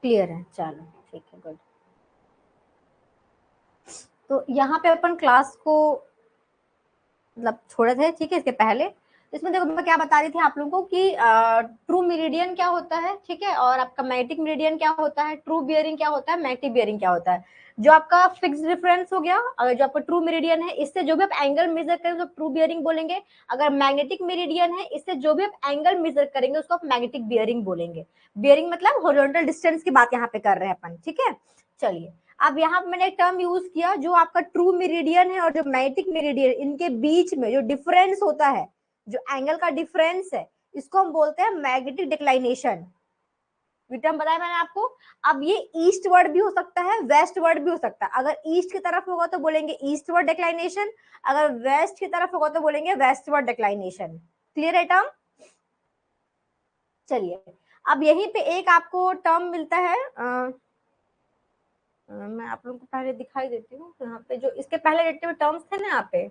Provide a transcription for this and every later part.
Clear है, चलो ठीक है, गुड। तो यहाँ पे अपन क्लास को मतलब छोड़े थे, ठीक है, इसके पहले इसमें देखो मैं क्या बता रही थी आप लोगों को कि ट्रू मेरिडियन क्या होता है, ठीक है, और आपका मैग्नेटिक मेरिडियन क्या होता है, ट्रू बियरिंग क्या होता है, मैग्नेटिक बियरिंग क्या होता है। जो आपका फिक्स डिफरेंस हो गया, अगर जो आपका ट्रू मेरिडियन है इससे जो भी आप एंगल मेजर करेंगे तो ट्रू बियरिंग बोलेंगे। अगर मैग्नेटिक मेरिडियन है इससे जो भी आप एंगल मेजर करेंगे उसको आप मैग्नेटिक बियरिंग बोलेंगे। बियरिंग मतलब हॉरिजॉन्टल डिस्टेंस की बात यहाँ पे कर रहे हैं अपन, ठीक है। चलिए, अब यहाँ पे मैंने एक टर्म यूज किया, जो आपका ट्रू मेरिडियन है और जो मैग्नेटिक मेरिडियन, इनके बीच में जो डिफरेंस होता है, जो एंगल का डिफरेंस है, इसको हम बोलते हैं मैग्नेटिक डिक्लाइनेशन। टर्म बताया मैंने आपको। अब ये ईस्ट वर्ड भी हो सकता है, वेस्ट वर्ड भी हो सकता है। अगर ईस्ट की तरफ होगा तो बोलेंगे ईस्ट वर्ड डिक्लाइनेशन, अगर वेस्ट की तरफ होगा तो बोलेंगे वेस्ट वर्ड डिक्लाइनेशन। क्लियर है टर्म? चलिए, अब यहीं पे एक आपको टर्म मिलता है, मैं आप लोगों को पहले दिखाई देती हूँ यहाँ पे, जो इसके पहले डेटे में टर्म्स थे ना यहाँ पे,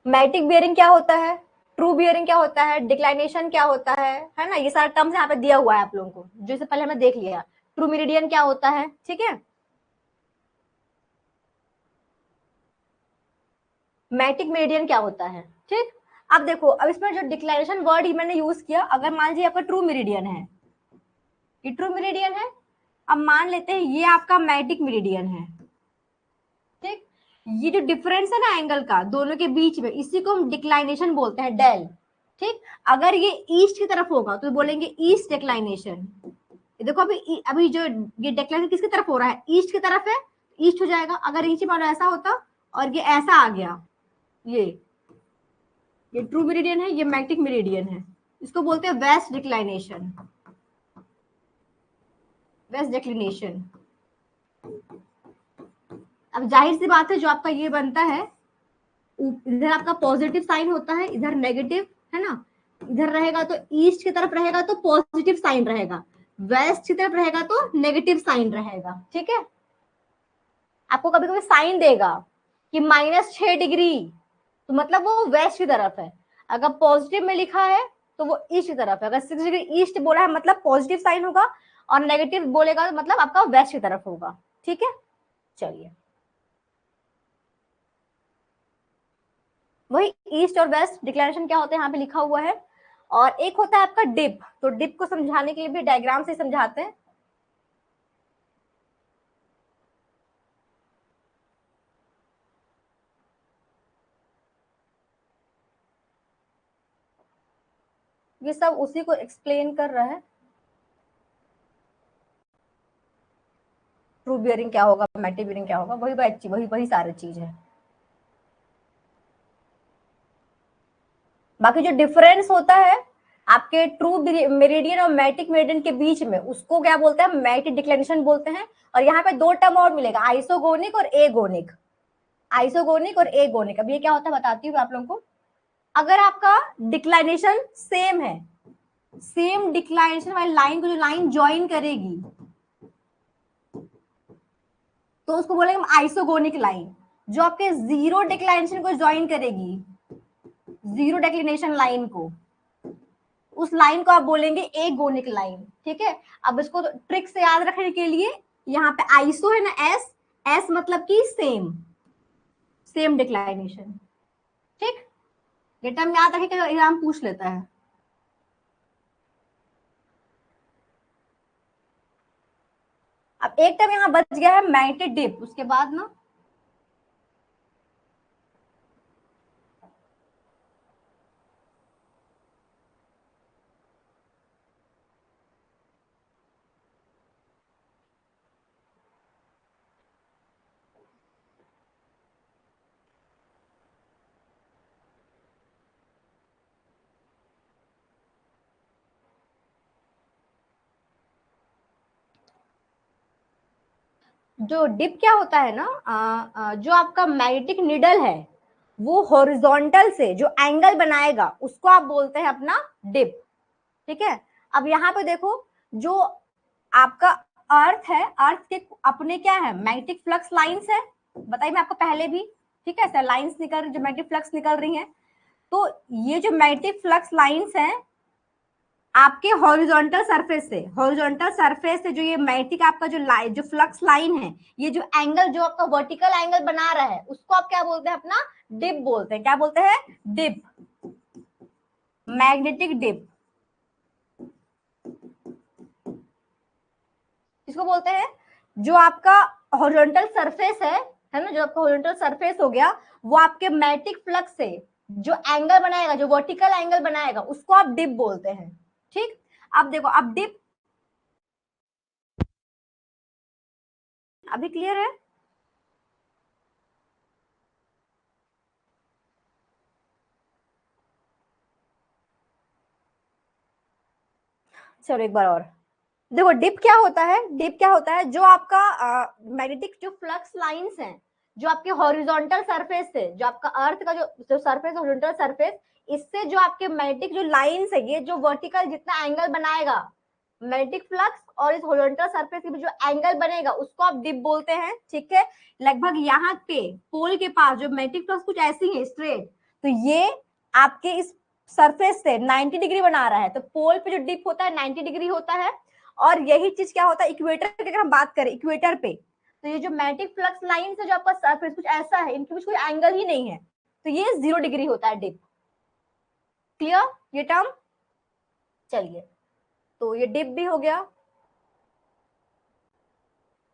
मैग्नेटिक बियरिंग क्या होता है, ट्रू बियरिंग क्या होता है, डिक्लाइनेशन क्या होता है ना, ये सारा टर्म्स यहाँ पे दिया हुआ है आप लोगों को, जो इससे पहले हमने देख लिया। ट्रू मेरिडियन क्या होता है, ठीक है, मैग्नेटिक मेरिडियन क्या होता है, ठीक। अब देखो, अब इसमें जो डिक्लाइनेशन वर्ड मैंने यूज किया, अगर मान लीजिए आपका ट्रू मेरिडियन है, ये ट्रू मेरिडियन है, अब मान लेते हैं ये आपका मैग्नेटिक मेरिडियन है, ठीक। ये जो डिफरेंस है ना एंगल का दोनों के बीच में, इसी को हम डिक्लाइनेशन बोलते हैं, डेल, ठीक। अगर ये ईस्ट की तरफ होगा तो बोलेंगे ईस्ट डिक्लाइनेशन। देखो अभी अभी जो ये डिक्लाइनेशन किसकी तरफ हो रहा है, ईस्ट की तरफ है, ईस्ट हो जाएगा। अगर नीचे मान ऐसा होता और ये ऐसा आ गया, ये ट्रू मेरिडियन है, ये मैग्नेटिक मेरिडियन है, इसको बोलते हैं वेस्ट डिक्लाइनेशन, वेस्ट डिक्लिनेशन। अब जाहिर सी बात है, जो आपका ये बनता है, इधर आपका पॉजिटिव साइन होता है, इधर नेगेटिव, है ना। इधर रहेगा तो ईस्ट की तरफ रहेगा तो पॉजिटिव साइन रहेगा, वेस्ट की तरफ रहेगा तो नेगेटिव साइन रहेगा, ठीक है। आपको कभी कभी साइन देगा कि -6 डिग्री, तो मतलब वो वेस्ट की तरफ है। अगर पॉजिटिव में लिखा है तो वो ईस्ट की तरफ है। अगर 6 डिग्री ईस्ट बोला है मतलब पॉजिटिव साइन होगा, और नेगेटिव बोलेगा तो मतलब आपका वेस्ट की तरफ होगा, ठीक है। चलिए, वही ईस्ट और वेस्ट डिक्लेरेशन क्या होते हैं यहाँ पे लिखा हुआ है। और एक होता है आपका डिप, तो डिप को समझाने के लिए भी डायग्राम से समझाते हैं। ये सब उसी को एक्सप्लेन कर रहा है, ट्रू बियरिंग क्या होगा, मैग्नेटिक बियरिंग क्या होगा, वही वही वही सारी चीज है। बाकी जो डिफरेंस होता है आपके ट्रू मेरिडियन और मैग्नेटिक मेरिडियन के बीच में, उसको क्या बोलते हैं, मैग्नेटिक डिक्लेरेशन बोलते हैं। और यहाँ पे दो टर्म और मिलेगा, आइसोगोनिक और एगोनिक। आइसोगोनिक और एगोनिक, अब ये क्या होता है बताती हूँ आप लोगों को। अगर आपका डिक्लाइनेशन सेम है, सेम डिक्लाइनेशन वाली लाइन को जो लाइन ज्वाइन करेगी तो उसको बोलेंगे आइसोगोनिक लाइन। जो आपके जीरो डिक्लाइनेशन को ज्वाइन करेगी, जीरो डिक्लिनेशन लाइन को, उस लाइन को आप बोलेंगे एगोनिक लाइन, ठीक है। अब इसको तो ट्रिक से याद रखने के लिए, यहाँ पे आइसो है ना, एस, एस मतलब कि सेम, सेम डिक्लाइनेशन, ठीक। ये टर्म याद रखेगा, एग्जाम पूछ लेता है। अब एक टर्म यहाँ बच गया है मैग्नेटिक डिप, उसके बाद ना जो डिप क्या होता है ना, जो आपका मैग्नेटिक निडल है वो हॉरिजॉन्टल से जो एंगल बनाएगा उसको आप बोलते हैं अपना डिप, ठीक है। अब यहाँ पे देखो, जो आपका अर्थ है, अर्थ के अपने क्या है, मैग्नेटिक फ्लक्स लाइंस है, बताइए मैं आपको पहले भी, ठीक है, लाइंस निकल रही, जो मैग्नेटिक फ्लक्स निकल रही हैं, तो ये जो मैग्नेटिक फ्लक्स लाइंस हैं आपके हॉरिजॉन्टल सरफेस से, हॉरिजॉन्टल सरफेस से जो ये मैग्नेटिक आपका जो लाइन, जो फ्लक्स लाइन है, ये जो एंगल जो आपका वर्टिकल एंगल बना रहा है, उसको आप क्या बोलते हैं, अपना डिप बोलते हैं। क्या बोलते हैं, डिप, मैग्नेटिक डिप, इसको बोलते हैं। जो आपका हॉरिजॉन्टल सरफेस है ना, जो आपका हॉरिजॉन्टल सरफेस हो गया, वो आपके मैग्नेटिक फ्लक्स से जो एंगल बनाएगा, जो वर्टिकल एंगल बनाएगा, उसको आप डिप बोलते हैं। ठीक, अब देखो, अब डिप अभी क्लियर है? चलो एक बार और देखो, डिप क्या होता है, डिप क्या होता है, जो आपका मैग्नेटिक जो फ्लक्स लाइंस हैं, जो आपके हॉरिजॉन्टल सरफेस से, जो आपका अर्थ का जो सरफेस, हॉरिजॉन्टल सरफेस, इससे जो आपके मैग्नेटिक जो लाइंस है, ये जो वर्टिकल जितना एंगल बनाएगा मैग्नेटिक फ्लक्स, और इस हॉरिजॉन्टल सरफेस के जो एंगल बनेगा, उसको आप डिप बोलते हैं। ठीक है, लगभग यहाँ पे पोल के पास जो मैग्नेटिक फ्लक्स कुछ ऐसी है स्ट्रेट, तो ये आपके इस सरफेस से 90 डिग्री बना रहा है, तो पोल पे जो डिप होता है 90 डिग्री होता है। और यही चीज क्या होता है इक्वेटर की, अगर हम बात करें इक्वेटर पे, तो ये जो मैग्नेटिक फ्लक्स लाइन से जो आपका सरफेस कुछ ऐसा है, इनके बीच कोई एंगल ही नहीं है, तो ये 0 डिग्री होता है डिप। क्लियर ये टर्म? चलिए, तो ये डिप भी हो गया,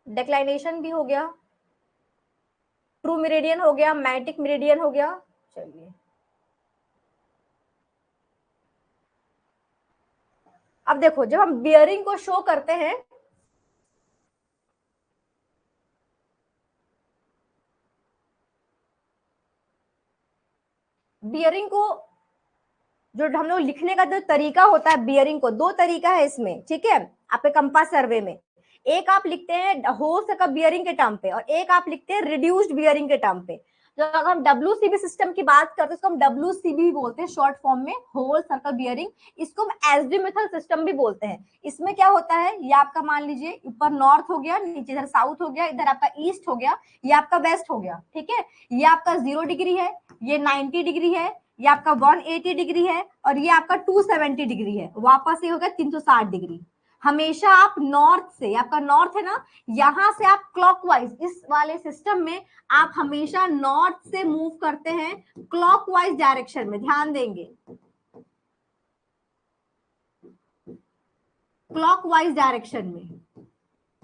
डिक्लाइनेशन भी हो गया, ट्रू मेरिडियन हो गया, मैग्नेटिक मेरिडियन हो गया। चलिए, अब देखो, जब हम बियरिंग को शो करते हैं, बियरिंग को जो हम लोग लिखने का जो तरीका होता है, बियरिंग को दो तरीका है इसमें, ठीक है, आपके कंपास सर्वे में। एक आप लिखते हैं होल सर्कल बियरिंग के टर्म पे, और एक आप लिखते हैं रिड्यूस्ड बियरिंग के टर्म पे। तो अगर हम डब्ल्यूसीबी सिस्टम की बात करते हैं, इसको हम डब्ल्यूसीबी बोलते हैं शॉर्ट फॉर्म में, होल सर्कल बियरिंग। इसको हम एज़ीमुथल सिस्टम भी बोलते हैं। इसमें क्या होता है, ये आपका मान लीजिए ऊपर नॉर्थ हो गया, नीचे इधर साउथ हो गया, इधर आपका ईस्ट हो गया, ये आपका वेस्ट हो गया। ठीक है, ये आपका 0 डिग्री है, ये 90 डिग्री है, ये आपका 180 डिग्री है, और ये आपका 270 डिग्री है, वापस ये हो गया 360 डिग्री। हमेशा आप नॉर्थ से, आपका नॉर्थ है ना, यहां से आप क्लॉकवाइज, इस वाले सिस्टम में आप हमेशा नॉर्थ से मूव करते हैं क्लॉकवाइज डायरेक्शन में, ध्यान देंगे, क्लॉकवाइज डायरेक्शन में।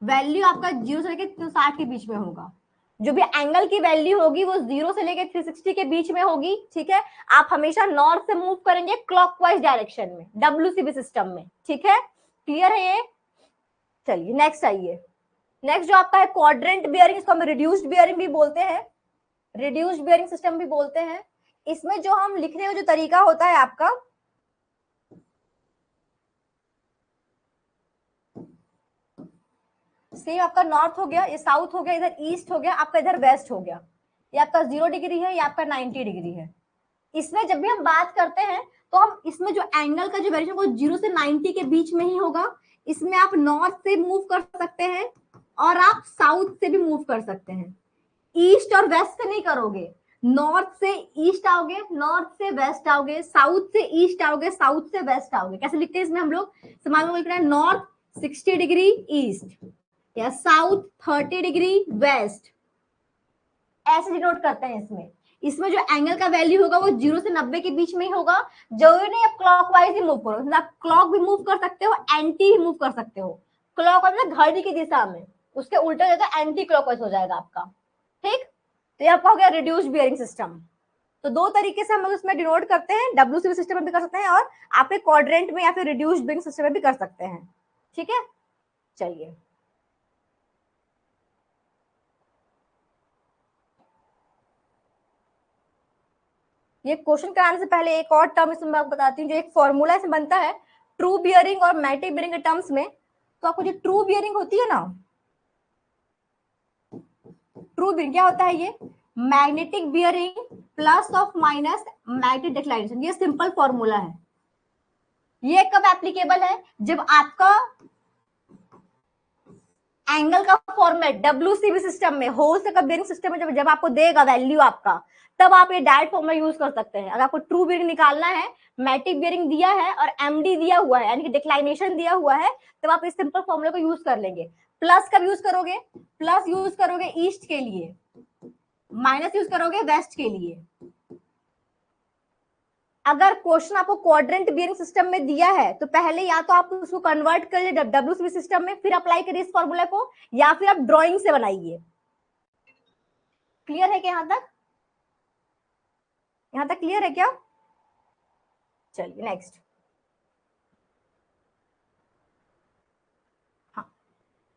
वैल्यू आपका 0 से लेकर 360 के बीच में होगा। जो भी एंगल की वैल्यू होगी वो 0 से लेकर 360 के बीच में होगी। ठीक है, आप हमेशा नॉर्थ से मूव करेंगे क्लॉकवाइज डायरेक्शन में, डब्ल्यूसीबी सिस्टम में। ठीक है, क्लियर है ये? चलिए नेक्स्ट आइए। नेक्स्ट जो आपका है क्वाड्रेंट बियरिंग, इसको हम रिड्यूस्ड बियरिंग भी बोलते हैं, रिड्यूस्ड बियरिंग सिस्टम भी बोलते हैं। इसमें जो हम लिखने का जो तरीका होता है आपका, सेम आपका नॉर्थ हो गया, ये साउथ हो गया, इधर ईस्ट हो गया, आपका इधर वेस्ट हो गया, ये आपका 0 डिग्री है, ये आपका 90 डिग्री है। इसमें जब भी हम बात करते हैं, तो हम इसमें जो एंगल का जो वेरिएशन वो 0 से 90 के बीच में ही होगा। इसमें आप नॉर्थ से मूव कर सकते हैं, और आप साउथ से भी मूव कर सकते हैं। ईस्ट और वेस्ट से नहीं करोगे, नॉर्थ से ईस्ट आओगे, नॉर्थ से वेस्ट आओगे, साउथ से ईस्ट आओगे, साउथ से वेस्ट आओगे। कैसे लिखते हैं इसमें हम लोग, समान लिख रहे हैं, नॉर्थ 60 डिग्री ईस्ट, या साउथ 30 डिग्री वेस्ट, ऐसे डिनोट करते हैं इसमें। इसमें जो एंगल का वैल्यू होगा वो 0 से 90 के बीच में ही होगा। जरूरी नहीं आप क्लॉकवाइज ही मूव करो, आप क्लॉक भी मूव कर सकते हो, एंटी ही मूव कर सकते हो। क्लॉकवाइज मतलब घड़ी की दिशा में, उसके उल्टा जाएगा, एंटी क्लॉकवाइज हो जाएगा आपका। ठीक, तो ये आपका हो गया रिड्यूस्ड बियरिंग सिस्टम। तो दो तरीके से हम लोग इसमें डिनोट करते हैं, डब्ल्यूसीबी सिस्टम में भी कर सकते हैं, और आपके क्वाड्रेंट में या फिर रिड्यूस्ड बियरिंग सिस्टम में भी कर सकते हैं। ठीक है, चलिए ये क्वेश्चन कराने से पहले एक और टर्म इसमें मैं आपको बताती हूँ, जो एक फॉर्मूला से बनता है ट्रू बियरिंग और मैग्नेटिक बियरिंग के टर्म्स में। तो आपको जो ट्रू बियरिंग होती है ना, ट्रू बियरिंग क्या होता है, ये magnetic bearing plus of minus magnetic declination, ये सिंपल फॉर्मूला है। ये कब एप्लीकेबल है, जब आपका एंगल का फॉर्मेट डब्ल्यूसीबी सिस्टम में, होल से कब बेरिंग सिस्टम में जब आपको देगा वैल्यू आपका, तब आप ये डायरेक्ट फॉर्मूला यूज कर सकते हैं। अगर आपको ट्रू बेरिंग निकालना है, मैटिक बेरिंग दिया है और एमडी दिया हुआ है यानी कि डिक्लाइनेशन दिया हुआ है, तब आप इस सिंपल फॉर्मूले को यूज कर लेंगे। प्लस कब यूज करोगे? प्लस यूज करोगे ईस्ट के लिए, माइनस यूज करोगे वेस्ट के लिए। अगर क्वेश्चन आपको क्वाड्रेंट बियरिंग सिस्टम में दिया है तो पहले या तो आप उसको कन्वर्ट करिए डब्ल्यूसीबी सिस्टम में, फिर अप्लाई करिए इस फॉर्मूला को, या फिर आप ड्राइंग से बनाइए। क्लियर है क्या यहां तक? यहां तक क्लियर है क्या? चलिए नेक्स्ट। हाँ,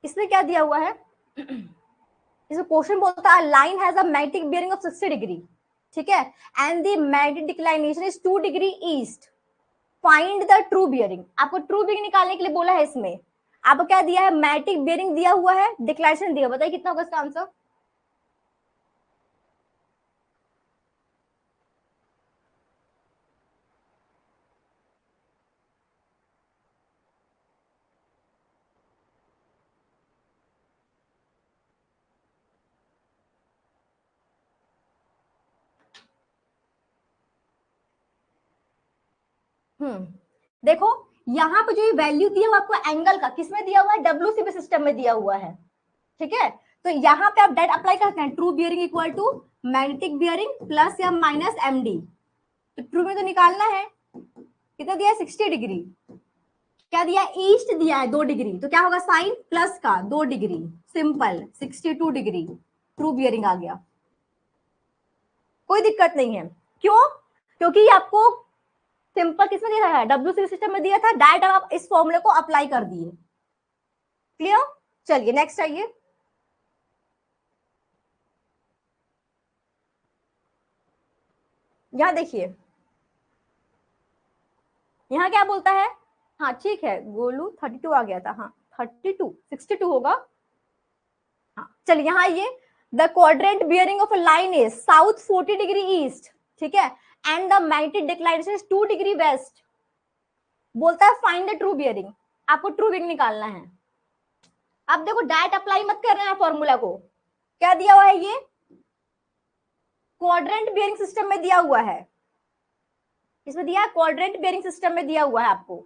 इसमें क्या दिया हुआ है? इसमें क्वेश्चन बोलता है line has a magnetic bearing of 60 degree, ठीक है, and the magnetic declination is 2 degree east, find the true bearing. आपको ट्रू बियरिंग निकालने के लिए बोला है। इसमें आपको क्या दिया है? मैग्नेटिक बियरिंग दिया हुआ है, डिक्लाइनेशन दिया। बताइए कितना होगा इसका आंसर? देखो यहाँ पे जो ये वैल्यू दिया हुआ आपको एंगल का, किसमें दिया हुआ है? डब्ल्यूसीबी सिस्टम में दिया हुआ है, ठीक है। तो यहाँ पे आप डायरेक्ट अप्लाई करते हैं, true bearing equal to magnetic bearing plus या माइनस एमडी। तो ट्रू में तो निकालना है, कितना दिया है? 60 डिग्री। क्या दिया? ईस्ट दिया है 2 डिग्री, तो क्या होगा? साइन प्लस का 2 degree, simple 62 degree, true bearing आ गया। कोई दिक्कत नहीं है। क्यों? क्योंकि आपको सिंपल किसमें दिया है? डब्ल्यूसीबी सिस्टम में दिया था, डायरेक्ट आप इस फॉर्मूले को अप्लाई कर दिए। क्लियर? चलिए नेक्स्ट आइए। यहां देखिए, यहाँ क्या बोलता है? हाँ ठीक है, गोलू 32 आ गया था। हाँ 32 62 होगा। हाँ चलिए यहाँ ये the quadrant bearing of a line is south 40 degree east, ठीक है, and the magnetic declination is 2 degree west. बोलता है फाइंड द ट्रू बियरिंग। आपको ट्रू बियरिंग निकालना है। अब देखो डायरेक्ट अप्लाई मत करना है फॉर्मूला को। क्या दिया हुआ है? ये क्वाड्रेंट बियरिंग सिस्टम में दिया हुआ है। इसमें दिया है क्वाड्रेंट बियरिंग सिस्टम में दिया हुआ है। आपको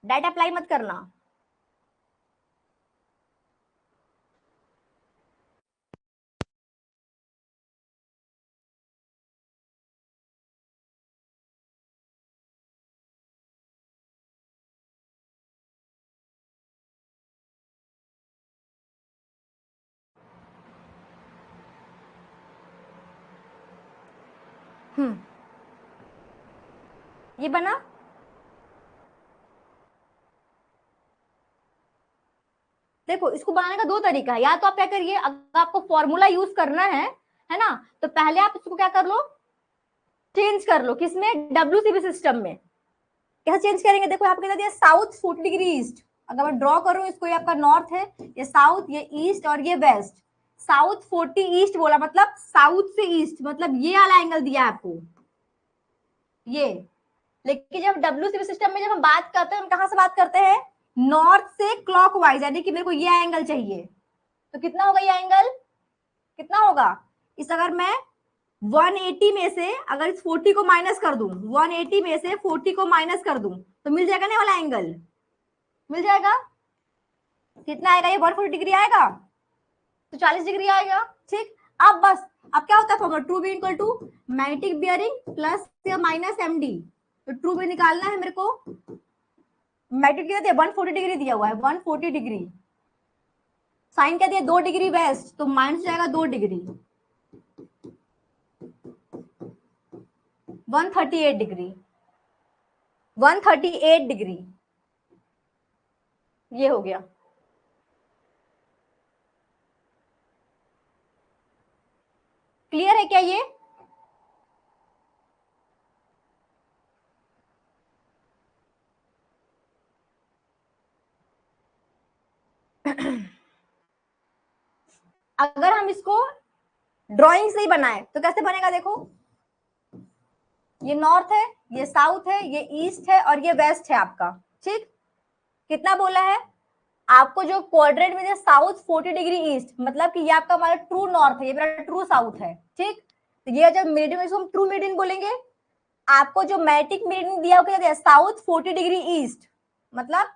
डायरेक्ट अप्लाई मत करना। ये बना। देखो इसको बनाने का दो तरीका है। या तो आप क्या करिए, अगर आपको फॉर्मूला यूज करना है ना, तो पहले आप इसको क्या कर लो, चेंज कर लो। किसमें? डब्ल्यूसीबी सिस्टम में। कैसे चेंज करेंगे? देखो यहाँ पे कितना दिया? South 40 degree east. अगर मैं ड्रॉ करूं इसको, ये आपका नॉर्थ है, ये साउथ, ये ईस्ट और ये वेस्ट। साउथ 40 ईस्ट बोला मतलब साउथ से ईस्ट, मतलब ये वाला एंगल दिया है आपको, ये। लेकिन जब डब्ल्यूसीबी सिस्टम में जब हम बात करते हैं, हम कहां से बात करते हैं? नॉर्थ से क्लॉकवाइज, यानी कि मेरे को ये एंगल चाहिए। तो कितना होगा ये एंगल? कितना होगा? इस अगर मैं 180 में से अगर इस 40 को माइनस कर दूं, 180 में से 40 को माइनस कर दूं, तो मिल जाएगा ना वाला एंगल, मिल जाएगा। कितना आएगा? ये 140 डिग्री आएगा, तो 40 डिग्री आएगा, ठीक। अब बस, अब क्या होता है formula? True B equal to magnetic bearing plus या माइनस एमडी। तो ट्रू बी निकालना है मेरे को। मैग्नेटिक कितना दिया? 140 डिग्री दिया हुआ है, 140 डिग्री। साइन क्या दिया? 2 डिग्री वेस्ट, तो माइनस जाएगा 2 डिग्री, 138 डिग्री, 138 डिग्री। ये हो गया। क्लियर है क्या ये? अगर हम इसको ड्राइंग से ही बनाए तो कैसे बनेगा? देखो ये नॉर्थ है, ये साउथ है, ये ईस्ट है और ये वेस्ट है आपका, ठीक। कितना बोला है? आपको जो क्वाड्रेंट में साउथ 40 डिग्री ईस्ट, मतलब कि ये आपका हमारा ट्रू नॉर्थ है, ये मेरा ट्रू साउथ है, ठीक। तो ये जब मेरिडियन, इसको हम ट्रू मेरिडियन बोलेंगे। आपको जो मैग्नेटिक मेरिडियन दिया होगा साउथ 40 डिग्री ईस्ट, मतलब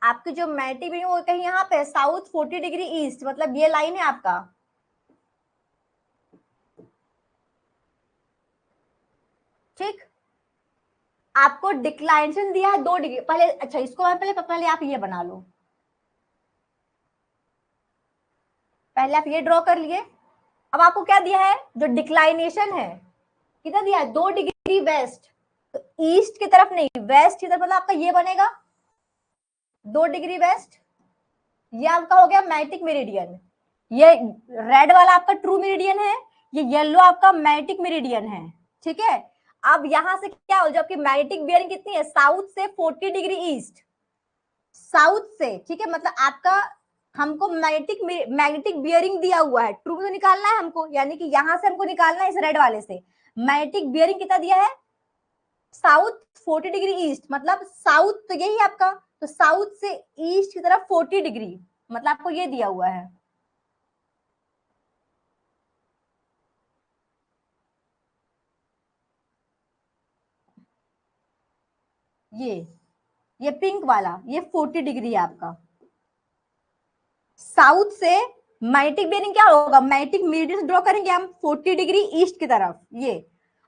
आपकी जो मैग्नेटिक मेरिडियन वो कहीं यहाँ पे साउथ 40 डिग्री ईस्ट, मतलब ये लाइन है आपका, ठीक। आपको डिक्लाइनेशन दिया है 2 डिग्री पहले। अच्छा, इसको पहले आप ये बना लो, पहले आप ये ड्रॉ कर लिए। अब आपको क्या दिया है, जो डिक्लाइनेशन है कितना दिया है, 2 डिग्री वेस्ट। तो ईस्ट की तरफ नहीं, वेस्ट की तरफ, मतलब आपका ये बनेगा 2 डिग्री वेस्ट। ये आपका हो गया मैग्नेटिक मेरिडियन। ये रेड वाला आपका ट्रू मेरिडियन है, ये येलो आपका मैग्नेटिक मेरिडियन है, ठीक है। अब यहां से क्या हो, जबकि मैग्नेटिक बियरिंग कितनी है, साउथ से 40 डिग्री ईस्ट, साउथ से, ठीक है। मतलब आपका हमको मैग्नेटिक बियरिंग दिया हुआ है, ट्रू तो निकालना है हमको, यानी कि यहां से हमको निकालना है इस रेड वाले से। मैग्नेटिक बियरिंग कितना दिया है, साउथ 40 डिग्री ईस्ट, मतलब साउथ तो यही है आपका, तो साउथ से ईस्ट की तरफ 40 डिग्री, मतलब आपको ये दिया हुआ है। ये पिंक वाला ये 40 डिग्री है आपका। साउथ से मैग्नेटिक बेरिंग क्या होगा, मैग्नेटिक मेरिडियन ड्रॉ करेंगे हम 40 डिग्री ईस्ट की तरफ। ये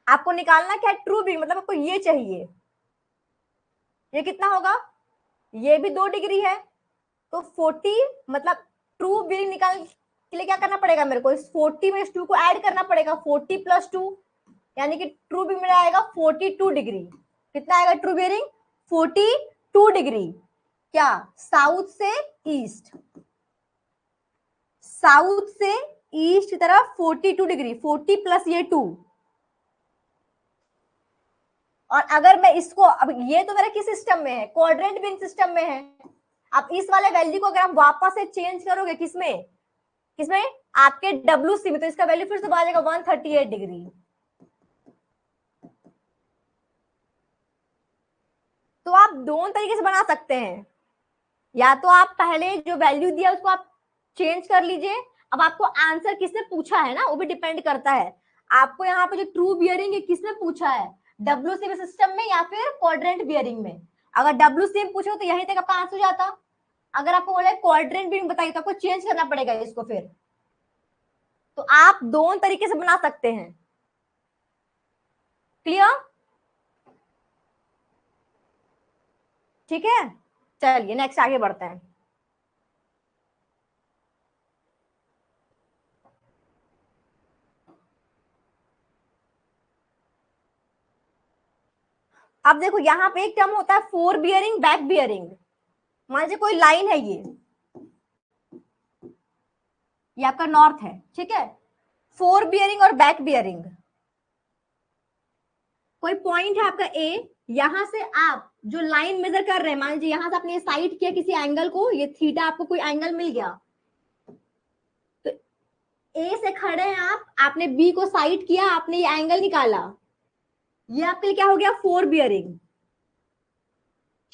आपको निकालना क्या है, ट्रू बेरिंग, मतलब आपको ये चाहिए। ये कितना होगा, ये भी 2 डिग्री है, तो 40, मतलब ट्रू बेरिंग निकालने के लिए क्या करना पड़ेगा मेरे को, इस 40 में इस 2 को ऐड करना पड़ेगा, 40 प्लस 2, यानी कि ट्रू बेरिंग मेरा आएगा 42 डिग्री। कितना आएगा ट्रू बेरिंग, 42 डिग्री। क्या, साउथ से ईस्ट, साउथ से ईस्ट की तरफ 42 डिग्री, 40 प्लस ये 2। और अगर मैं इसको, अब ये तो मेरा किस सिस्टम में है, क्वाड्रेंट बिन सिस्टम में है। अब इस वाले वैल्यू को अगर आप वापस से चेंज करोगे किसमें, किसमें, आपके WC में, तो इसका वैल्यू फिर से आ जाएगा 138 डिग्री। तो आप दोनों तरीके से बना सकते हैं, या तो आप पहले जो वैल्यू दिया उसको आप चेंज कर लीजिए। अब आपको आंसर किसने पूछा है ना, वो भी डिपेंड करता है। आपको यहाँ पे जो ट्रू बियरिंग है किसने पूछा है, WC सिस्टम में या फिर क्वाड्रेंट बियरिंग में। अगर WC में पूछो तो यहीं तक आपका आंसर जाता। अगर आपको बोले क्वाड्रेंट बियरिंग बताइए तो आपको चेंज करना पड़ेगा इसको फिर। तो आप दोनों तरीके से बना सकते हैं। क्लियर, ठीक है। चलिए नेक्स्ट आगे बढ़ते हैं। अब देखो यहाँ पे एक टर्म होता है फोर बियरिंग, बैक बियरिंग। मान लीजिए कोई लाइन है, ये आपका नॉर्थ है, ठीक है। फोर बियरिंग और बैक बियरिंग, कोई पॉइंट है आपका ए, यहां से आप जो लाइन मेजर कर रहे हैं, मान लीजिए यहां से आपने साइड किया किसी एंगल को, ये थीटा आपको कोई एंगल मिल गया, तो ए से खड़े हैं आप, आपने बी को साइड किया, आपने ये एंगल निकाला, ये आपके लिए क्या हो गया, फोर बियरिंग,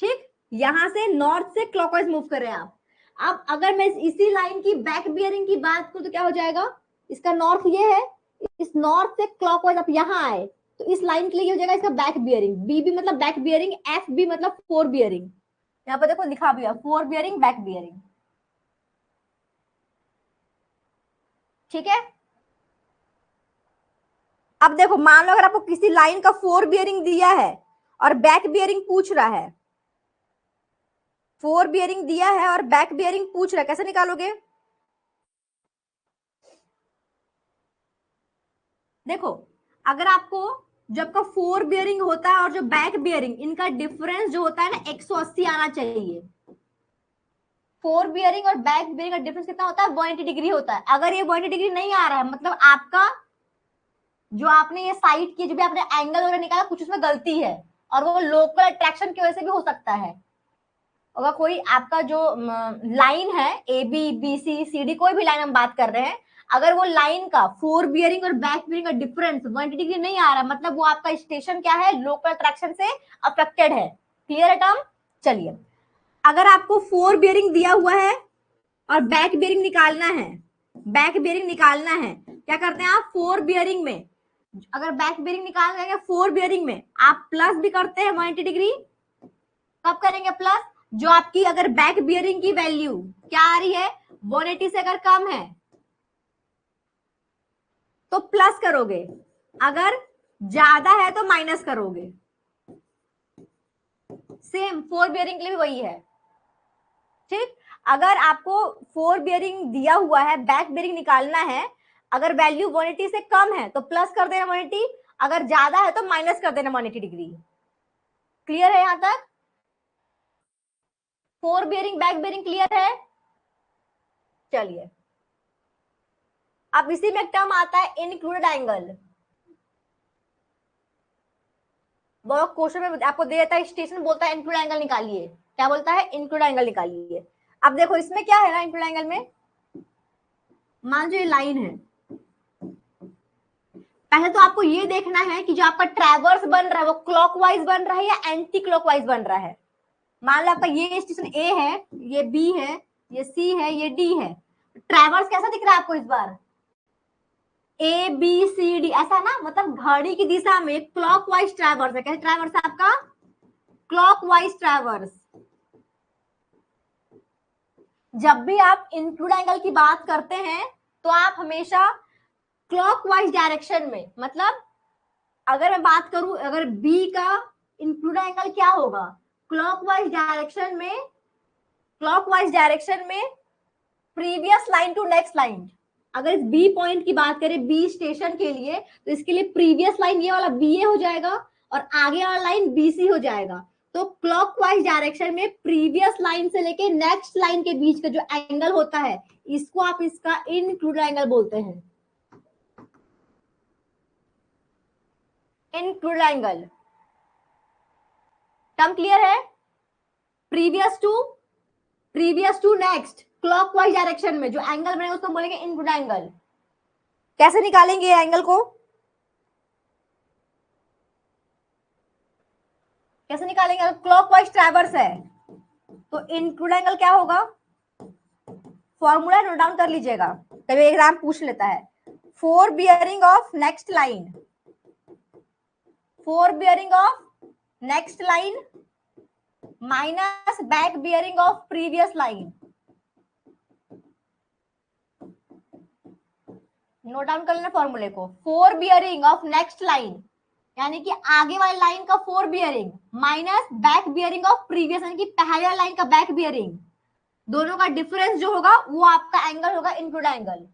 ठीक। यहां से नॉर्थ से क्लॉकवाइज मूव कर रहे हैं आप। अब अगर मैं इसी लाइन की बैक बियरिंग की बात करूं तो क्या हो जाएगा, इसका नॉर्थ ये है, इस नॉर्थ से क्लॉकवाइज आप यहां आए, तो इस लाइन के लिए हो जाएगा इसका बैक बियरिंग, बी भी मतलब बैक बियरिंग, एफ भी मतलब फोर बियरिंग। यहाँ पर देखो लिखा भी है फोर बियरिंग, बैक बियरिंग, ठीक है। अब देखो मान लो अगर आपको किसी लाइन का फोर बियरिंग दिया है और बैक बियरिंग पूछ रहा है, फोर बियरिंग दिया है और बैक बियरिंग पूछ रहा है, कैसे निकालोगे, देखो अगर आपको जब का फोर बियरिंग होता है और जो बैक बियरिंग, इनका डिफरेंस जो होता है ना 180 आना चाहिए। फोर बियरिंग और बैक बियरिंग का डिफरेंस कितना होता है, 180 डिग्री होता है। अगर ये 180 डिग्री नहीं आ रहा है, मतलब आपका जो आपने ये साइड की, जो भी आपने एंगल वगैरह निकाला, कुछ उसमें गलती है, और वो लोकल अट्रैक्शन की वजह से भी हो सकता है। अगर कोई आपका जो लाइन है, A B B C C D, कोई भी लाइन हम बात कर रहे हैं, अगर वो लाइन का फोर बियरिंग और बैक बियरिंग का डिफरेंस 180 डिग्री नहीं आ रहा, मतलब वो आपका स्टेशन क्या है, लोकल अट्रैक्शन से अफेक्टेड है। क्लियर है टर्म? चलिए, अगर आपको फोर बियरिंग दिया हुआ है और बैक बियरिंग निकालना है, बैक बियरिंग निकालना है, क्या करते हैं आप, फोर बियरिंग में अगर बैक बियरिंग निकालना है, फोर बियरिंग में आप प्लस भी करते हैं 180 डिग्री। कब करेंगे प्लस? जो आपकी अगर बैक बियरिंग की वैल्यू क्या आ रही है, 180 से अगर कम है तो प्लस करोगे, अगर ज्यादा है तो माइनस करोगे। सेम फोर बियरिंग के लिए भी वही है। ठीक, अगर आपको फोर बियरिंग दिया हुआ है, बैक बियरिंग निकालना है, अगर वैल्यू 180 से कम है तो प्लस कर देना 180, अगर ज्यादा है तो माइनस कर देना 180 डिग्री। क्लियर है यहां तक? Four bearing back bearing clear है? चलिए, अब इसी में एक टर्म आता है इनक्लूडेड एंगल। वो क्वेश्चन में आपको दे देता है, स्टेशन बोलता है इंक्लूड एंगल निकालिए। क्या बोलता है? इंक्लूड एंगल निकालिए। अब देखो इसमें क्या है ना, इंक्लूड एंगल में मान जो ये लाइन है, पहले तो आपको ये देखना है कि जो आपका ट्रैवर्स बन रहा है वो क्लॉकवाइज बन रहा है या एंटी क्लॉकवाइज बन रहा है। मान लो आपका ये स्टेशन ए है, ये बी है, ये सी है, ये डी है, ट्रैवर्स कैसा दिख रहा है आपको इस बार? ए बी सी डी ऐसा ना, मतलब घड़ी की दिशा में क्लॉकवाइज ट्रैवर्स है। कैसे ट्रैवर्स है आपका? Clockwise traverse. जब भी आप इंक्लूड एंगल की बात करते हैं तो आप हमेशा क्लॉकवाइज डायरेक्शन में, मतलब अगर मैं बात करूं, अगर बी का इंक्लूड एंगल क्या होगा, क्लॉकवाइज डायरेक्शन में, क्लॉकवाइज डायरेक्शन में previous line to next line. अगर इस बी पॉइंट की बात करें, बी स्टेशन के लिए, तो इसके लिए प्रीवियस लाइन ये वाला बी ए हो जाएगा और आगे वाला लाइन बी सी हो जाएगा। तो क्लॉकवाइज डायरेक्शन में प्रीवियस लाइन से लेके नेक्स्ट लाइन के बीच का जो एंगल होता है, इसको आप इसका इनक्लूड एंगल बोलते हैं। इंक्लूड एंगल टर्म क्लियर है? Previous to next clockwise direction में जो एंगल बनेगा उसको बोलेंगे इंक्लूड एंगल। कैसे निकालेंगे ये एंगल को? कैसे निकालेंगे? अगर क्लॉकवाइज ट्रैवर्स है तो इंक्लूड एंगल क्या होगा? फॉर्मूला नोट डाउन कर लीजिएगा, कभी एग्जाम पूछ लेता है। Four bearing of next line, four bearing of next line minus back bearing of previous line. Note down कर लेना फॉर्मूले को। Four bearing of next line यानी कि आगे वाली लाइन का four bearing minus back bearing of previous, यानी कि पहले वाली लाइन का बैक बियरिंग, दोनों का डिफरेंस जो होगा वो आपका एंगल होगा इंक्लूड एंगल।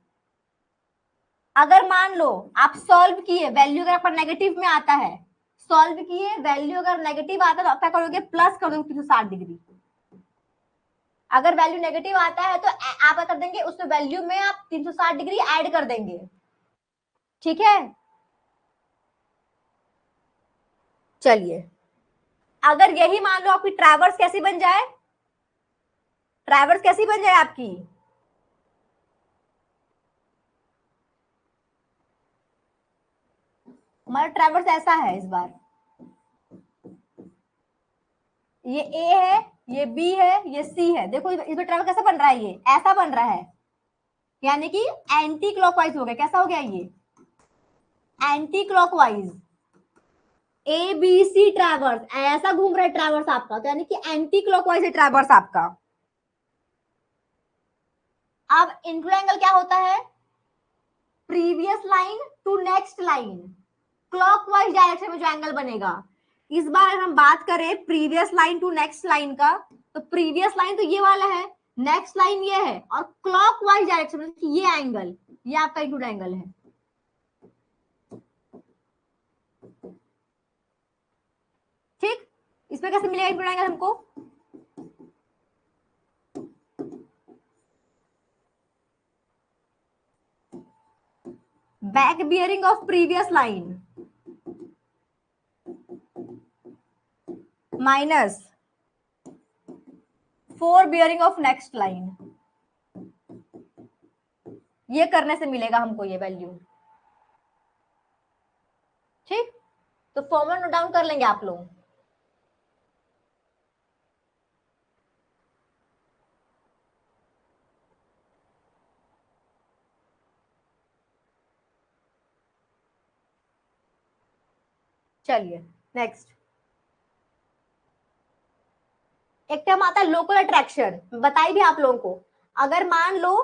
अगर मान लो आप सॉल्व किए, वैल्यू अगर आपका नेगेटिव में आता है, सॉल्व किए वैल्यू अगर नेगेटिव आता है तो आप क्या करोगे? प्लस कर दोगे 360 डिग्री। अगर वैल्यू नेगेटिव आता है तो आप क्या कर देंगे, उस वैल्यू में आप 360 डिग्री ऐड कर देंगे। ठीक है, चलिए, अगर यही मान लो आपकी ट्रैवर्स कैसी बन जाए, ट्रैवर्स कैसी बन जाए आपकी, हमारा ट्रैवर्स ऐसा है इस बार, ये ए है, ये बी है, ये सी है। देखो इसमें ट्रैवर्स कैसा बन रहा है, ये ऐसा बन रहा है, यानी कि एंटी क्लॉकवाइज हो गया। कैसा हो गया ये? Anti clockwise. A B C traverse ऐसा घूम रहा है ट्रैवर्स आपका, तो यानी कि एंटी क्लॉकवाइज है ट्रैवर्स आपका। अब इंक्लूड एंगल क्या होता है? Previous line to next line, clockwise direction में जो एंगल बनेगा। इस बार अगर हम बात करें previous line to next line का, तो प्रीवियस लाइन तो ये वाला है, नेक्स्ट लाइन ये है, और क्लॉकवाइज डायरेक्शन में ये एंगल, ये आपका इंक्लूड एंगल है। ठीक, इसमें कैसे मिलेगा इंक्लूड एंगल हमको? Back bearing of previous line minus four bearing of next line. ये करने से मिलेगा हमको ये वैल्यू। ठीक, तो फॉर्मूला नोट डाउन कर लेंगे आप लोग। चलिए नेक्स्ट, एक टर्म आता है लोकल अट्रैक्शन, बताई भी आप लोगों को। अगर मान लो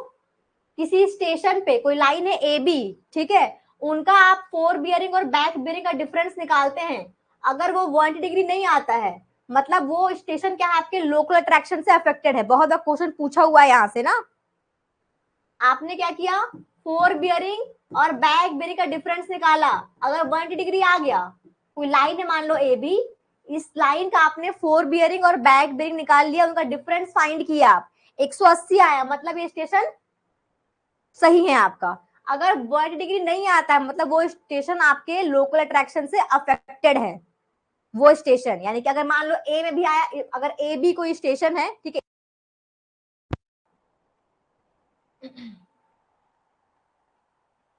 किसी स्टेशन पे कोई लाइन है ए बी, ठीक है, उनका आप फोर बियरिंग और बैक बियरिंग का डिफरेंस निकालते हैं, अगर वो 180 डिग्री नहीं आता है, मतलब वो स्टेशन क्या है, आपके लोकल अट्रैक्शन से अफेक्टेड है। बहुत बार क्वेश्चन पूछा हुआ है यहाँ से ना। आपने क्या किया, फोर बियरिंग और बैक बियरिंग का डिफरेंस निकाला, अगर 180 डिग्री आ गया, कोई लाइन है मान लो ए बी, इस लाइन का आपने फोर बियरिंग और बैक बियरिंग निकाल लिया, उनका डिफरेंस फाइंड किया आप, 180 आया, मतलब ये स्टेशन सही है आपका। अगर 180 डिग्री नहीं आता है, मतलब वो स्टेशन आपके लोकल अट्रैक्शन से अफेक्टेड है। वो स्टेशन यानी कि अगर मान लो ए में भी आया, अगर ए बी कोई स्टेशन है, ठीक है,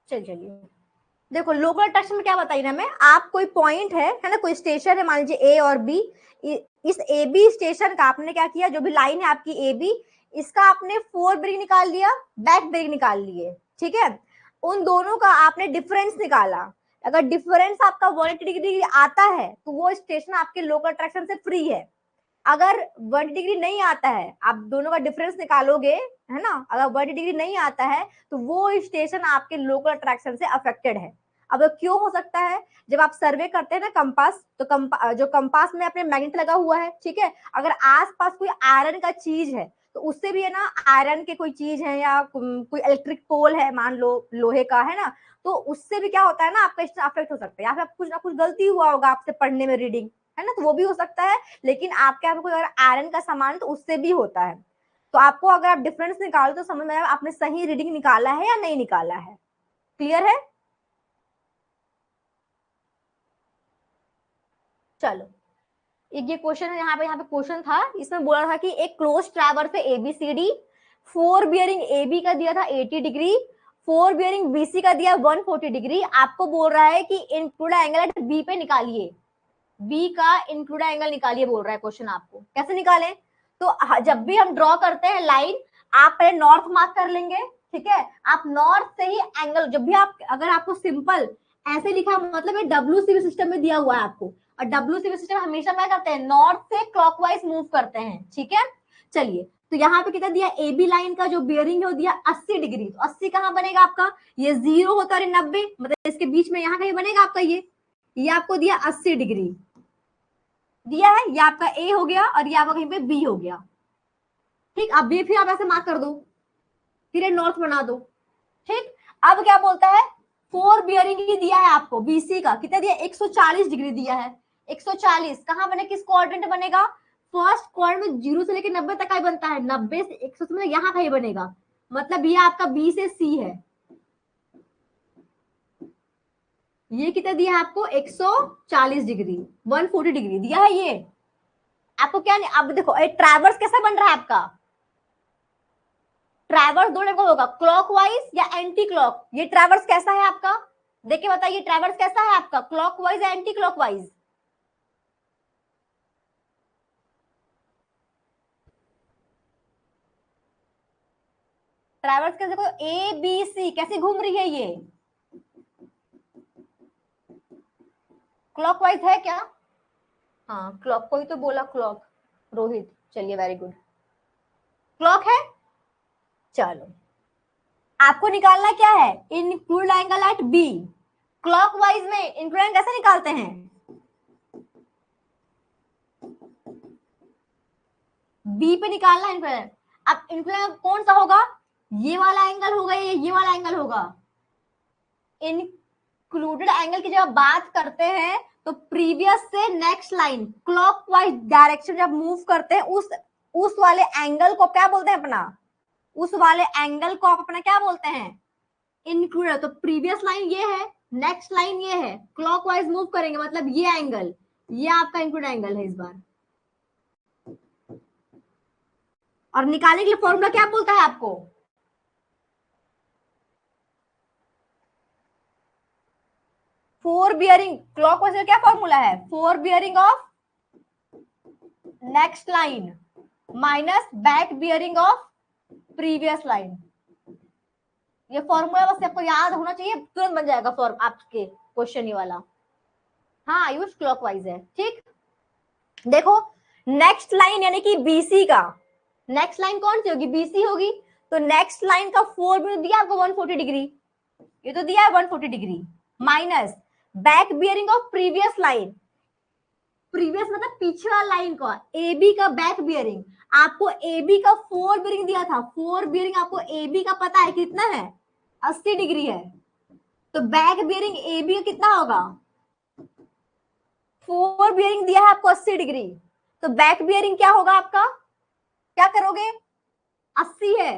चलिए देखो लोकल अट्रैक्शन में क्या बताई ना मैं, आप कोई पॉइंट है ना, कोई स्टेशन है, मान लीजिए ए और बी, इस ए बी स्टेशन का आपने क्या किया, जो भी लाइन है आपकी ए बी, इसका आपने फोर बेरिंग निकाल लिया, बैक बेरिंग निकाल लिए, ठीक है, उन दोनों का आपने डिफरेंस निकाला। अगर डिफरेंस आपका 180 डिग्री आता है तो वो स्टेशन आपके लोकल अट्रैक्शन से फ्री है। अगर 180 डिग्री नहीं आता है, आप दोनों का डिफरेंस निकालोगे, है ना, अगर 180 डिग्री नहीं आता है तो वो स्टेशन आपके लोकल अट्रैक्शन से अफेक्टेड है। अब क्यों हो सकता है, जब आप सर्वे करते हैं ना कंपास, तो जो कंपास में अपने मैग्नेट लगा हुआ है, ठीक है, अगर आसपास कोई आयरन का चीज है तो उससे भी है ना, आयरन के कोई चीज है या कोई इलेक्ट्रिक पोल है मान लो लोहे का, है ना, तो उससे भी क्या होता है ना, आपका स्टेशन अफेक्ट हो सकता है, या फिर कुछ ना कुछ गलती हुआ होगा आपसे पढ़ने में रीडिंग, है ना, तो वो भी हो सकता है। लेकिन आपके यहाँ कोई अगर आयरन का सामान तो उससे भी होता है। तो आपको अगर आप डिफरेंस निकालो तो समझ में आएगा आपने सही रीडिंग निकाला है या नहीं निकाला है। क्लियर है? चलो, एक ये क्वेश्चन है, यहाँ पे क्वेश्चन था, इसमें बोला था कि एक क्लोज ट्रैवर्स है ABCD, fore bearing A B का दिया था 80 डिग्री, फोर बियरिंग बीसी का दिया 140 डिग्री, आपको बोल रहा है कि इंक्लूड एंगल एट बी पे निकालिए, बी का इंक्लूड एंगल निकालिए बोल रहा है क्वेश्चन आपको। कैसे निकालें, तो जब भी हम ड्रॉ करते हैं लाइन, आप पहले नॉर्थ मार्क कर लेंगे, ठीक है, आप नॉर्थ से ही एंगल, जब भी आप, अगर आपको सिंपल ऐसे लिखा, मतलब ये डब्ल्यूसीबी सिस्टम में दिया हुआ है आपको, और डब्ल्यूसीबी सिस्टम हमेशा क्या करते हैं, नॉर्थ से क्लॉकवाइज मूव करते हैं, ठीक है। चलिए, तो यहाँ पे कितना दिया, ए बी लाइन का जो बियरिंग है वो दिया 80 डिग्री, तो 80 कहाँ बनेगा आपका, ये 0 होता है 90, मतलब इसके बीच में यहाँ कहीं बनेगा आपका ये आपको दिया 80 डिग्री दिया है, ये आपका ए हो गया और ये आपका कहीं पे बी हो गया। ठीक, अब ये फिर आप ऐसे मार्क कर दो, फिर ये नॉर्थ बना दो। ठीक, अब क्या बोलता है, फोर बियरिंग ही दिया है आपको, बीसी का कितना दिया, 140 डिग्री दिया है। 140 कहाँ बने, किस क्वाड्रेंट बनेगा, फर्स्ट क्वाड्रेंट में 0 से लेकर 90 तक का ही बनता है, 90 से 100 में यहाँ का ही बनेगा, मतलब ये आपका बी से सी है। ये कितना दिया है आपको, 140 डिग्री, 140 डिग्री दिया है ये आपको। क्या नहीं, अब देखो ट्रैवर्स कैसा बन रहा है आपका, ट्रैवर्स दो टाइप का होगा, क्लॉकवाइज या एंटी क्लॉक। ये ट्रैवर्स कैसा है आपका, देखिए बताइए ट्रैवर्स कैसा है आपका, क्लॉकवाइज या एंटी क्लॉकवाइज। ट्रैवर्स कैसे, देखो ए बी सी कैसे घूम रही है ये, क्लॉकवाइज है क्या, हाँ क्लॉक, कोई तो बोला क्लॉक, रोहित, चलिए वेरी गुड, क्लॉक है। चलो, आपको निकालना क्या है, include angle at B, clockwise में इंक्लूड एंगल कैसे निकालते हैं, बी पे निकालना है। अब इंक्लूड कौन सा होगा, ये वाला एंगल होगा या ये वाला एंगल होगा, इंक्लूडेड एंगल की जब बात करते हैं तो प्रीवियस से नेक्स्ट लाइन क्लॉकवाइज डायरेक्शन जब मूव करते हैं, उस वाले एंगल को क्या बोलते हैं अपना, उस वाले एंगल को आप अपना क्या बोलते हैं, इंक्लूडेड। तो प्रीवियस लाइन ये है, नेक्स्ट लाइन ये है, क्लॉकवाइज मूव करेंगे मतलब ये एंगल, ये आपका इंक्लूड एंगल है इस बार। और निकालने के लिए फॉर्मूला क्या बोलता है आपको, फोर बियरिंग क्लॉकवाइज का क्या फॉर्मूला है, four bearing of next line minus back bearing of previous line. ये फॉर्मूला बस आपको याद होना चाहिए, तुरंत बन जाएगा फॉर्म आपके क्वेश्चन ये वाला। हाँ यूज क्लॉकवाइज है, ठीक। देखो नेक्स्ट लाइन यानी कि बीसी का, नेक्स्ट लाइन कौन सी होगी, बीसी होगी। तो नेक्स्ट लाइन का फोर भी दिया आपको 140 डिग्री, ये तो दिया है 140 degree, minus back bearing of previous line, previous मतलब पीछे वाला लाइन का, ए बी का बैक बियरिंग। आपको ए बी का फोर बियरिंग दिया था, फोर बियरिंग आपको ए बी का पता है कितना है, 80 डिग्री है। तो बैक बियरिंग ए बी का कितना होगा, फोर बियरिंग दिया है आपको 80 डिग्री, तो बैक बियरिंग क्या होगा आपका, क्या करोगे, 80 है,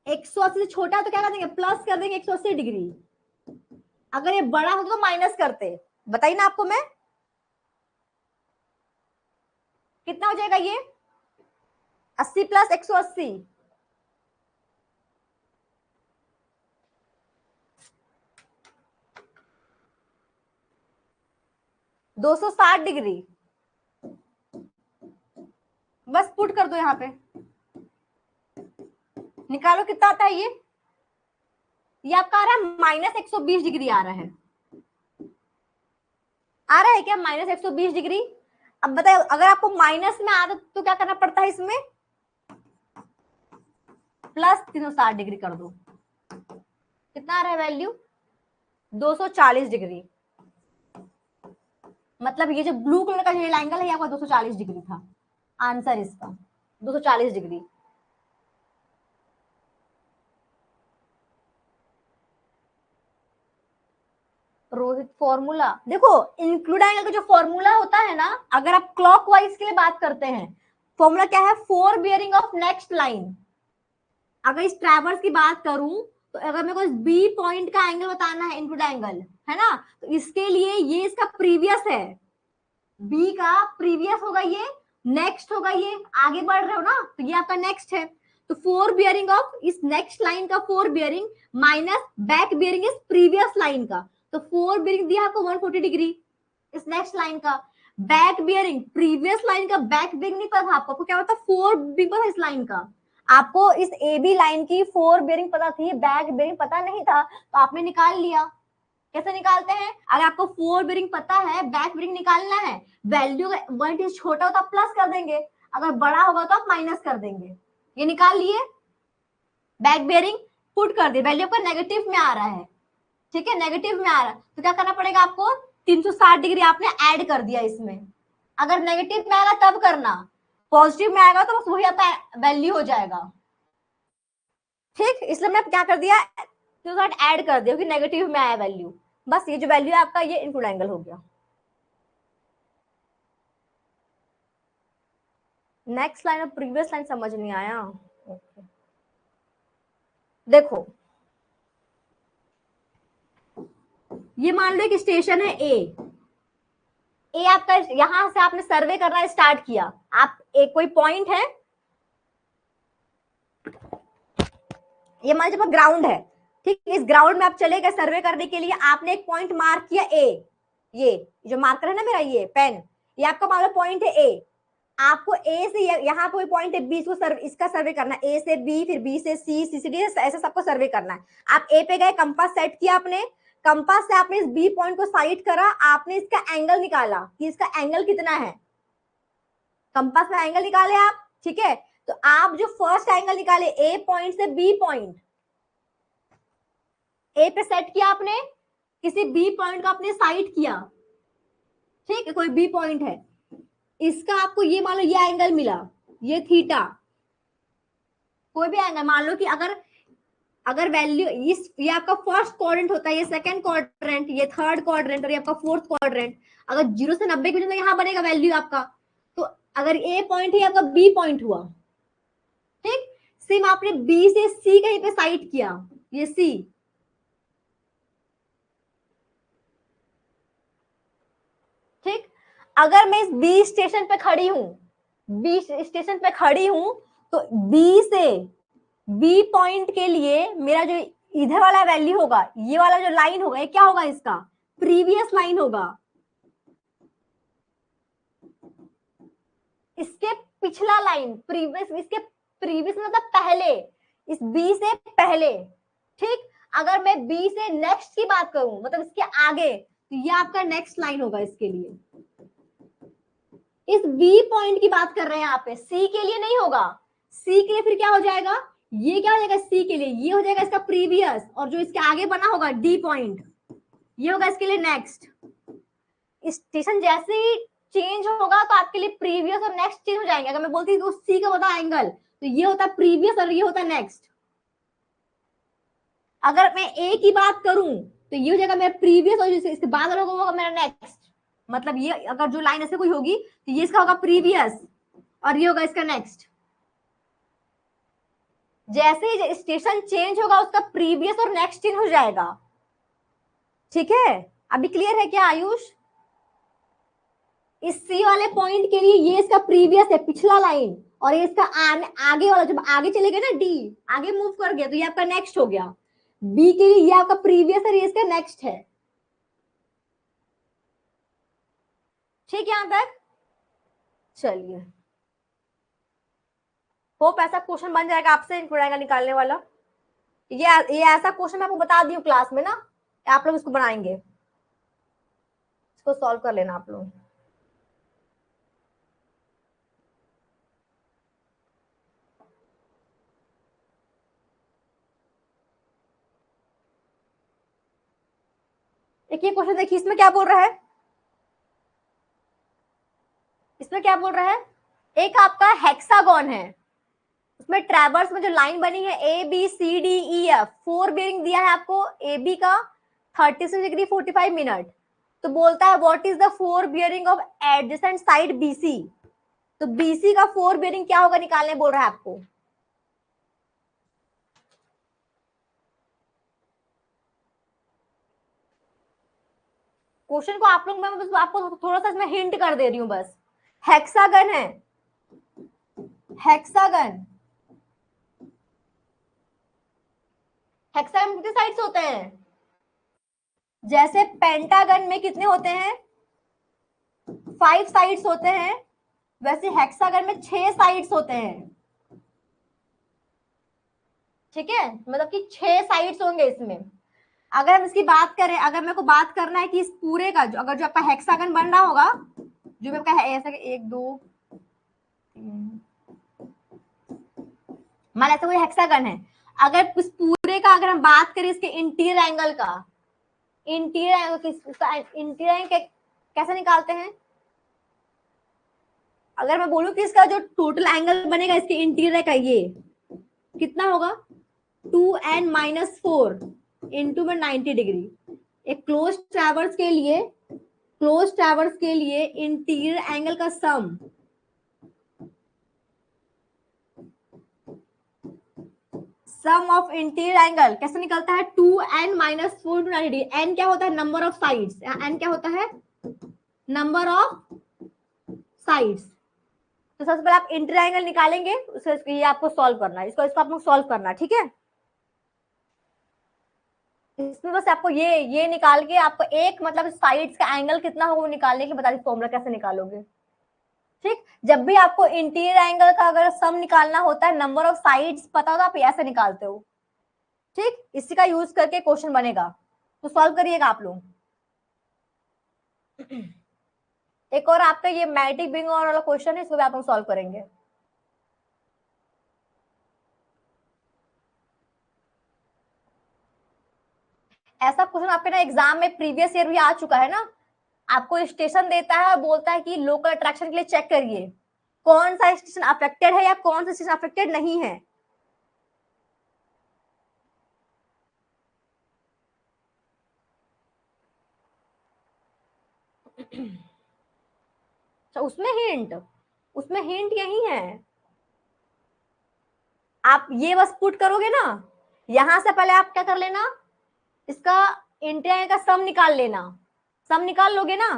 180 से छोटा तो क्या कर देंगे, प्लस कर देंगे 180 डिग्री। अगर ये बड़ा होता तो माइनस करते, बताइए ना आपको मैं, कितना हो जाएगा ये, 80 प्लस 180, 260 डिग्री। बस पुट कर दो यहाँ पे, निकालो कितना आता है ये आपका आ रहा है माइनस 120 डिग्री आ रहा है, आ रहा है क्या माइनस 120 डिग्री। अब बताओ अगर आपको माइनस में आता तो क्या करना पड़ता है, इसमें प्लस 360 डिग्री कर दो, कितना आ रहा है वैल्यू, 240 डिग्री। मतलब ये जो ब्लू कलर का जो एंगल है आपका 240 डिग्री था, आंसर इसका 240 डिग्री। रोहित फॉर्मूला देखो, इंक्लूड एंगल का जो फॉर्मूला होता है ना, अगर आप क्लॉकवाइज के लिए बात करते हैं, फॉर्मूला क्या है, four bearing of next line. अगर इस ट्रैवर्स की बात करूं तो अगर मेरे को बी पॉइंट का एंगल बताना है, इंक्लूड एंगल है ना, तो इसके लिए ये इसका प्रीवियस है, बी का प्रीवियस होगा, ये नेक्स्ट होगा, ये आगे बढ़ रहे हो ना, तो ये आपका नेक्स्ट है। तो फोर बियरिंग ऑफ इस नेक्स्ट लाइन का four bearing minus back bearing इस प्रीवियस लाइन का, तो फोर बियरिंग दिया आपको 140 डिग्री इस नेक्स्ट लाइन का, बैक बियरिंग प्रीवियस लाइन का बैक बियरिंग नहीं पता था आपको क्या पता, फोर बियरिंग पता इस लाइन का, आपको इस ए बी लाइन की फोर बियरिंग पता थी, बैक बियरिंग पता नहीं था, तो आपने निकाल लिया। कैसे निकालते हैं, अगर आपको फोर बियरिंग पता है, बैक बियरिंग निकालना है, वैल्यू वन छोटा होता प्लस कर देंगे, अगर बड़ा होगा तो आप माइनस कर देंगे। ये निकाल लिए, बैक बियरिंग पुट कर दिए, वैल्यू आपका नेगेटिव में आ रहा है, ठीक है, नेगेटिव में आ रहा है, तो क्या करना पड़ेगा आपको, 360 डिग्री आपने ऐड कर दिया इसमें। अगर नेगेटिव में आएगा तब करना, पॉजिटिव में आएगा तो बस वही आपका वैल्यू हो जाएगा, ठीक। इसलिए मैं क्या कर दिया, 360 ऐड कर दिया, क्योंकि नेगेटिव में आया वैल्यू, बस ये जो वैल्यू है आपका ये इंक्लूड एंगल हो गया। नेक्स्ट लाइन और प्रीवियस लाइन समझ नहीं आया, ओके। देखो ये मान लो एक स्टेशन है ए आपका, यहां से आपने सर्वे करना स्टार्ट किया, आप एक कोई पॉइंट है, ये मान लीजिए ग्राउंड है, ठीक, इस ग्राउंड में आप चले गए सर्वे करने के लिए, आपने एक पॉइंट मार्क किया ए, ये जो मार्कर है ना मेरा ये पेन, ये आपका मान लो पॉइंट है ए, आपको ए से यहाँ पे पॉइंट है बी, इसका सर्वे करना है, ए से बी, फिर बी से सी, सी से डी, ऐसे सबको सर्वे करना है। आप ए पे गए, कंपास सेट किया आपने, कंपास से आपने इस बी पॉइंट को साइड करा, आपने इसका एंगल निकाला कि इसका एंगल कितना है, कंपास में एंगल निकाले आप, ठीक है। तो आप जो फर्स्ट एंगल निकाले ए पॉइंट से बी पॉइंट, ए पे सेट किया आपने, किसी बी पॉइंट को आपने साइड किया, ठीक है, कोई बी पॉइंट है, इसका आपको ये मान लो ये एंगल मिला, ये थीटा, कोई भी एंगल मान लो कि अगर वैल्यू इस, ये आपका फर्स्ट क्वाड्रेंट होता है, ये सेकंड क्वाड्रेंट, ये थर्ड क्वाड्रेंट और ये आपका फोर्थ क्वाड्रेंट, अगर 0 से 90 के बीच में यहाँ बनेगा वैल्यू आपका, तो अगर ए पॉइंट है आपका बी पॉइंट हुआ, ठीक। सेम आपने बी से सी कहीं पे साइड किया, ये सी, ठीक। अगर मैं इस बी स्टेशन पे खड़ी हूं, बी स्टेशन पे खड़ी हूं, तो बी से बी पॉइंट के लिए मेरा जो इधर वाला वैल्यू होगा, ये वाला जो लाइन होगा, ये क्या होगा इसका प्रीवियस लाइन होगा, इसके पिछला लाइन, प्रीवियस, इसके प्रीवियस मतलब पहले, इस बी से पहले, ठीक। अगर मैं बी से नेक्स्ट की बात करूं मतलब इसके आगे, तो ये आपका नेक्स्ट लाइन होगा इसके लिए। इस बी पॉइंट की बात कर रहे हैं यहाँ पे, सी के लिए नहीं होगा। सी के लिए फिर क्या हो जाएगा, ये क्या हो जाएगा, सी के लिए ये हो जाएगा इसका प्रीवियस, और जो इसके आगे बना होगा डी पॉइंट, ये होगा इसके लिए नेक्स्ट। स्टेशन जैसे ही चेंज होगा तो आपके लिए प्रीवियस और नेक्स्ट चेंज हो जाएंगे। अगर मैं बोलती हूँ सी का होता एंगल, तो ये होता प्रीवियस और ये होता नेक्स्ट। अगर मैं ए की बात करूं तो ये हो जाएगा मेरा प्रीवियस, और इसके बाद होगा मेरा नेक्स्ट। मतलब ये अगर जो लाइन ऐसे कोई होगी तो ये इसका होगा प्रीवियस और ये होगा इसका नेक्स्ट। जैसे ही स्टेशन चेंज होगा उसका प्रीवियस और नेक्स्ट चेंज हो जाएगा। ठीक है, अभी क्लियर है क्या आयुष? इस सी वाले पॉइंट के लिए ये इसका प्रीवियस है, पिछला लाइन, और ये इसका आगे वाला, जब आगे चले गए ना डी, आगे मूव कर गया तो ये आपका नेक्स्ट हो गया। बी के लिए ये आपका प्रीवियस है, ये इसका नेक्स्ट है। ठीक है यहां तक? चलिए, होप ऐसा क्वेश्चन बन जाएगा आपसे इंक्लूड निकालने वाला। ये ऐसा क्वेश्चन मैं आपको बता दी हूँ क्लास में ना, आप लोग इसको बनाएंगे, इसको सॉल्व कर लेना आप लोग। एक ये क्वेश्चन देखिए, इसमें क्या बोल रहा है, इसमें क्या बोल रहा है, एक आपका हेक्सागोन है, उसमें ट्रैवर्स में जो लाइन बनी है A B C D E F, 4 bearing दिया है आपको ए बी का 36 डिग्री 45 मिनट। तो बोलता है what is the 4 bearing of adjacent side BC. तो बीसी का 4 बेरिंग क्या होगा निकालने बोल रहा है आपको। क्वेश्चन को आप लोग, मैं बस आपको थोड़ा सा इसमें हिंट कर दे रही हूं बस। हेक्सागन है, हेक्सागन, हेक्सागन कितने साइड्स होते हैं, जैसे पेंटागन में कितने होते हैं, 5 साइड्स होते हैं, वैसे हेक्सागन में 6 साइड्स होते हैं। ठीक है, मतलब कि 6 साइड्स होंगे इसमें। अगर हम इसकी बात करें, अगर मेरे को बात करना है कि इस पूरे का जो, अगर जो आपका हेक्सागन बन रहा होगा, जो आपका है ऐसा 1 2 3, मान ऐसा कोई हेक्सागन है, अगर इस पूरे का अगर हम बात करें इसके इंटीरियर एंगल का, इंटीरियर एंगल, इसका इंटीरियर एंगल कैसे निकालते हैं, अगर मैं बोलूं कि इसका जो टोटल एंगल बनेगा इसके इंटीरियर का, ये कितना होगा 2n-4 इंटू में 90 डिग्री। एक क्लोज ट्रैवर्स के लिए, क्लोज ट्रैवर्स के लिए इंटीरियर एंगल का सम, सम ऑफ इंटीरियर एंगल कैसे निकलता है, 2n-4 इंटू 90 डिग्री। n क्या होता है, नंबर ऑफ साइड्स, n क्या होता है, नंबर ऑफ साइड्स। तो सबसे पहले आप इंटीरियर एंगल निकालेंगे, उसको ये आपको सॉल्व करना है, इसको आपको सॉल्व करना है। ठीक है, इसमें बस आपको ये निकाल के आपको एक मतलब साइड्स का एंगल कितना होगा वो निकालने की बता दी, फॉर्मूला कैसे निकालोगे। ठीक, जब भी आपको इंटीरियर एंगल का अगर सम निकालना होता है, नंबर ऑफ साइड्स पता होता है, आप ऐसे निकालते हो। ठीक, इसी का यूज करके क्वेश्चन बनेगा, तो सॉल्व करिएगा आप लोग। एक और आपका ये मैग्नेटिक बिंग वाला क्वेश्चन है, इसको भी आप लोग सॉल्व करेंगे। ऐसा क्वेश्चन आपके ना एग्जाम में प्रीवियस ईयर भी आ चुका है ना, आपको स्टेशन देता है और बोलता है कि लोकल अट्रैक्शन के लिए चेक करिए कौन सा स्टेशन अफेक्टेड है या कौन सा स्टेशन अफेक्टेड नहीं है। तो उसमें हिंट यही है, आप ये बस पुट करोगे ना, यहां से पहले आप क्या कर लेना, इसका इंटीरियर का सम निकाल लेना, सम निकाल लोगे ना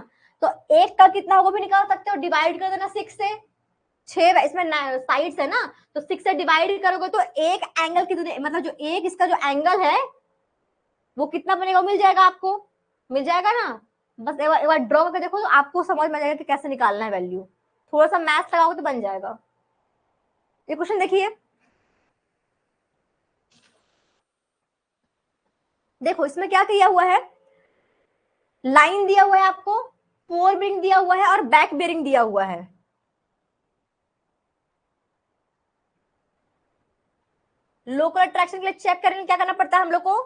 तो एक का कितना होगा भी निकाल सकते हो, डिवाइड कर देना 6 से, 6 इसमें साइड्स है ना, तो 6 से डिवाइड करोगे तो एक एंगल कितने, मतलब जो एक इसका जो एंगल है वो कितना बनेगा, मिल जाएगा आपको। मिल जाएगा ना। बस एक बार ड्रॉ करके देखो तो आपको समझ में आ जाएगा कि कैसे निकालना है वैल्यू। थोड़ा सा मैथ्स लगाओगे तो बन जाएगा। ये क्वेश्चन देखिए, देखो इसमें क्या किया हुआ है, लाइन दिया हुआ है आपको, फोर बेरिंग दिया हुआ है और बैक बेरिंग दिया हुआ है। लोकल अट्रैक्शन के लिए चेक करने क्या करना पड़ता है हम लोग को,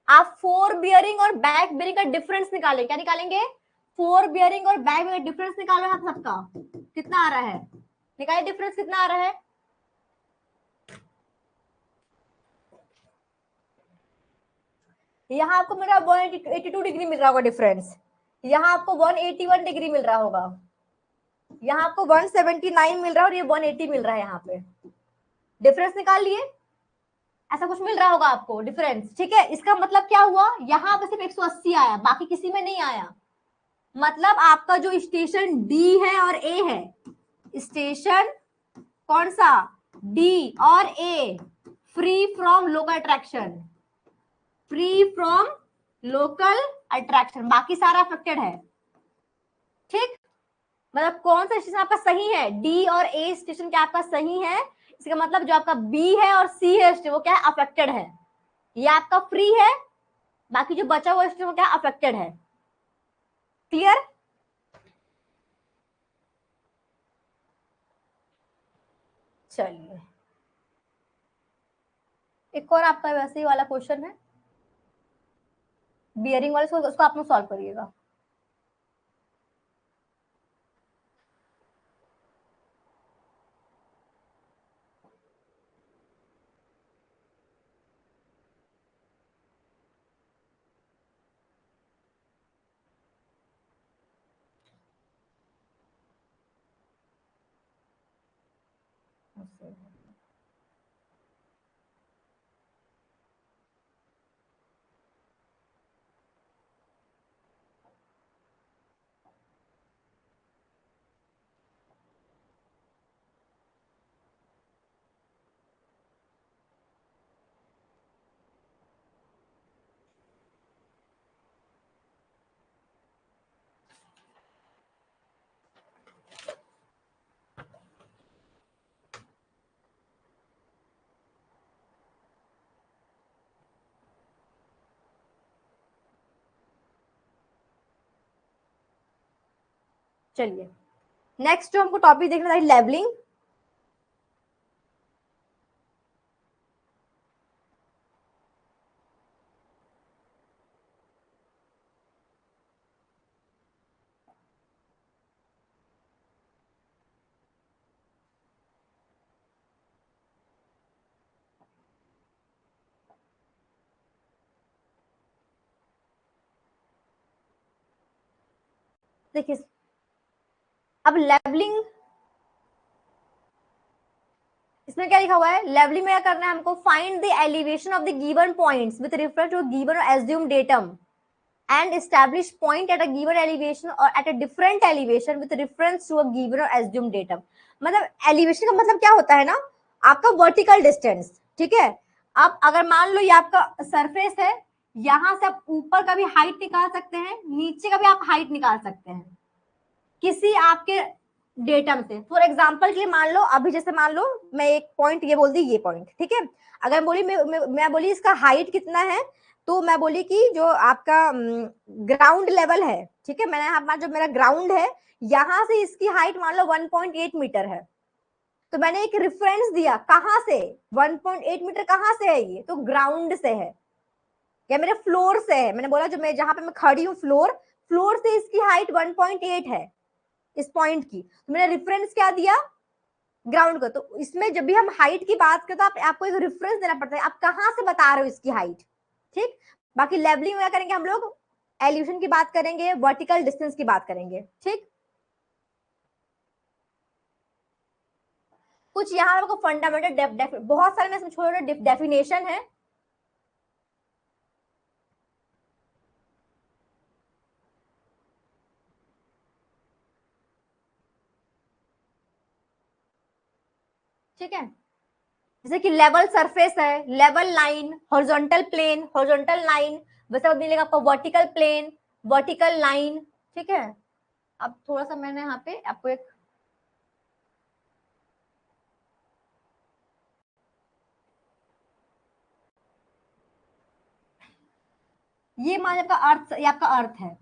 आप फोर बियरिंग और बैक बियरिंग का डिफरेंस निकालें। क्या निकालेंगे, फोर बियरिंग और बैक बियरिंग डिफरेंस निकालो आप सबका, कितना आ रहा है, निकालिए डिफरेंस कितना आ रहा है। यहाँ आपको मिल रहा है 182 डिग्री मिल रहा होगा डिफरेंस, यहाँ आपको 181 डिग्री मिल रहा होगा, यहाँ आपको 179 मिल रहा है और ये 180 मिल रहा है। यहाँ पे डिफरेंस निकाल लिए, ऐसा कुछ मिल रहा होगा आपको डिफरेंस, ठीक है। इसका मतलब क्या हुआ, यहाँ पे सिर्फ 180 आया, बाकी किसी में नहीं आया। मतलब आपका जो स्टेशन डी है और ए है, स्टेशन कौन सा, डी और A, free from local attraction, free from local attraction, बाकी सारा अफेक्टेड है, ठीक। मतलब कौन सा स्टेशन आपका सही है, डी और ए स्टेशन क्या आपका सही है, इसका मतलब जो आपका बी है और सी है स्टेशन वो क्या है, अफेक्टेड है। ये आपका फ्री है, बाकी जो बचा हुआ स्टेशन वो क्या अफेक्टेड है। क्लियर। चलिए एक और आपका वैसे ही वाला क्वेश्चन है, बियरिंग वाले, उसको आप लोग सॉल्व करिएगा। चलिए नेक्स्ट जो हमको टॉपिक देखना था लेवलिंग। देखिए अब लेवलिंग, इसमें क्या लिखा हुआ है, लेवलिंग में क्या करना है हमको, find the elevation of the given points with reference to given or assume datum and establish point at a given elevation or at a different elevation with reference to a given or assume datum. मतलब elevation का मतलब क्या होता है ना, आपका vertical distance, ठीक है। अब अगर मान लो ये आपका सरफेस है, यहां से आप ऊपर का भी हाइट निकाल सकते हैं, नीचे का भी आप हाइट निकाल सकते हैं किसी आपके डेटम से। फॉर एग्जाम्पल के लिए मान लो, अभी जैसे मान लो मैं एक पॉइंट ये बोल दी, ये पॉइंट ठीक है, अगर बोली मैं बोली इसका हाइट कितना है, तो मैं बोली कि जो आपका ग्राउंड लेवल है, ठीक है, मैंने यहाँ जो मेरा ग्राउंड है यहां से इसकी हाइट मान लो 1.8 मीटर है, तो मैंने एक रेफरेंस दिया कहां से, 1.8 मीटर कहां से है, ये तो ग्राउंड से है या मेरे फ्लोर से है। मैंने बोला जो मैं जहां पे मैं खड़ी हूँ फ्लोर, फ्लोर से इसकी हाइट 1.8 है इस पॉइंट की, तो मैंने रेफरेंस क्या दिया, ग्राउंड का। तो इसमें जब भी हम हाइट की बात करें तो आपको एक रेफरेंस देना पड़ता है, आप कहां से बता रहे हो इसकी हाइट, ठीक। बाकी लेवलिंग में करेंगे हम लोग, एल्यूशन की बात करेंगे, वर्टिकल डिस्टेंस की बात करेंगे, ठीक। कुछ यहाँ आपको फंडामेंटल बहुत सारे में छोटे छोटे डेफिनेशन है, ठीक है। जैसे कि लेवल सरफेस है, level line, horizontal plane, horizontal line, वैसे मिलेगा आपको वर्टिकल प्लेन, वर्टिकल लाइन, ठीक है। अब थोड़ा सा मैंने यहाँ पे आपको एक ये मान आपका अर्थ, ये आपका अर्थ है,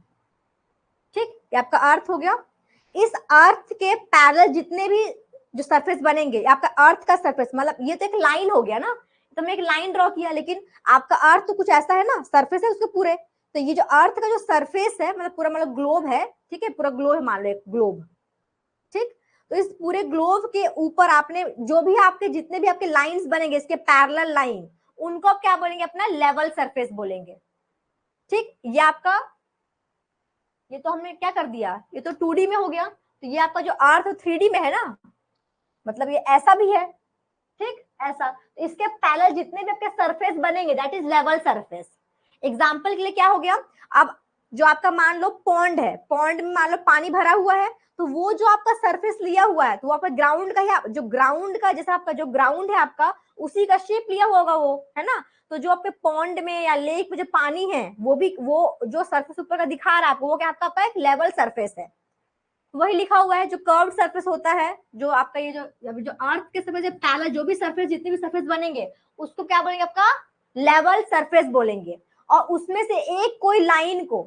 ठीक, ये आपका अर्थ हो गया। इस अर्थ के पैरेलल जितने भी जो सरफेस बनेंगे, आपका अर्थ का सरफेस, मतलब ये तो एक लाइन हो गया ना, तो मैं एक लाइन ड्रॉ किया, लेकिन आपका अर्थ तो कुछ ऐसा है ना, सरफेस है उसके पूरे, तो ये जो अर्थ का जो सरफेस है, मतलब पूरा, मतलब ग्लोब है, ठीक है, पूरा ग्लोब है, मान लो एक ग्लोब, ठीक। तो इस पूरे ग्लोब के ऊपर आपने जो भी आपके जितने भी आपके लाइंस बनेंगे, इसके पैरेलल लाइन, उनको आप क्या बोलेंगे, अपना लेवल सरफेस बोलेंगे, ठीक। ये आपका, ये तो हमने क्या कर दिया, ये तो 2D में हो गया, तो ये आपका जो अर्थ 3D में है ना, मतलब ये ऐसा भी है, ठीक, ऐसा, तो इसके पैरेलल जितने भी आपके सरफेस बनेंगे, that is level surface. Example के लिए क्या हो गया, अब जो आपका मान लो पॉन्ड है, पॉन्ड में मान लो पानी भरा हुआ है, तो वो जो आपका सरफेस लिया हुआ है, तो वो आपका ग्राउंड का ही, जो ग्राउंड का, जैसा आपका जो ग्राउंड है आपका, उसी का शेप लिया हुआ होगा वो, है ना। तो जो आपके पॉन्ड में या लेक में जो पानी है, वो भी, वो जो सरफेस ऊपर का दिखा रहा है आपको, वो क्या आपका एक लेवल सरफेस है। वही लिखा हुआ है जो कर्व सरफेस होता है, जो आपका ये जो अर्थ के सरफेस पैरेलल जो भी सरफेस, जितने भी सरफेस बनेंगे, उसको क्या बोलेंगे, आपका लेवल सरफेस बोलेंगे। और उसमें से एक कोई लाइन को,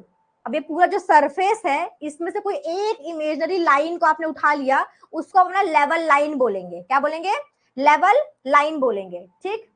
अब ये पूरा जो सरफेस है, इसमें से कोई एक इमेजिनरी लाइन को आपने उठा लिया, उसको अपना लेवल लाइन बोलेंगे। क्या बोलेंगे, लेवल लाइन बोलेंगे, ठीक।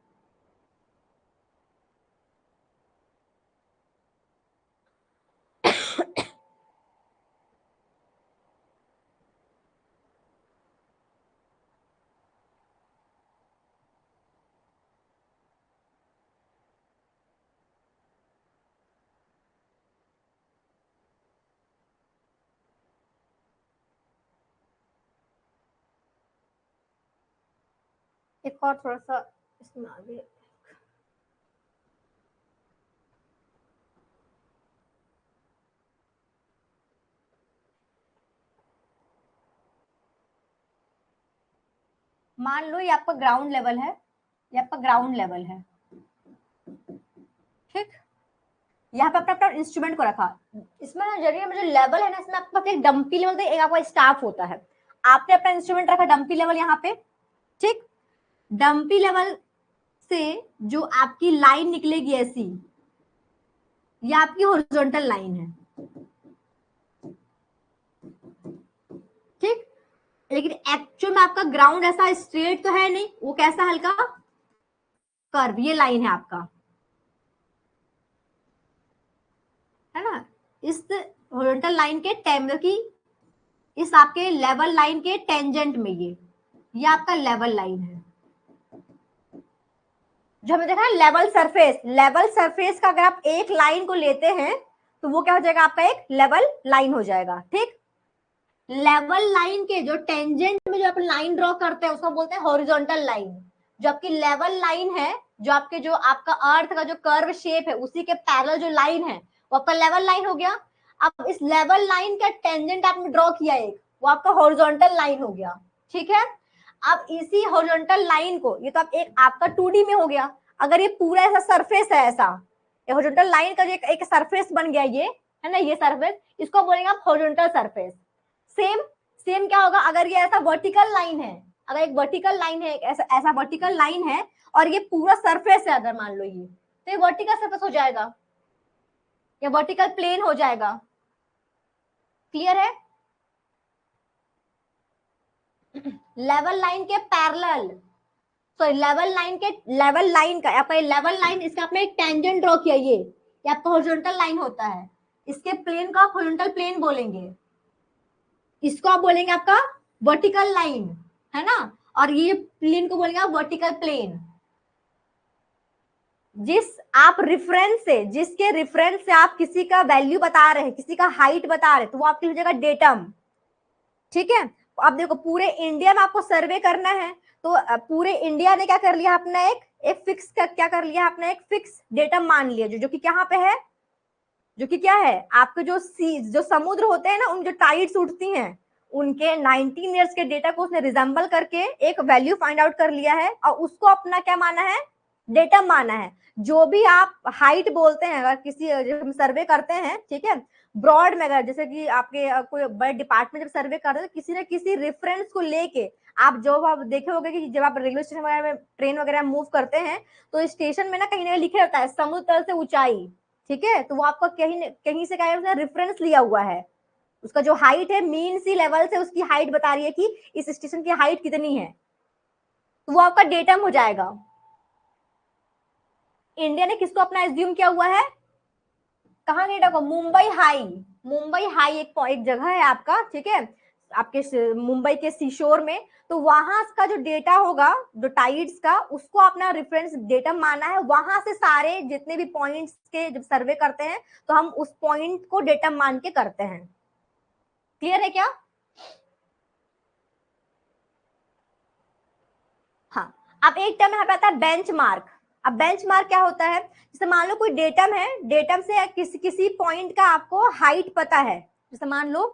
एक और थोड़ा सा इसमें आगे, मान लो ये आपका ग्राउंड लेवल है, ये आपका ग्राउंड लेवल है, ठीक। यहाँ पे अपना अपना इंस्ट्रूमेंट को रखा, इसमें जरिए में जो लेवल है ना, इसमें आपके पास एक डंपी लेवल, एक आपका स्टाफ होता है, आपने अपना इंस्ट्रूमेंट रखा डंपी लेवल यहाँ पे, ठीक। डंपी लेवल से जो आपकी लाइन निकलेगी ऐसी, ये आपकी हॉरिजॉन्टल लाइन है, ठीक। लेकिन एक्चुअल में आपका ग्राउंड ऐसा स्ट्रेट तो है नहीं, वो कैसा हल्का कर्व, ये लाइन है आपका, है ना। इस हॉरिजॉन्टल लाइन के टेम की, इस आपके लेवल लाइन के टेंजेंट में ये आपका लेवल लाइन है, जो हमने देखा है लेवल सरफेस। लेवल सरफेस का अगर आप एक लाइन को लेते हैं, तो वो क्या हो जाएगा, आपका एक लेवल लाइन हो जाएगा, ठीक। लेवल लाइन के जो टेंजेंट में जो आप लाइन ड्रॉ करते हैं, उसको बोलते हैं हॉरिजॉन्टल लाइन। जो आपकी लेवल लाइन है, जो आपके जो आपका अर्थ का जो कर्व शेप है, उसी के पैरेलल जो लाइन है, वो आपका लेवल लाइन हो गया। अब इस लेवल लाइन का टेंजेंट आपने ड्रॉ किया एक, वो आपका हॉरिजॉन्टल लाइन हो गया, ठीक है। अब इसी हॉरिजॉन्टल लाइन को, ये तो आप एक आपका 2D में हो गया, अगर ये पूरा ऐसा सरफेस है, ऐसा हॉरिजॉन्टल लाइन का जो एक सरफेस बन गया, ये है ना, ये सरफेस, इसको बोलेंगे आप हॉरिजॉन्टल सरफेस। सेम सेम क्या होगा, अगर ये ऐसा वर्टिकल लाइन है, अगर एक वर्टिकल लाइन है, ऐसा ऐसा वर्टिकल लाइन है, और ये पूरा सरफेस है, अगर मान लो ये, तो ये वर्टिकल सरफेस हो जाएगा, या वर्टिकल प्लेन हो जाएगा। क्लियर है। लेवल लाइन के पैरेलल, सॉरी लेवल लाइन का आपका लेवल लाइन, इसका आपने एक टेंजेंट ड्रॉ किया, ये आपका हॉरिजॉन्टल लाइन होता है, इसके प्लेन का आप हॉरिजॉन्टल प्लेन बोलेंगे, इसको आप बोलेंगे आपका वर्टिकल लाइन, है ना। और ये प्लेन को बोलेंगे आप वर्टिकल प्लेन। जिस आप रेफरेंस से, जिसके रेफरेंस से आप किसी का वैल्यू बता रहे हैं, किसी का हाइट बता रहे हैं, तो वो आपकी हो जाएगा डेटम, ठीक है। तो आप देखो पूरे इंडिया में आपको सर्वे करना है, तो पूरे इंडिया ने क्या कर लिया, अपना एक फिक्स क्या कर लिया, अपना एक फिक्स डेटम मान लिया, जो कि कहाँ पे है, जो कि क्या है, आपके जो सी, जो समुद्र होते हैं ना, उन जो टाइड्स उठती हैं, उनके 19 ईयर्स के डेटा को उसने रिजेंबल करके एक वैल्यू फाइंड आउट कर लिया है, और उसको अपना क्या माना है, डेटम माना है। जो भी आप हाइट बोलते हैं, अगर किसी जब हम सर्वे करते हैं, ठीक है, ब्रॉड में, अगर जैसे कि आपके कोई बड़े डिपार्टमेंट जब सर्वे करते हैं तो किसी न किसी रेफरेंस को लेके, आप देखे होंगे कि जब आप रेलवे स्टेशन वगैरह में, ट्रेन वगैरह मूव करते हैं, तो स्टेशन में ना कहीं लिखे रहता है समुद्र तल से ऊंचाई, ठीक है, तो वो आपका कहीं से क्या रेफरेंस लिया हुआ है, उसका जो हाइट है मीन सी लेवल से उसकी हाइट बता रही है कि इस स्टेशन की हाइट कितनी है, तो वो आपका डेटम हो जाएगा। इंडिया ने किसको अपना एज्यूम किया हुआ है, कहाँ डेटा को, मुंबई हाई, मुंबई हाई एक जगह है आपका, ठीक है, आपके मुंबई के सीशोर में, तो वहां का जो डेटा होगा, जो टाइड्स का, उसको अपना रेफरेंस डेटा माना है, वहां से सारे जितने भी पॉइंट्स के जब सर्वे करते हैं तो हम उस पॉइंट को डेटा मान के करते हैं। क्लियर है क्या? हाँ। अब एक टर्म यहाँ पे आता है बेंचमार्क। अब बेंचमार्क क्या होता है, जैसे मान लो कोई डेटम है, डेटम से किसी किसी पॉइंट का आपको हाइट पता है, जैसे मान लो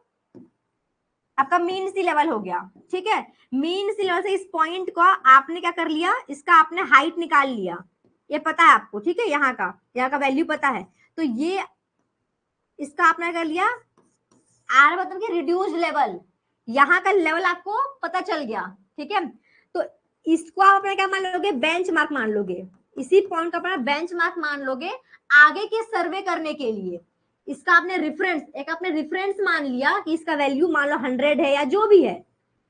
आपका मीन सी लेवल हो गया, ठीक है, मीन सी लेवल से इस पॉइंट को आपने क्या कर लिया, इसका आपने हाइट निकाल लिया, ये पता है आपको, ठीक है, यहाँ का वैल्यू पता है, तो ये इसका आपने कर लिया आर मतलब कि रिड्यूस लेवल, यहाँ का लेवल आपको पता चल गया, ठीक है, तो इसको आप अपना क्या मान लोगे, बेंच मार्क मान लोगे, इसी पॉइंट का अपना बेंच मार्क मान लोगे आगे के सर्वे करने के लिए। इसका आपने रेफरेंस, एक आपने रेफरेंस मान लिया कि इसका वैल्यू मान लो 100 है या जो भी है,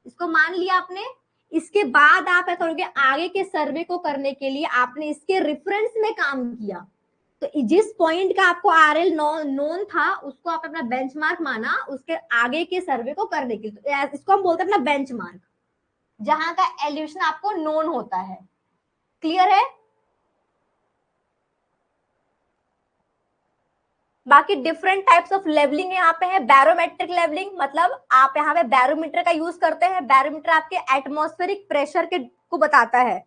इसको मान लिया आपने। इसके बाद आप क्या करोगे, आगे के सर्वे को करने के लिए आपने इसके रेफरेंस में काम किया, तो जिस पॉइंट का आपको आरएल नोन था उसको आप अपना बेंचमार्क माना उसके आगे के सर्वे को करने के लिए, तो इसको हम बोलते हैं अपना बेंचमार्क, जहां का एलिवेशन आपको नोन होता है। क्लियर है? बाकी डिफरेंट टाइप्स ऑफ लेवलिंग यहाँ पे है। बैरोमेट्रिक लेवलिंग मतलब आप यहाँ पे बैरोमीटर का यूज करते हैं, बैरोमीटर आपके एटमॉस्फेरिक प्रेशर के को बताता है,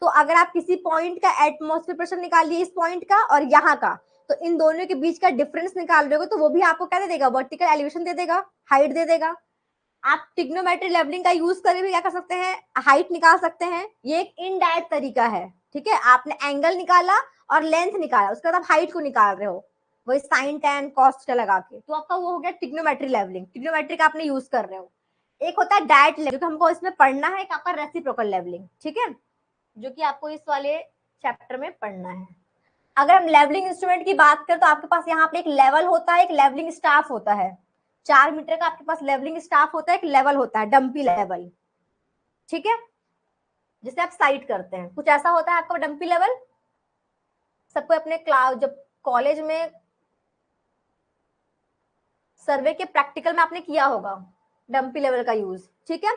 तो अगर आप किसी पॉइंट का एटमॉस्फेरिक प्रेशर निकालिए, इस पॉइंट का और यहाँ का, तो इन दोनों के बीच का डिफरेंस निकाल रहे हो तो वो भी आपको क्या दे देगा, वर्टिकल एलिवेशन दे देगा, हाइट दे देगा। आप टिग्नोमेट्री लेवलिंग का यूज करके भी क्या कर सकते हैं, हाइट निकाल सकते हैं, ये एक इनडायरेक्ट तरीका है, ठीक है, आपने एंगल निकाला और लेंथ निकाला, उसके बाद आप हाइट को निकाल रहे हो, वही साइन टैन कॉस्ट लगा के, तो आपका वो हो गया टिग्नोमेट्री लेवलिंग, टिग्नोमेट्री का आपने यूज कर रहे हो। एक होता है डायरेक्ट लेवलिंग, जो कि हमको इसमें पढ़ना है, एक आपका रेसिप्रोकल लेवलिंग, ठीक है, जो कि आपको इस वाले चैप्टर में पढ़ना है। अगर हम लेवलिंग इंस्ट्रूमेंट की बात करें तो आपके पास यहाँ पे एक लेवल होता है, एक लेवलिंग स्टाफ होता है, 4 मीटर का आपके पास लेवलिंग स्टाफ होता है, एक लेवल होता है डंपी लेवल, ठीक है, जिसे आप साइट करते हैं, कुछ ऐसा होता है आपका डंपी लेवल। सबको अपने क्लास जब कॉलेज में सर्वे के प्रैक्टिकल में आपने किया होगा डंपी लेवल का यूज, ठीक है,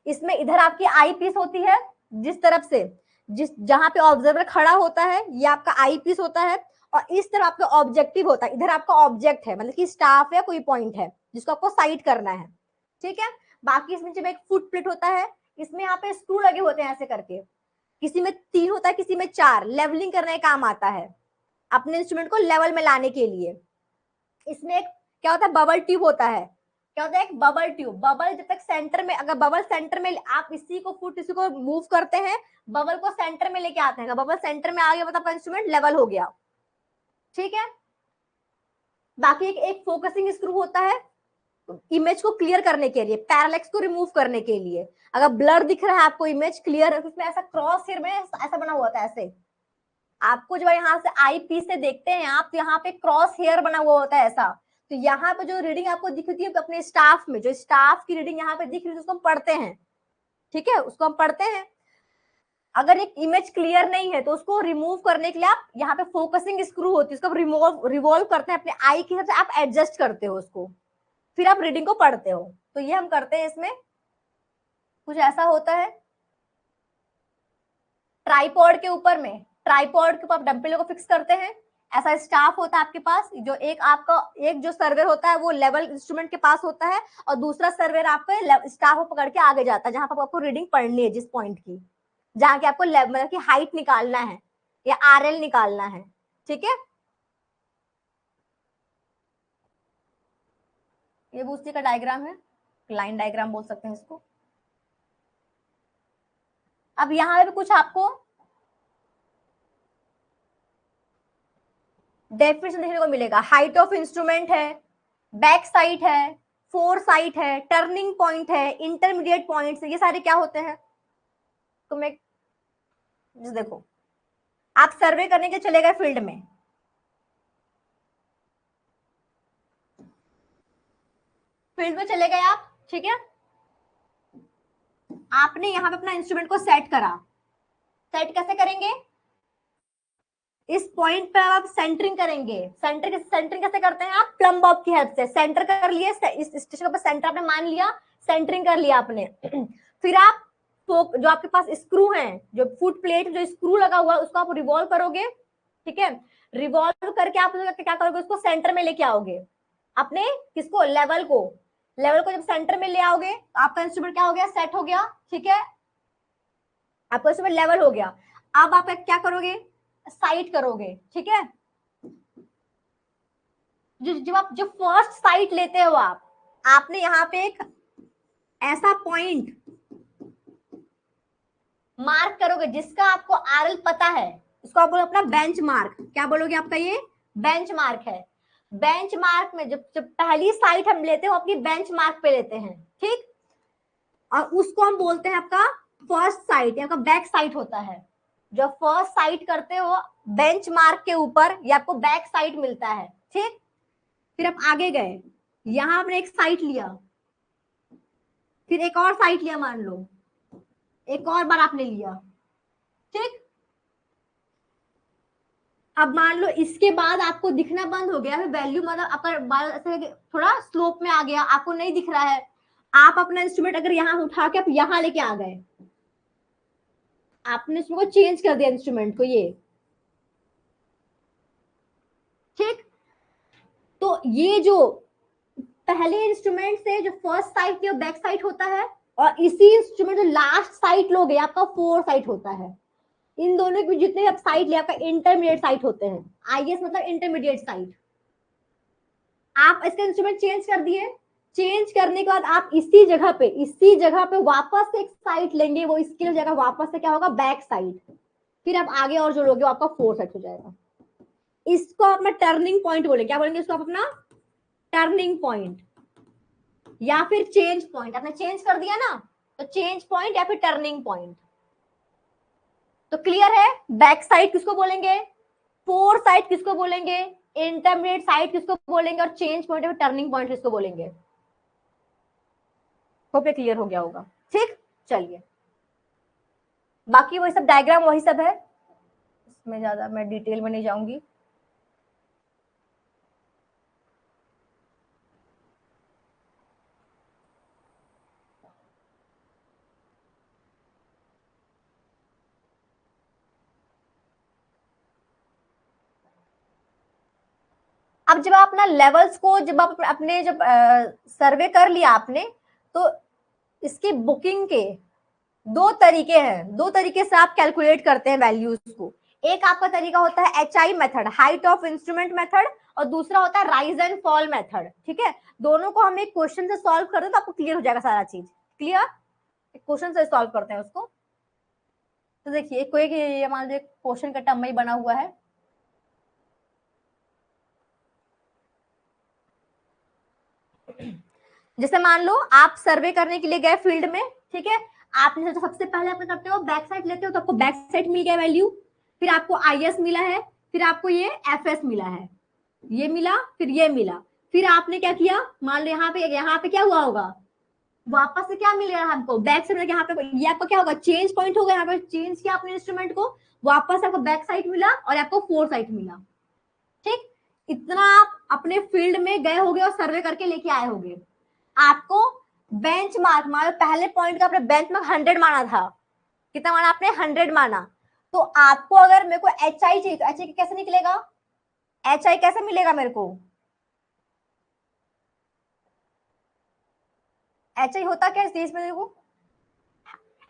इसमें इधर आपकी आई पीस होती है, जिस तरफ से जिस जहां पे ऑब्जर्वर खड़ा होता है ये आपका आई पीस होता है, और इस तरफ आपका ऑब्जेक्टिव होता है, इधर आपका ऑब्जेक्ट है, मतलब कि स्टाफ या कोई पॉइंट है जिसको आपको साइट करना है, ठीक है। बाकी इसमें जब एक फुट प्लेट होता है, इसमें यहाँ पे स्क्रू लगे होते हैं ऐसे करके, किसी में 3 होता है, किसी में 4, लेवलिंग करने का काम आता है अपने इंस्ट्रूमेंट को लेवल में लाने के लिए। इसमें एक क्या होता है, बबल ट्यूब होता है, क्या होता है, एक बबल ट्यूब, बबल जब तक सेंटर में, अगर बबल सेंटर में आप इसी को फुट इसी को मूव करते हैं, बबल को सेंटर में लेके आते हैं, बबल सेंटर में आ गया मतलब इंस्ट्रूमेंट लेवल हो गया, ठीक है। बाकी एक फोकसिंग स्क्रू होता है इमेज को क्लियर करने के लिए, पैरालेक्स को रिमूव करने के लिए, अगर ब्लर दिख रहा है आपको, इमेज क्लियर है, उसमें ऐसा क्रॉस हेयर में ऐसा बना हुआ था, ऐसे आपको जो यहाँ से आई पीस से देखते हैं आप, तो यहाँ पे क्रॉस हेयर बना हुआ होता है ऐसा, तो यहाँ पे जो रीडिंग आपको दिखती है अपने स्टाफ में, जो स्टाफ की रीडिंग यहाँ पे दिख रही है उसको हम पढ़ते हैं, ठीक है, उसको हम पढ़ते हैं। अगर एक इमेज क्लियर नहीं है तो उसको रिमूव करने के लिए आप यहाँ पे फोकसिंग स्क्रू होती है, उसको रिवॉल्व करते हैं अपने आई के हिसाब से, आप एडजस्ट करते हो उसको, फिर आप रीडिंग को पढ़ते हो, तो ये हम करते हैं इसमें। कुछ ऐसा होता है ट्राइपॉड के ऊपर में, ट्राइपॉड के ऊपर आप डंपेलों को फिक्स करते हैं, ऐसा स्टाफ होता है आपके पास, जो एक आपका एक जो सर्वर होता है वो लेवल इंस्ट्रूमेंट के पास होता है, और दूसरा सर्वर आपका स्टाफ को पकड़ के आगे जाता है, जहां पर आपको रीडिंग पढ़नी है जिस पॉइंट की, जहां की आपको मतलब की हाइट निकालना है या आरएल निकालना है, ठीक है। ये भी उसी का डायग्राम है, लाइन डायग्राम बोल सकते हैं इसको। अब यहाँ पे कुछ आपको डेफिनेशन देखने को मिलेगा, हाइट ऑफ इंस्ट्रूमेंट है, बैक साइट है, फोर साइट है, टर्निंग पॉइंट है, इंटरमीडिएट पॉइंट्स, ये सारे क्या होते हैं। तो मैं देखो, आप सर्वे करने के चले गए फील्ड में, फील्ड में चले गए आप, ठीक है, आपने यहाँ पे अपना इंस्ट्रूमेंट को सेट करा। सेट कैसे करेंगे, इस पॉइंट पे आप सेंटरिंग करेंगे। सेंटरिंग कैसे करते हैं आप, प्लम बॉब की हेल्प से सेंटर कर लिए, इस स्टेशन पर सेंटर आपने मान लिया, सेंटरिंग कर लिया आपने। फिर आप जो आपके पास स्क्रू है, जो फुट प्लेट जो स्क्रू लगा हुआ है, उसको आप रिवॉल्व करोगे, ठीक है, रिवॉल्व करके आप क्या करोगे, उसको सेंटर में लेके आओगे अपने, किसको, लेवल को। लेवल को जब सेंटर में ले आओगे तो आपका इंस्ट्रूमेंट क्या हो गया, सेट हो गया, ठीक है, आपका इंस्ट्रूमेंट लेवल हो गया। अब आप क्या करोगे, साइट करोगे, ठीक है। जब आप जो फर्स्ट साइट लेते हो आपने यहाँ पे एक ऐसा पॉइंट मार्क करोगे जिसका आपको आरएल पता है, उसको आप बोलो अपना बेंच मार्क। क्या बोलोगे, आपका ये बेंच मार्क है। बेंच मार्क में जब पहली साइट हम लेते हैं, अपनी बेंच मार्क पे लेते हैं, ठीक, और उसको हम बोलते हैं आपका फर्स्ट साइट या आपका बैक साइट होता है। जब फर्स्ट साइट करते हो बेंच मार्क के ऊपर, ये आपको बैक साइट मिलता है, ठीक। फिर आप आगे गए, यहां आपने एक साइट लिया, फिर एक और साइट लिया, मान लो एक और बार आपने लिया, ठीक। अब मान लो इसके बाद आपको दिखना बंद हो गया, फिर वैल्यू मतलब आपका बाल ऐसे थोड़ा स्लोप में आ गया, आपको नहीं दिख रहा है, आप अपना इंस्ट्रूमेंट अगर यहां उठा के आप यहां लेके आ गए, आपने इसको चेंज कर दिया इंस्ट्रूमेंट को, ये ठीक। तो ये जो पहले इंस्ट्रूमेंट से जो फर्स्ट साइट है वो बैक साइट होता है, और इसी इंस्ट्रूमेंट जो लास्ट साइट लोगे आपका फोर साइट होता है। इन दोनों के जितने आप साइट ले आपका इंटरमीडिएट साइट होते हैं। आईएस मतलब इंटरमीडिएट साइट। आप इसका इंस्ट्रूमेंट चेंज कर दिए, चेंज करने के बाद आप इसी जगह पे वापस एक साइट लेंगे, वो इसकी जगह वापस से क्या होगा, बैक साइट। फिर आप आगे और जोड़ोगे, आपका फोर साइट हो जाएगा। इसको अपना टर्निंग पॉइंट बोलेंगे, क्या बोलेंगे इसको आप अपना टर्निंग पॉइंट या फिर चेंज पॉइंट। आपने चेंज कर दिया ना, तो चेंज पॉइंट या फिर टर्निंग पॉइंट। तो क्लियर है, बैक साइड किसको बोलेंगे, फोर साइड किसको बोलेंगे, इंटरमीडिएट साइड किसको बोलेंगे, और चेंज पॉइंट या फिर टर्निंग पॉइंट किसको बोलेंगे। होप ये क्लियर हो गया होगा, ठीक। चलिए, बाकी वही सब डायग्राम वही सब है, इसमें ज्यादा मैं डिटेल में नहीं जाऊंगी। अब जब आप अपना लेवल्स को जब आप अपने जब सर्वे कर लिया आपने, तो इसकी बुकिंग के दो तरीके हैं, दो तरीके से आप कैलकुलेट करते हैं वैल्यूज को। एक आपका तरीका होता है HI method, height of instrument method, और दूसरा होता है राइज एंड फॉल मेथड, ठीक है। दोनों को हम एक क्वेश्चन से सॉल्व कर दे तो आपको क्लियर हो जाएगा सारा चीज। क्लियर, एक क्वेश्चन से सॉल्व करते हैं उसको। तो देखिए कोई मान लीजिए क्वेश्चन का टर्म में बना हुआ है, जैसे मान लो आप सर्वे करने के लिए गए फील्ड में, ठीक है, आपने तो सबसे पहले आप करते हो बैक साइड लेते हो, तो आपको बैक साइड मिल गया वैल्यू, फिर आपको आईएस मिला है, फिर आपको ये एफएस मिला है, ये मिला, फिर ये मिला, फिर आपने क्या किया, मान लो यहाँ पे क्या हुआ होगा, वापस से क्या मिल रहा है हमको, बैक साइड, यहाँ पे ये आपका क्या होगा, चेंज पॉइंट होगा, यहाँ पे चेंज किया आपने इंस्ट्रूमेंट को, वापस आपको बैक साइड मिला और आपको फोर साइड मिला, ठीक। इतना आप अपने फील्ड में गए होगे और सर्वे करके लेके आए होगे। आपको बेंच मार्क, मान लो पहले पॉइंट का आपने बेंच मार्क 100 माना था, कितना माना आपने, 100 माना, तो आपको अगर मेरे को एच आई चाहिए तो एच आई कैसे निकलेगा, एच आई कैसे मिलेगा मेरे को, एच आई होता क्या इस में, देखो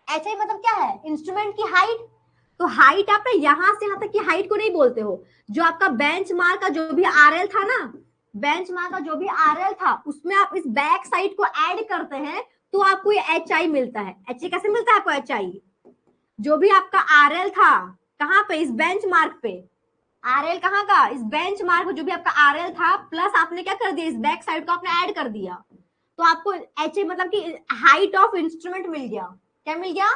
एच आई मतलब क्या है, इंस्ट्रूमेंट की हाइट। तो हाइट आप यहां से यहां तक की हाइट को नहीं बोलते हो, जो आपका बेंच मार्क का जो भी आरएल था ना, बेंच मार्क का जो भी आरएल था उसमें आप इस बैक साइड को ऐड करते हैं, तो आपको ये एच आई मिलता है। एच आई कैसे मिलता है आपको, एच आई जो भी आपका आरएल था कहां पे, इस बेंच मार्क पे, आरएल कहाँ का, इस बेंच मार्क जो भी आपका आरएल था प्लस आपने क्या कर दिया, इस बैक साइड को आपने ऐड कर दिया, तो आपको एच मतलब कि हाइट ऑफ इंस्ट्रूमेंट मिल गया। क्या मिल गया,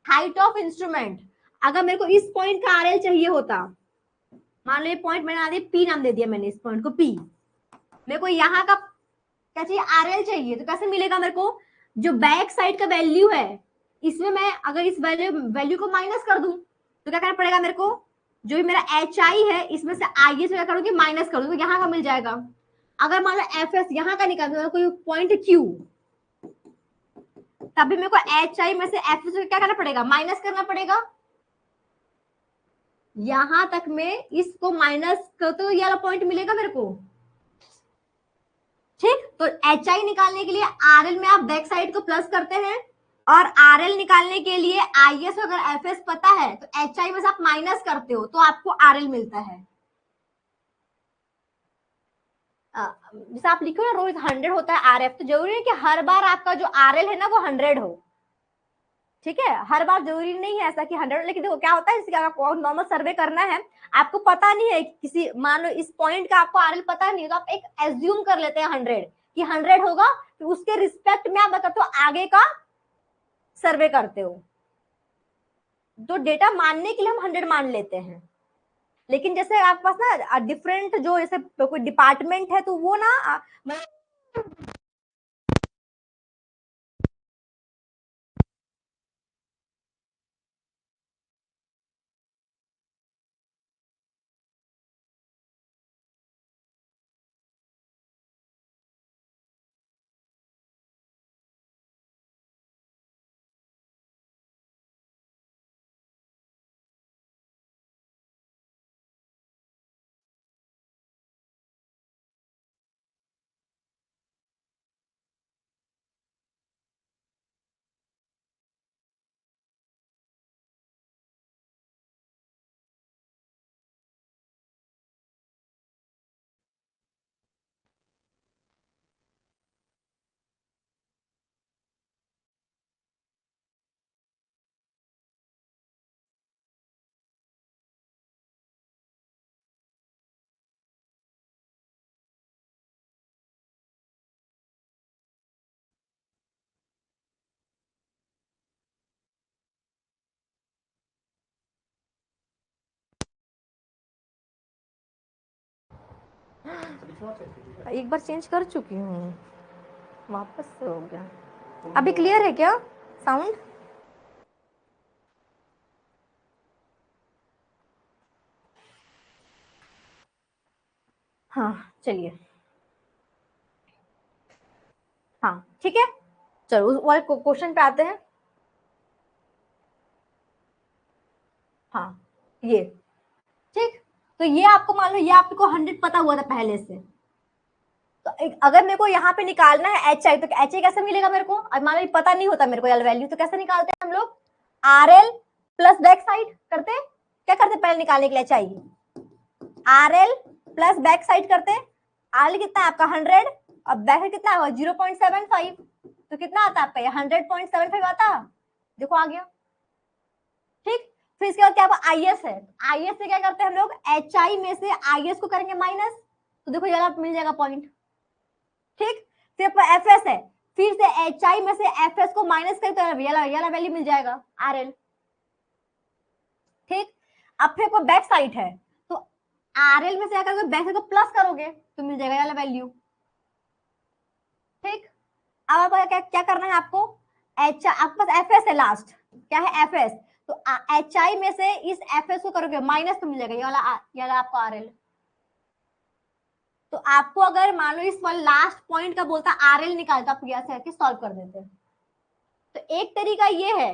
हाइट ऑफ इंस्ट्रूमेंट। अगर मेरे को इस पॉइंट का आरएल चाहिए होता, मान लो ये पॉइंट मैंने आगे पी नाम दे दिया, मैंने इस पॉइंट को पी, मेरे को यहाँ का क्या चाहिए, आरएल चाहिए, तो कैसे मिलेगा मेरे को, जो बैक साइड का वैल्यू है इसमें मैं अगर इस वैल्यू वैल्यू को माइनस कर दूं तो क्या करना पड़ेगा मेरे को, जो भी मेरा एच आई है इसमें से आई से क्या करूंगी, माइनस कर दूंगी, यहाँ का मिल जाएगा। अगर मान लो एफ एस यहाँ का निकाल कोई पॉइंट क्यू, तभी मेरे को एच आई में से एफ एस क्या करना पड़ेगा, माइनस करना पड़ेगा। यहां तक में इसको माइनस कर तो ये वाला पॉइंट मिलेगा मेरे को। ठीक, तो एच आई निकालने के लिए आर एल में आप बैक साइड को प्लस करते हैं, और आर एल निकालने के लिए आई एस अगर एफ एस पता है तो एच आई में से आप माइनस करते हो तो आपको आर एल मिलता है। जैसे आप लिखो ना रोज 100 होता है आर एफ, तो जरूरी है कि हर बार आपका जो आर एल है ना वो 100 हो। ठीक है, हर बार जरूरी नहीं है ऐसा कि 100, लेकिन देखो क्या होता है, जैसे आपको नॉर्मल सर्वे करना है, आपको पता नहीं है किसी, मान लो इस पॉइंट का आपको आरएल पता नहीं है, तो आप एक एज्यूम कर लेते हैं 100 कि 100 होगा, तो उसके रिस्पेक्ट में आप करते हो आगे का सर्वे करते हो, तो डेटा मानने के लिए हम 100 मान लेते हैं। लेकिन जैसे आपके पास ना डिफरेंट जो जैसे कोई डिपार्टमेंट है तो वो ना एक बार चेंज कर चुकी हूँ, वापस से हो गया। अभी क्लियर है क्या साउंड? हाँ चलिए, हाँ ठीक है, चलो उस वाले क्वेश्चन पे आते हैं। हाँ ये ठीक, तो ये आपको मान लो ये आपको 100 पता हुआ था पहले से, तो अगर मेरे को यहाँ पे निकालना है एच आई, तो एच आई कैसे मिलेगा मेरे को, अब मान लो पता नहीं होता मेरे को यार वैल्यू, तो कैसे निकालते हैं हम लोग, R L plus back side करते, क्या करते पहले निकालने के लिए H I, R L plus back side करते, आर एल कितना है आपका 100, अब बैक साइड कितना होगा 0.75, तो कितना आता है आपका ये 100.75 आता, देखो आ गया। ठीक, फिर इसके बाद क्या आई एस है, आई एस से क्या करते हैं हम लोग, एच आई में से आई एस को करेंगे माइनस, तो देखो ये मिल जाएगा पॉइंट। ठीक, फिर एफ एस है, फिर से एच आई में से एफ एस को माइनस करें तो ये वैल्यू मिल जाएगा आर एल। ठीक, अब फिर बैक साइड है, तो आर एल में से अगर बैक साइड को प्लस करोगे तो मिल जाएगा ये वाला वैल्यू। ठीक, अब आपको क्या करना है आपको, एच आपके पास एफ एस है लास्ट, क्या है एफ एस, तो एच आई में से इस एफ एस को करोगे माइनस तो मिल जाएगा ये वाला आपको आर एल। तो आपको अगर मान लो इस वाले लास्ट पॉइंट का बोलता आर एल निकाल, तो आप यहाँ से आके सॉल्व कर देते हैं। तो एक तरीका ये है,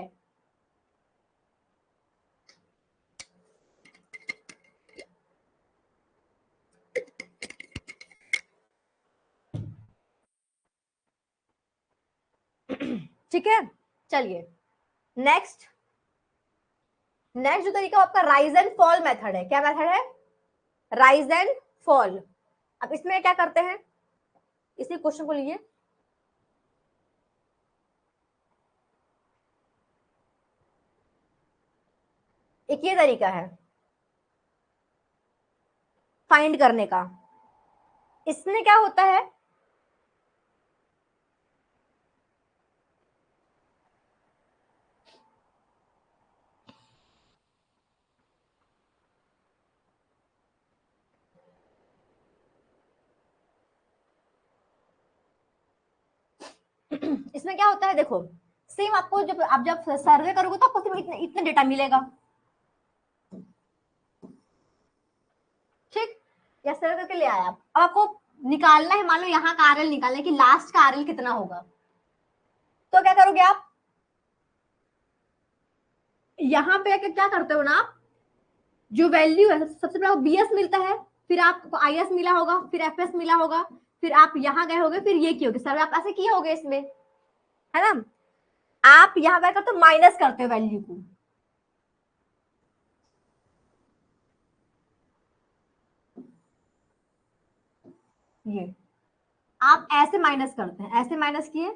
ठीक है। चलिए नेक्स्ट, नेक्स्ट जो तरीका आपका राइज एंड फॉल मेथड है, क्या मेथड है, राइज एंड फॉल। अब इसमें क्या करते हैं, इसी क्वेश्चन को लीजिए, एक ये तरीका है, फाइंड करने का। इसमें क्या होता है, इसमें क्या होता है देखो, सेम आपको जब आप जब सर्वे करोगे तो आपको सिर्फ इतने इतने डेटा मिलेगा, ठीक। या सर्वे करके ले आया आप, अब आपको निकालना है, मान लो यहाँ का आरएल निकालना है कि लास्ट का आरएल कितना होगा, तो क्या करोगे आप, यहाँ पे क्या करते हो ना आप, जो वैल्यू है सबसे पहले बीएस मिलता है, फिर आपको आईएस मिला होगा, फिर एफएस मिला होगा, फिर आप यहाँ गए होगे, फिर ये किए होगे सर्वे, आप ऐसे किए होगे इसमें, है ना। आप यहाँ पे करते हो माइनस करते हो वैल्यू को, ये आप ऐसे माइनस करते हैं, ऐसे माइनस किए,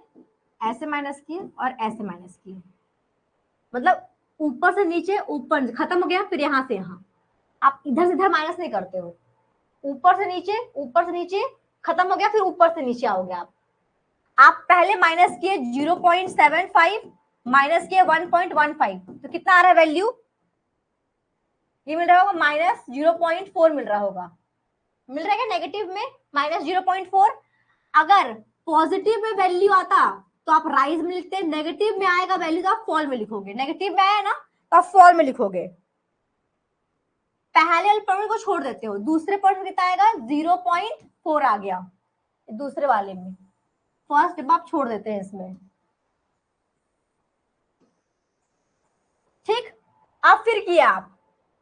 ऐसे माइनस किए और ऐसे माइनस किए, मतलब ऊपर से नीचे, ऊपर खत्म हो गया, फिर यहाँ से यहाँ, आप इधर से इधर माइनस नहीं करते हो, ऊपर से नीचे, ऊपर से नीचे खत्म हो गया, फिर ऊपर से नीचे आओगे आप पहले माइनस किए 0.75 माइनस किए 1.15, तो कितना आ रहा है वैल्यू, ये मिल रहा होगा -0.4 मिल रहा होगा, मिल रहा है क्या नेगेटिव में -0.4। अगर पॉजिटिव में वैल्यू आता तो आप राइज में लिखते, नेगेटिव में आएगा वैल्यू तो आप फॉल में लिखोगे, नेगेटिव में आया ना तो आप फॉल में लिखोगे, पहले वाले पॉइंट को छोड़ देते हो, दूसरे पॉइंट में कितना आएगा 0.4 आ गया दूसरे वाले में, फर्स्ट जब आप छोड़ देते हैं इसमें, ठीक। अब फिर किया आप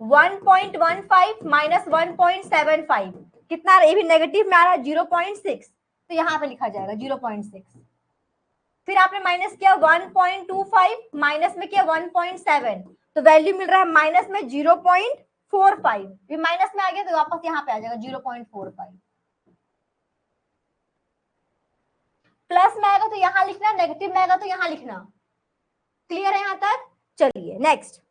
1.15 माइनस 1.75 कितना, ये भी नेगेटिव में आ रहा है 0.6, तो यहाँ पे लिखा जाएगा 0.6, फिर आपने माइनस किया 1.25 माइनस में किया 1.7, तो वैल्यू मिल रहा है माइनस में 0.45, ये माइनस में आ गया तो वापस यहाँ पे आ जाएगा 0.45, प्लस में आएगा तो यहाँ लिखना, नेगेटिव में आएगा तो यहाँ लिखना, क्लियर है यहाँ तक। चलिए नेक्स्ट,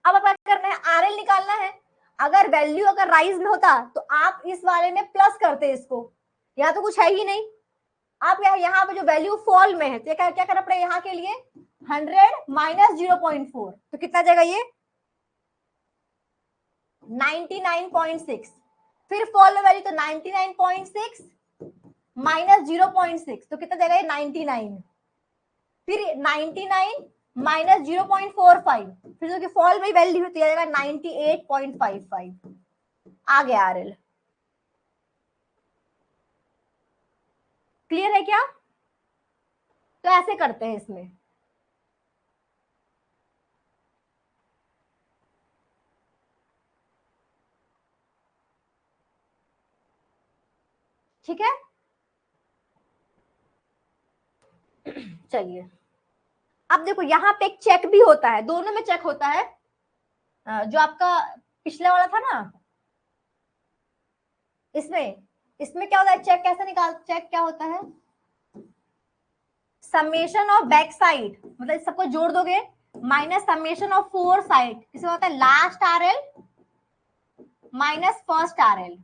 अब आपको क्या करना है, आरएल निकालना है, अगर वैल्यू अगर राइज में होता तो आप इस वाले में प्लस करते इसको, यहाँ तो कुछ है ही नहीं, आप यहाँ पे जो वैल्यू फॉल में है तो क्या करना पड़ेगा यहाँ के लिए 100 माइनस 0.4, तो कितना जाएगा ये 99.6, फिर फॉल में वैल्यू तो 99.6 माइनस 0.6, तो कितना जाएगा ये 99, फिर 99 माइनस 0.45, फिर जो फॉल में वैल्यू होती है 98.55 आ गया आरएल, क्लियर है क्या। तो ऐसे करते हैं इसमें, ठीक है। चलिए अब देखो यहाँ पे एक चेक भी होता है, दोनों में चेक होता है, जो आपका पिछले वाला था ना, इसमें इसमें क्या होता है, चेक कैसे निकाल, चेक क्या होता है, समेशन ऑफ बैक साइड, मतलब सबको जोड़ दोगे minus summation of four side, इसमें होता है last RL minus first RL,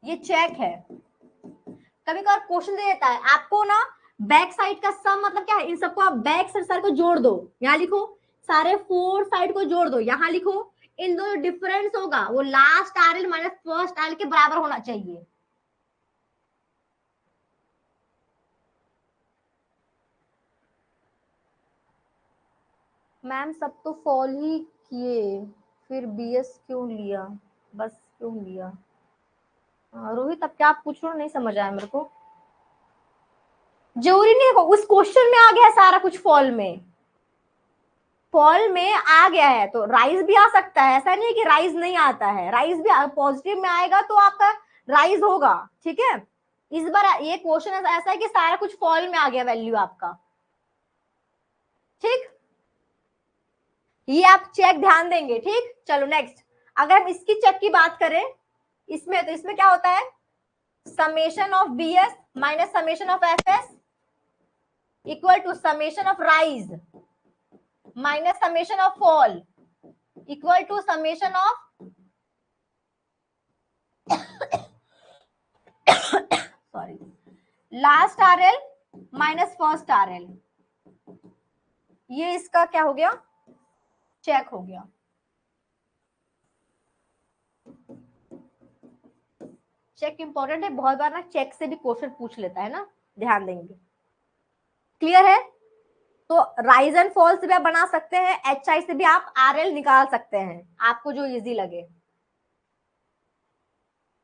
ये चेक है। कभी कभार क्वेश्चन दे देता है आपको ना, बैक साइड का सम मतलब क्या है, इन सबको आप बैक साइड को जोड़ दो, यहाँ लिखो सारे फोर साइड को जोड़ दो, यहाँ लिखो इन दोनों डिफरेंस होगा वो last RL minus first RL के बराबर होना चाहिए, मैम सब तो फॉल ही किए, फिर बीएस क्यों लिया, बस क्यों लिया, रोहित अब क्या आप पूछ रहे हो, नहीं समझ आया मेरे को, जरूरी नहीं है उस क्वेश्चन में आ गया सारा कुछ फॉल में, फॉल में आ गया है तो राइज भी आ सकता है, ऐसा नहीं है कि राइज नहीं आता है, राइज भी पॉजिटिव में आएगा तो आपका राइज होगा, ठीक है। इस बार ये क्वेश्चन ऐसा है कि सारा कुछ फॉल में आ गया वैल्यू आपका, ठीक, ये आप चेक ध्यान देंगे, ठीक। चलो नेक्स्ट, अगर हम इसकी चेक की बात करें, इसमें तो इसमें क्या होता है, summation of BS minus summation of FS equal to summation of rise minus summation of fall, equal to summation of sorry last RL minus first RL। ये इसका क्या हो गया, चेक हो गया। चेक इंपॉर्टेंट है, बहुत बार ना चेक से भी क्वेश्चन पूछ लेता है ना, ध्यान देंगे। क्लियर है? तो राइज एंड फॉल से भी आप बना सकते हैं, HI से भी आप RL निकाल सकते हैं, आपको जो इजी लगे।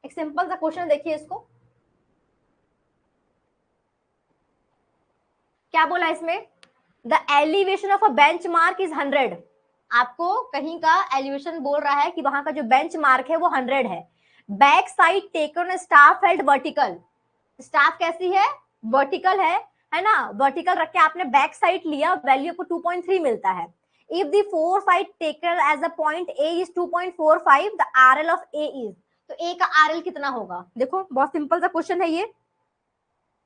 एक सिंपल सा क्वेश्चन देखिए इसको, क्या बोला इसमें, the elevation of a bench mark is 100। आपको कहीं का एलिवेशन बोल रहा है कि वहां का जो बेंच मार्क है वो 100 है। Back side taken staff held vertical, staff कैसी है, वर्टिकल है ना, वर्टिकल रख के आपने बैक साइड लिया, वैल्यू को 2.3 मिलता है। If the fore side taken as a point A is 2.45, the RL of A is, तो ए का RL कितना होगा। देखो बहुत सिंपल सा क्वेश्चन है ये।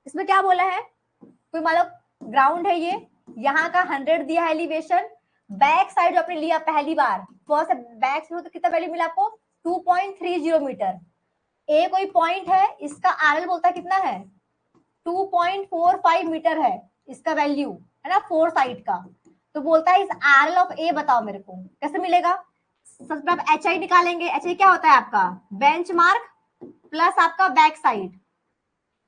इसमें क्या बोला है, कोई मतलब ग्राउंड है ये, यहाँ का 100 दिया है एलिवेशन, बैक साइड जो आपने लिया पहली बार, फर्स्ट बैक से तो कितना वैल्यू मिला आपको, 2.30 मीटर। ए कोई पॉइंट है, इसका RL बोलता है कितना है, 2.45 मीटर है इसका वैल्यू, है ना, फोर साइड का। तो बोलता है इस RL ऑफ ए बताओ मेरे को, कैसे मिलेगा। सबसे पहले आप HI निकालेंगे। HI क्या होता है आपका, बेंच मार्क प्लस आपका बैक साइड,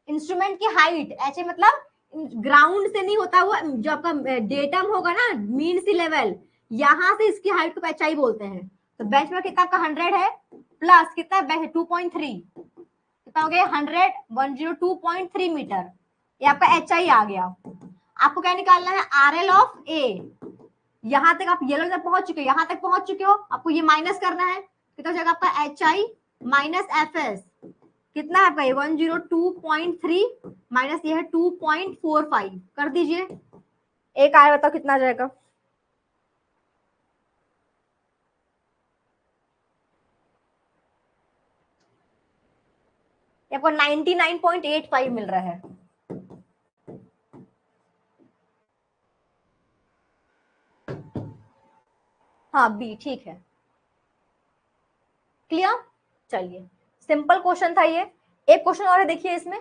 इंस्ट्रूमेंट की हाइट। HI मतलब ग्राउंड से नहीं होता हुआ, जो आपका डेटम होगा ना, मीन सी लेवल, यहां से इसकी हाइट को HI बोलते हैं। तो बेंच मार्क कितना आपका 100 है, प्लस कितना 2.3, कितना हो गया 100, 102.3 मीटर, ये आपका HI आ गया। आपको क्या निकालना है, RL ऑफ ए। यहां तक आप येलो तक पहुंच चुके हो, यहां तक पहुंच चुके हो, आपको ये माइनस करना है, कितना हो जाएगा आपका HI माइनस FS, कितना है आपका 102.3 माइनस ये है 2.45, कर दीजिए। एक आया बताओ कितना आ जाएगा। आपको 99.85 मिल रहा है। हाँ बी ठीक है। क्लियर, चलिए सिंपल क्वेश्चन था ये। एक क्वेश्चन और है, देखिए इसमें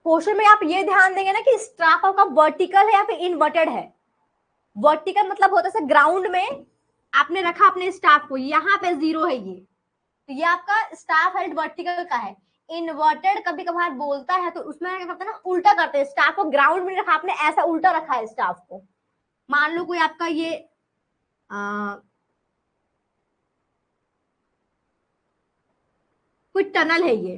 क्वेश्चन में आप ये ध्यान देंगे ना कि स्टाफ आपका वर्टिकल है या फिर इनवर्टेड है। वर्टिकल मतलब होता है ग्राउंड में आपने रखा अपने स्टाफ को, यहाँ पे 0 है ये, तो ये आपका स्टाफ हेल्ड वर्टिकल का है। इन्वर्टेड कभी कभार बोलता है तो उसमें क्या करते हैं ना, उल्टा करते हैं, स्टाफ को ग्राउंड में रखा, आपने ऐसा उल्टा रखा है स्टाफ को। मान लो कोई आपका ये कोई टनल है, ये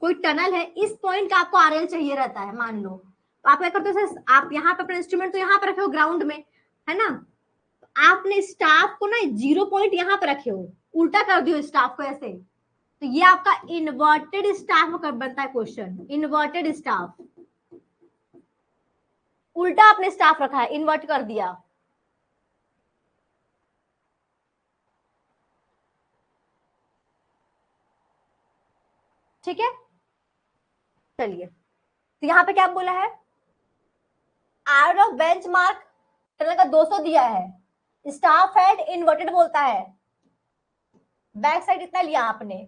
कोई टनल है, इस पॉइंट का आपको RL चाहिए रहता है, मान लो। तो आप क्या करते हो, आप यहाँ पे अपना इंस्ट्रूमेंट तो यहाँ पे रखे हो ग्राउंड में, है ना, तो आपने स्टाफ को ना 0 पॉइंट यहाँ पे रखे हो, उल्टा कर दियो स्टाफ को ऐसे, तो ये आपका इन्वर्टेड स्टाफ का बनता है क्वेश्चन। इन्वर्टेड स्टाफ, उल्टा आपने स्टाफ रखा है, इन्वर्ट कर दिया। ठीक है, चलिए तो यहाँ पे क्या बोला है, R of bench mark tunnel का 200 दिया है, स्टाफ हेड इन्वर्टेड बोलता है, बैक साइड इतना लिया आपने,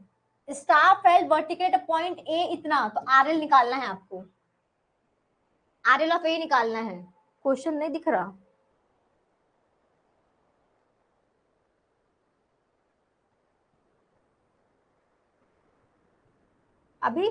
staff head vertical point A इतना, तो RL निकालना है आपको, RL ऑफ ए निकालना है। क्वेश्चन नहीं दिख रहा, अभी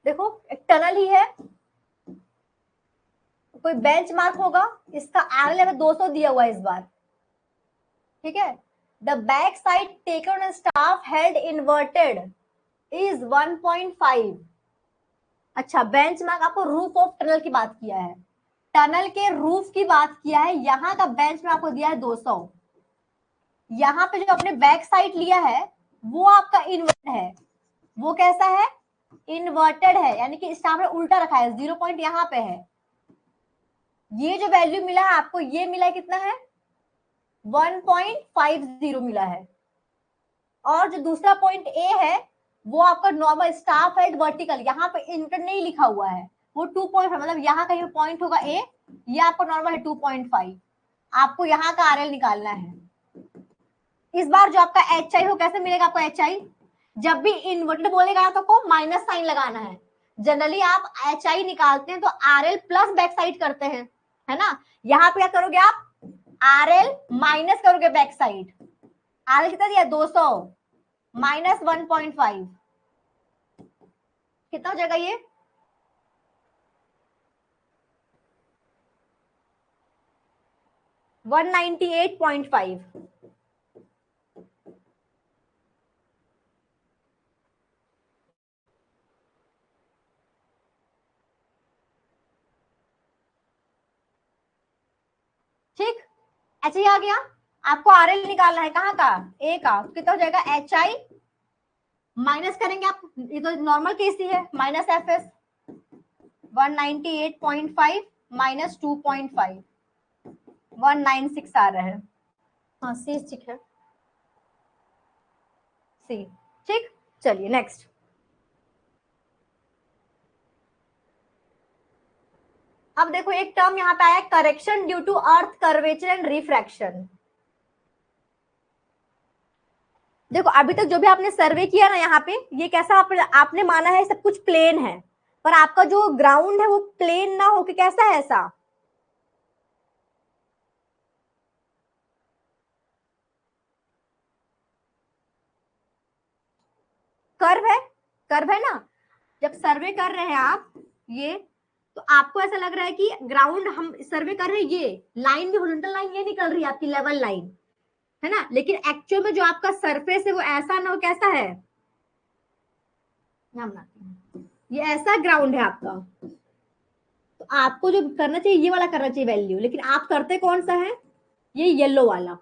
देखो एक टनल ही है, कोई बेंच मार्क होगा, इसका RL में 200 दिया हुआ है इस बार, ठीक है। The back side taken staff held inverted is 1.5। अच्छा बेंच मार्क आपको रूफ ऑफ टनल की बात किया है, टनल के रूफ की बात किया है, यहाँ का बेंच में आपको दिया है 200, यहाँ पे जो आपने बैक साइड लिया है वो आपका इन्वर्टेड है। वो कैसा है? इन्वर्टेड है, यानी कि स्टाफ ने उल्टा रखा है, 0 पॉइंट यहाँ पे है। ये जो वैल्यू मिला है आपको, ये मिला है कितना है? 1.50 मिला है। और जो दूसरा पॉइंट ए है वो आपका नॉर्मल स्टाफ है वर्टिकल, यहाँ पे इंटर नहीं लिखा हुआ है, वो 2.5, मतलब यहाँ कहीं पॉइंट होगा ए, ये आपका नॉर्मल है 2.5। आपको यहाँ का आरएल निकालना है। इस बार जो आपका एच आई हो कैसे मिलेगा आपको? एच आई जब भी इन्वर्टेड बोलेगा तो को माइनस साइन लगाना है। जनरली आप एच आई निकालते हैं तो R L plus back side करते हैं, है ना। यहाँ पे क्या करोगे आप? आर एल माइनस करोगे बैक साइड। आर एल कितना दिया? 200 माइनस 1.5, कितना हो जाएगा ये? 198.5। ठीक, एच आई आ गया। आपको आर एल निकालना है, कहाँ का? ए का। कितना हो जाएगा? एच आई माइनस करेंगे आप, ये तो नॉर्मल केस ही है, माइनस एफ एस 198.5 माइनस 2.5 196 आ रहा है। हाँ सी ठीक है, सी ठीक। चलिए नेक्स्ट। अब देखो एक टर्म यहाँ पे आया, correction due to earth curvature and refraction. देखो अभी तक जो भी आपने सर्वे किया ना यहाँ पे, ये कैसा आपने माना है सब कुछ प्लेन है, पर आपका जो ग्राउंड है वो प्लेन ना होके कैसा है? ऐसा कर्व है, कर्व है ना। जब सर्वे कर रहे हैं आप ये, तो आपको ऐसा लग रहा है कि ग्राउंड हम सर्वे कर रहे हैं, ये लाइन भी हॉरिजॉन्टल लाइन ये निकल रही है आपकी लेवल लाइन, है ना। लेकिन एक्चुअल में जो आपका सरफेस है वो ऐसा ना हो, कैसा है? ये ऐसा ग्राउंड है आपका, तो आपको जो करना चाहिए ये वाला करना चाहिए वैल्यू, लेकिन आप करते कौन सा है? ये येलो वाला।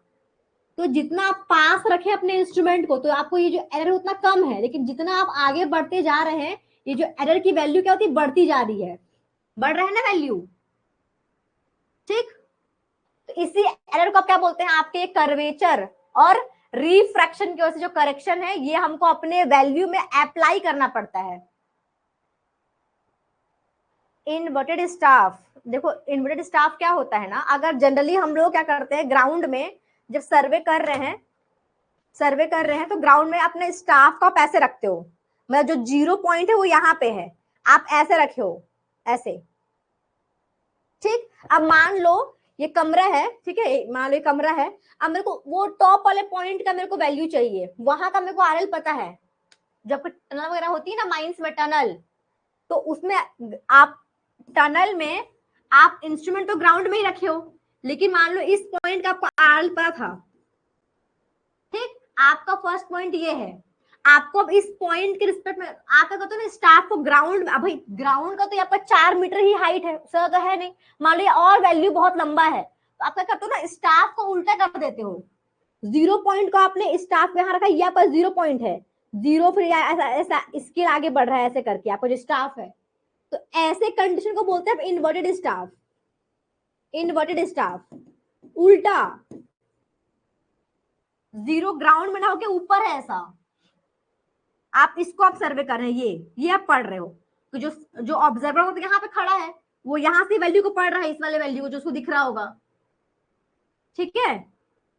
तो जितना आप पास रखे अपने इंस्ट्रूमेंट को, तो आपको ये जो एरर उतना कम है, लेकिन जितना आप आगे बढ़ते जा रहे हैं, ये जो एरर की वैल्यू क्या होती है? बढ़ती जा रही है, बढ़ रहा है ना वैल्यू, ठीक। तो इसी एरर को आप क्या बोलते हैं? आपके कर्वेचर और रिफ्रैक्शन की वजह से जो करेक्शन है, ये हमको अपने वैल्यू में अप्लाई करना पड़ता है। इनवर्टेड स्टाफ, देखो इनवर्टेड स्टाफ क्या होता है ना, अगर जनरली हम लोग क्या करते हैं ग्राउंड में, जब सर्वे कर रहे हैं, तो ग्राउंड में अपने स्टाफ का आप ऐसे रखते हो, मतलब जो 0 पॉइंट है वो यहाँ पे है, आप ऐसे रखे हो, ऐसे, ठीक। अब मान लो ये कमरा है, ठीक है, मान लो ये कमरा है। अब मेरे को वो टॉप वाले पॉइंट का मेरे को वैल्यू चाहिए, वहां का मेरे को आरएल पता है। जब टनल वगैरह होती है ना माइंस में टनल, तो उसमें आप टनल में आप इंस्ट्रूमेंट तो ग्राउंड में ही रखे हो, लेकिन मान लो इस पॉइंट का आपको आरएल पता था, ठीक। आपका फर्स्ट पॉइंट ये है, आपको अब इस पॉइंट के रिस्पेक्ट में आपका कहते ना स्टाफ को ग्राउंड, भाई ग्राउंड का तो आपका 4 मीटर ही हाइट है, सर तो है नहीं, मान लो और वैल्यू बहुत लंबा है, तो आप क्या करते हो ना, स्टाफ को उल्टा कर देते हो। 0 पॉइंट को आपने स्टाफ यहाँ रखा, यहाँ पर 0 पॉइंट है, 0 फिर ऐसा ऐसा स्केल आगे बढ़ रहा है ऐसे करके आपका जो स्टाफ है, तो ऐसे कंडीशन को बोलते हैं इन्वर्टेड स्टाफ। इन्वर्टेड स्टाफ उल्टा, 0 ग्राउंड में ना होके ऊपर है ऐसा, आप इसको आप सर्वे कर रहे हैं, ये आप पढ़ रहे हो, तो जो ऑब्जर्वर होता है यहाँ पे खड़ा है, वो यहाँ से वैल्यू को पढ़ रहा है, इस वाले वैल्यू को जो उसको दिख रहा होगा, ठीक है।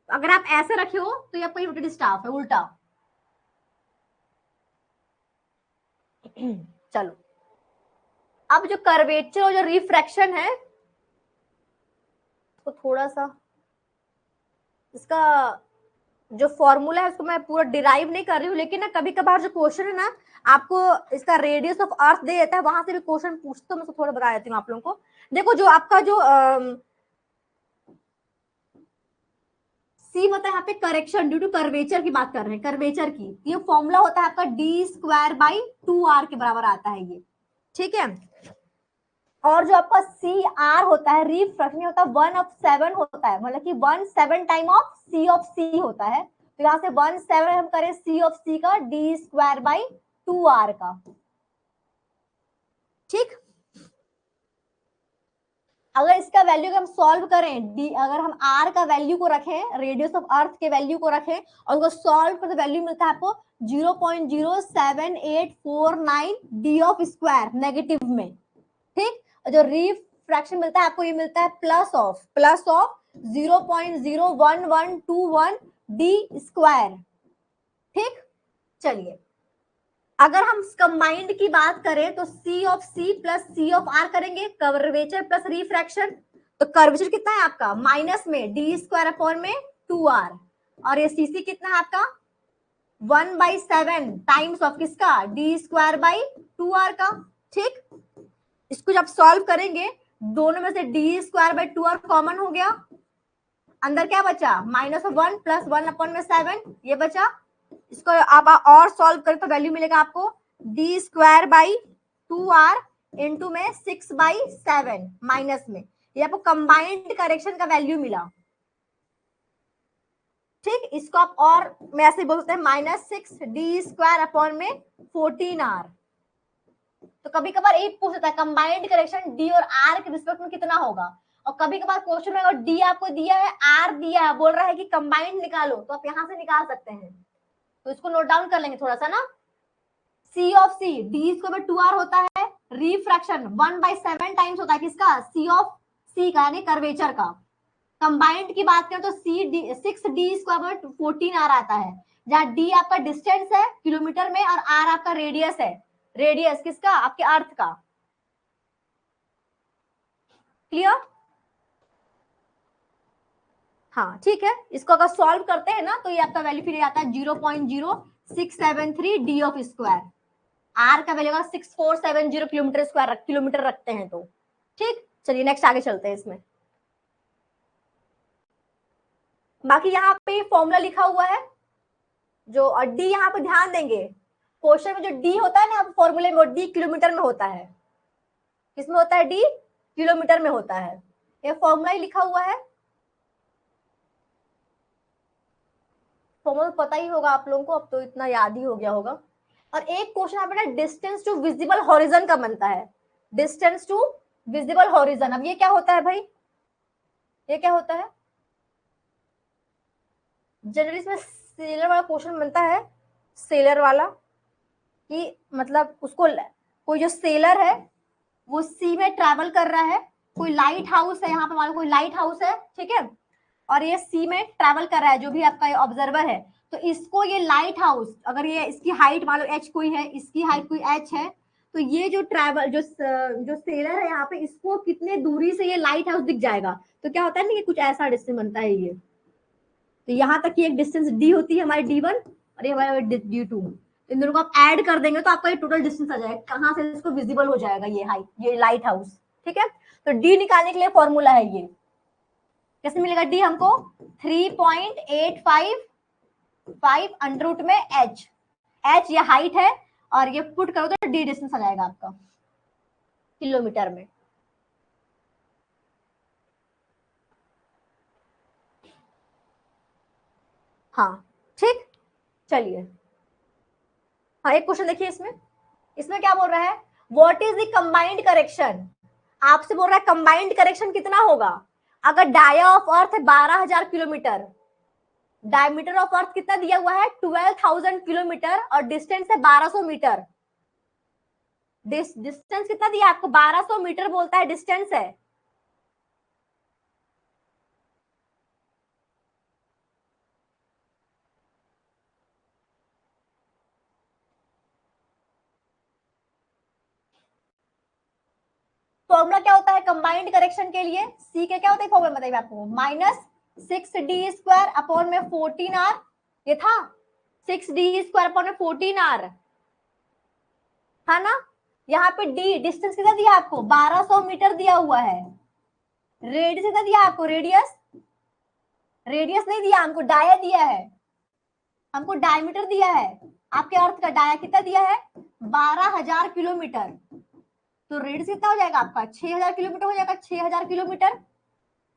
अगर आप ऐसे रखे हो तो ये आपका इन्वर्टेड स्टाफ है, उल्टा। चलो अब जो कर्वेचर और जो रिफ्रैक्शन है, तो थोड़ा सा इसका जो फॉर्मूला है उसको मैं पूरा डिराइव नहीं कर रही हूँ, लेकिन ना कभी कभार जो क्वेश्चन है ना, आपको इसका रेडियस ऑफ अर्थ दे देता है, वहां से भी क्वेश्चन पूछते, तो मैं थोड़ा बता देती हूँ आप लोगों को। देखो जो आपका जो सी होता है यहाँ पे करेक्शन ड्यू टू कर्वेचर की बात कर रहे हैं, कर्वेचर की, ये फॉर्मूला होता है आपका d² बाई 2r के बराबर आता है ये, ठीक है। और जो आपका सी आर होता है रिफ्रैक्शन होता है 1/7 होता है, मतलब कि 1/7 टाइम ऑफ सी होता है। तो यहाँ से 1/7 हम करें सी का d²/2r का, ठीक। अगर इसका वैल्यू हम सॉल्व करें, डी अगर हम आर का वैल्यू को रखें, रेडियस ऑफ अर्थ के वैल्यू को रखें और उसको सॉल्व करें तो वैल्यू मिलता है आपको 0.07849 डी ऑफ स्क्वायर नेगेटिव में, ठीक। और जो रिफ्रैक्शन मिलता है आपको ये मिलता है प्लस ऑफ 0.01121 डी स्क्वायर, ठीक। चलिए अगर हम कंबाइंड की बात करें तो C प्लस C करेंगे, कर्वेचर प्लस रिफ्रैक्शन, तो कर्वेचर कितना है आपका माइनस में d² में 2r, और ये CC कितना है आपका 1/7 टाइम्स ऑफ किसका d²/2r का, ठीक। इसको जब सॉल्व करेंगे दोनों में से d²/2r कॉमन हो गया, अंदर क्या बचा -1 प्लस 1/7 ये बचा। इसको आप और सॉल्व करें तो वैल्यू मिलेगा आपको d²/2r इंटू में 6/7 माइनस में, ये आपको कंबाइंड करेक्शन का वैल्यू मिला, ठीक। इसको आप और में ऐसे बोल सकते हैं -6d² में 14r। तो कभी कभार एक पूछ सकता है कंबाइंड करेक्शन डी और आर के रिस्पेक्ट में कितना होगा, और कभी कभार क्वेश्चन में अगर डी आपको दिया है आर दिया है बोल रहा है कि कंबाइंड निकालो, तो आप यहां से निकाल सकते हैं। तो इसको नोट डाउन कर लेंगे थोड़ा सा ना, C d²/2r होता है, रिफ्रैक्शन 1/7 टाइम्स होता है किसका C का यानी कर्वेचर का। कंबाइंड की बात करें तो 6d²/14r आता है, जहां d आपका डिस्टेंस है किलोमीटर में और r आपका रेडियस है, रेडियस किसका आपके अर्थ का, क्लियर। हाँ ठीक है, इसको अगर सॉल्व करते हैं ना तो ये आपका वैल्यू फिर आता है 0.0673 डी ऑफ स्क्वायर, आर का वैल्यू 6470 किलोमीटर रखते हैं तो, ठीक। चलिए नेक्स्ट आगे चलते हैं इसमें। बाकी यहाँ पे फॉर्मूला लिखा हुआ है जो, और डी यहाँ पे ध्यान देंगे क्वेश्चन में जो डी होता है ना फॉर्मूले में, डी किलोमीटर में होता है, किसमें होता है डी किलोमीटर में होता है, ये फॉर्मूला ही लिखा हुआ है, फॉर्मूला पता ही होगा आप लोगों को, अब तो इतना याद ही हो गया होगा। और एक क्वेश्चन यहाँ पे ना डिस्टेंस टू विजिबल हॉरिजन का बनता है, डिस्टेंस टू विजिबल हॉरिजन। अब ये क्या होता है भाई, ये क्या होता है, जनरली इसमें सेलर वाला क्वेश्चन बनता है, सेलर वाला कि मतलब उसको कोई जो सेलर है वो सी में ट्रैवल कर रहा है, कोई लाइट हाउस है यहाँ पे, मान लो कोई लाइट हाउस है, ठीक है, और ये सी में ट्रैवल कर रहा है जो भी आपका ऑब्जर्वर है, तो इसको ये लाइट हाउस अगर ये इसकी हाइट मान लो h कोई है, इसकी हाइट कोई h है, तो ये जो ट्रैवल जो सेलर है यहाँ पे इसको कितने दूरी से ये लाइट हाउस दिख जाएगा, तो क्या होता है ना ये कुछ ऐसा डिस्टेंस बनता है ये, तो यहाँ तक की एक डिस्टेंस डी होती है हमारी d1 और ये हमारा d2, इन दोनों को आप ऐड कर देंगे तो आपका ये टोटल डिस्टेंस आ जाएगा, कहाँ से इसको विजिबल हो जाएगा ये हाइट, ये लाइट हाउस, ठीक है। तो डी निकालने के लिए फॉर्मूला है ये, कैसे मिलेगा डी हमको 3.855 अंडर रूट में एच, एच ये हाइट है और ये पुट करो तो डी डिस्टेंस आ जाएगा आपका किलोमीटर में। हाँ ठीक, चलिए हाँ एक क्वेश्चन देखिए इसमें, इसमें क्या बोल रहा है, what is the combined correction, आपसे बोल रहा है कंबाइंड करेक्शन कितना होगा, अगर डाया ऑफ अर्थ है 12,000 किलोमीटर, डायमीटर ऑफ अर्थ कितना दिया हुआ है 12,000 किलोमीटर और डिस्टेंस है 1200 मीटर, डिस्टेंस कितना दिया आपको 1200 मीटर बोलता है डिस्टेंस है, फॉर्मूला क्या होता है कंबाइंड करेक्शन के लिए, सी के क्या होता है फॉर्मूला बताइए आपको, -6d² में 14r, ये था 6d² में 14r, है ना। यहाँ पे डी डिस्टेंस कितना दिया आपको 1200 मीटर दिया हुआ है, रेडियस कितना दिया आपको, रेडियस रेडियस नहीं दिया हमको, डाया दिया है, हमको डायमीटर दिया है, आपके अर्थ का डाया कितना दिया है 12,000 किलोमीटर, तो रेडियस कितना हो जाएगा आपका 6000 किलोमीटर हो जाएगा, 6000 किलोमीटर।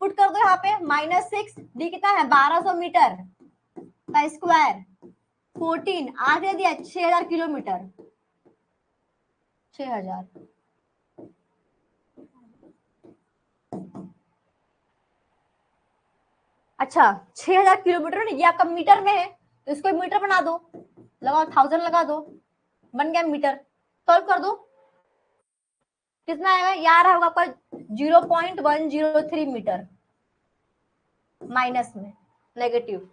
पुट कर दो यहाँ पे -6, डी कितना है 1200 मीटर का स्क्वायर, 14 आगे दिया 6000 किलोमीटर, 6000। अच्छा 6000 किलोमीटर, ये आपका मीटर में है तो इसको मीटर बना दो, लगाओ 1000 लगा दो, बन गया मीटर। सॉल्व कर दो, कितना आएगा, ये आ रहा होगा आपका 0.103 मीटर, माइनस में नेगेटिव।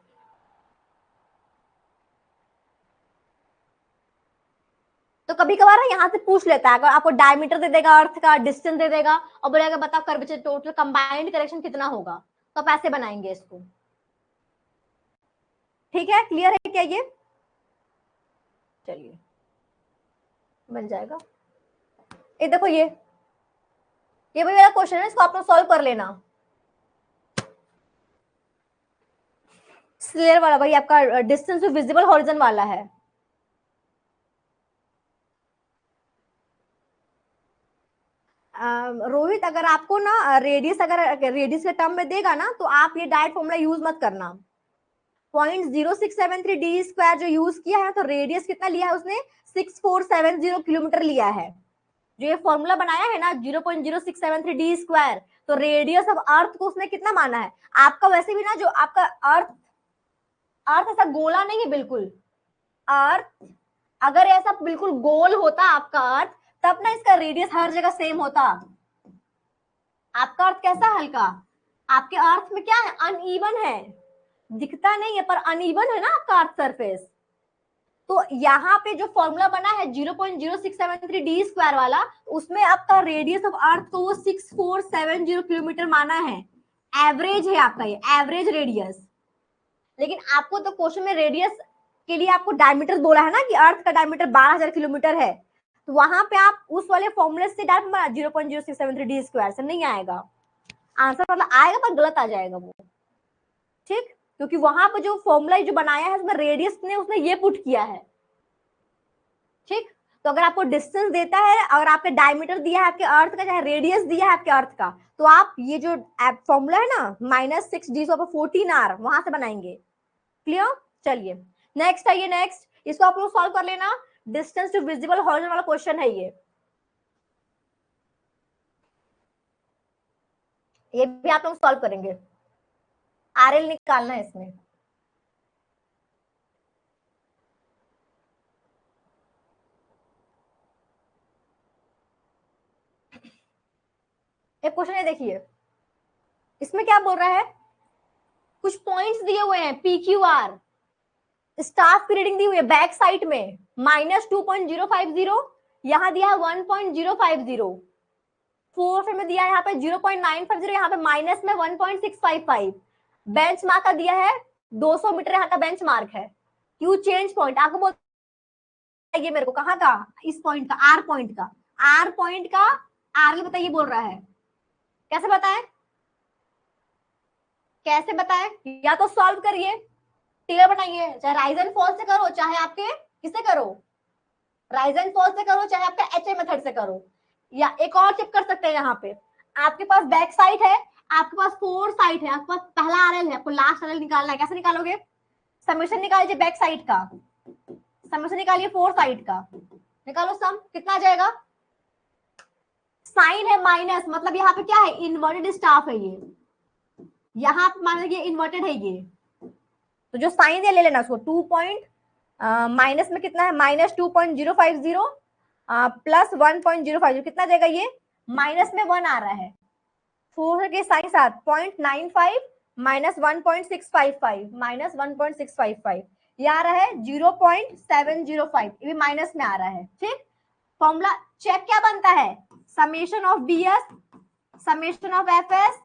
तो कभी कभार यहाँ से पूछ लेता है, अगर आपको डायमीटर दे देगा अर्थ का, डिस्टेंस दे देगा और बोलेगा बताओ कर्वेचर टोटल कंबाइंड करेक्शन कितना होगा, तो आप ऐसे बनाएंगे इसको। ठीक है, क्लियर है क्या ये? चलिए बन जाएगा। ये देखो ये भी मेरा क्वेश्चन है, इसको आप लोग सॉल्व कर लेना। स्लेयर वाला भाई आपका डिस्टेंस टू विजिबल हॉरिजन वाला है। रोहित अगर आपको ना रेडियस, अगर रेडियस के टर्म में देगा ना तो आप ये डायरेक्ट फॉर्मूला यूज मत करना। 0.0673 डी स्क्वायर जो यूज किया है, तो रेडियस कितना लिया है उसने 6470 किलोमीटर लिया है। जो ये फॉर्मूला बनाया है ना 0.0673 डी स्क्वायर, तो रेडियस ऑफ अर्थ को उसने कितना माना है। आपका वैसे भी ना जो आपका अर्थ ऐसा गोला नहीं है बिल्कुल। अर्थ अगर ऐसा बिल्कुल गोल होता आपका अर्थ, तब ना इसका रेडियस हर जगह सेम होता। आपका अर्थ कैसा हल्का, आपके अर्थ में क्या है अनइवन है, दिखता नहीं है पर अनइवन है ना आपका अर्थ सरफेस। तो यहाँ पे जो फॉर्मूला बना है 0.0673 डी स्क्वायर वाला, उसमें आपका रेडियस ऑफ अर्थ को वो 6470 किलोमीटर माना है। एवरेज है आपका, ये एवरेज रेडियस। लेकिन आपको तो क्वेश्चन में रेडियस के लिए आपको डायमीटर बोला है ना कि अर्थ का डायमीटर 12000 किलोमीटर है, तो वहां पे आप उस वाले फॉर्मूले से डायरेक्ट बना 0.0673 डी स्क्वायर से नहीं आएगा आंसर, मतलब आएगा पर गलत आ जाएगा वो। ठीक, क्योंकि वहां पर जो फॉर्मूला जो बनाया है उसमें रेडियस ने उसने ये पुट किया है। ठीक, तो अगर आपको डिस्टेंस देता है, अगर आपके डायमीटर दिया है आपके अर्थ का, चाहे रेडियस दिया है आपके अर्थ का, तो आप ये जो फॉर्मूला है ना -6d 14r वहां से बनाएंगे। क्लियर? चलिए नेक्स्ट है ये, नेक्स्ट इसको आप लोग सॉल्व कर लेना। डिस्टेंस टू विजिबल हॉरिजॉन वाला क्वेश्चन है ये भी आप लोग सॉल्व करेंगे। आरएल निकालना है इसमें। एक क्वेश्चन है देखिए, इसमें क्या बोल रहा है, कुछ पॉइंट्स दिए हुए हैं PQR, स्टाफ की रीडिंग दी हुई है बैक साइड में -2.050, यहाँ दिया है 1.050, फोर्थ में दिया है यहाँ पे 0.950, यहाँ पे माइनस में 1.655, बेंच मार्क का दिया है 200 मीटर यहाँ का बेंच मार्क है। क्यू चेंज पॉइंट आपको बोल ये मेरे को कहाँ का, इस पॉइंट का, आर पॉइंट का, आर पॉइंट का आर बताइए बोल रहा है। कैसे बताएं, कैसे बताएं, या तो सॉल्व करिए, टेलर बनाइए, चाहे राइज एंड फॉल से करो, चाहे आपके किससे करो, राइज एंड फॉल से करो, चाहे आपका एचए मेथड से करो, या एक और चेक कर सकते हैं। यहाँ पे आपके पास बैक साइड है, आपके पास फोर साइड है, आपके पास पहला आरएल है, आपको लास्ट आरएल निकालना है। कैसे निकालोगे, समेशन निकालिए बैक साइड का, समेशन निकालिए फोर साइड का, निकालो सम कितना आ जाएगा। साइन है माइनस, मतलब यहाँ पे क्या है इन्वर्टेड स्टाफ है, ये यहाँ पे मान लीजिए इन्वर्टेड है ये, तो जो साइन है ले लेना उसको 2 पॉइंट माइनस में कितना है -2.050 प्लस 1.050 कितना जाएगा, ये माइनस में 1 आ रहा है, 4 के साइन साथ 0.95 -1.655 -1.655, ये आ रहा है 0.705, ये भी माइनस में आ रहा है। ठीक, फॉर्मूला चेक क्या बनता है, summation of BS summation of FS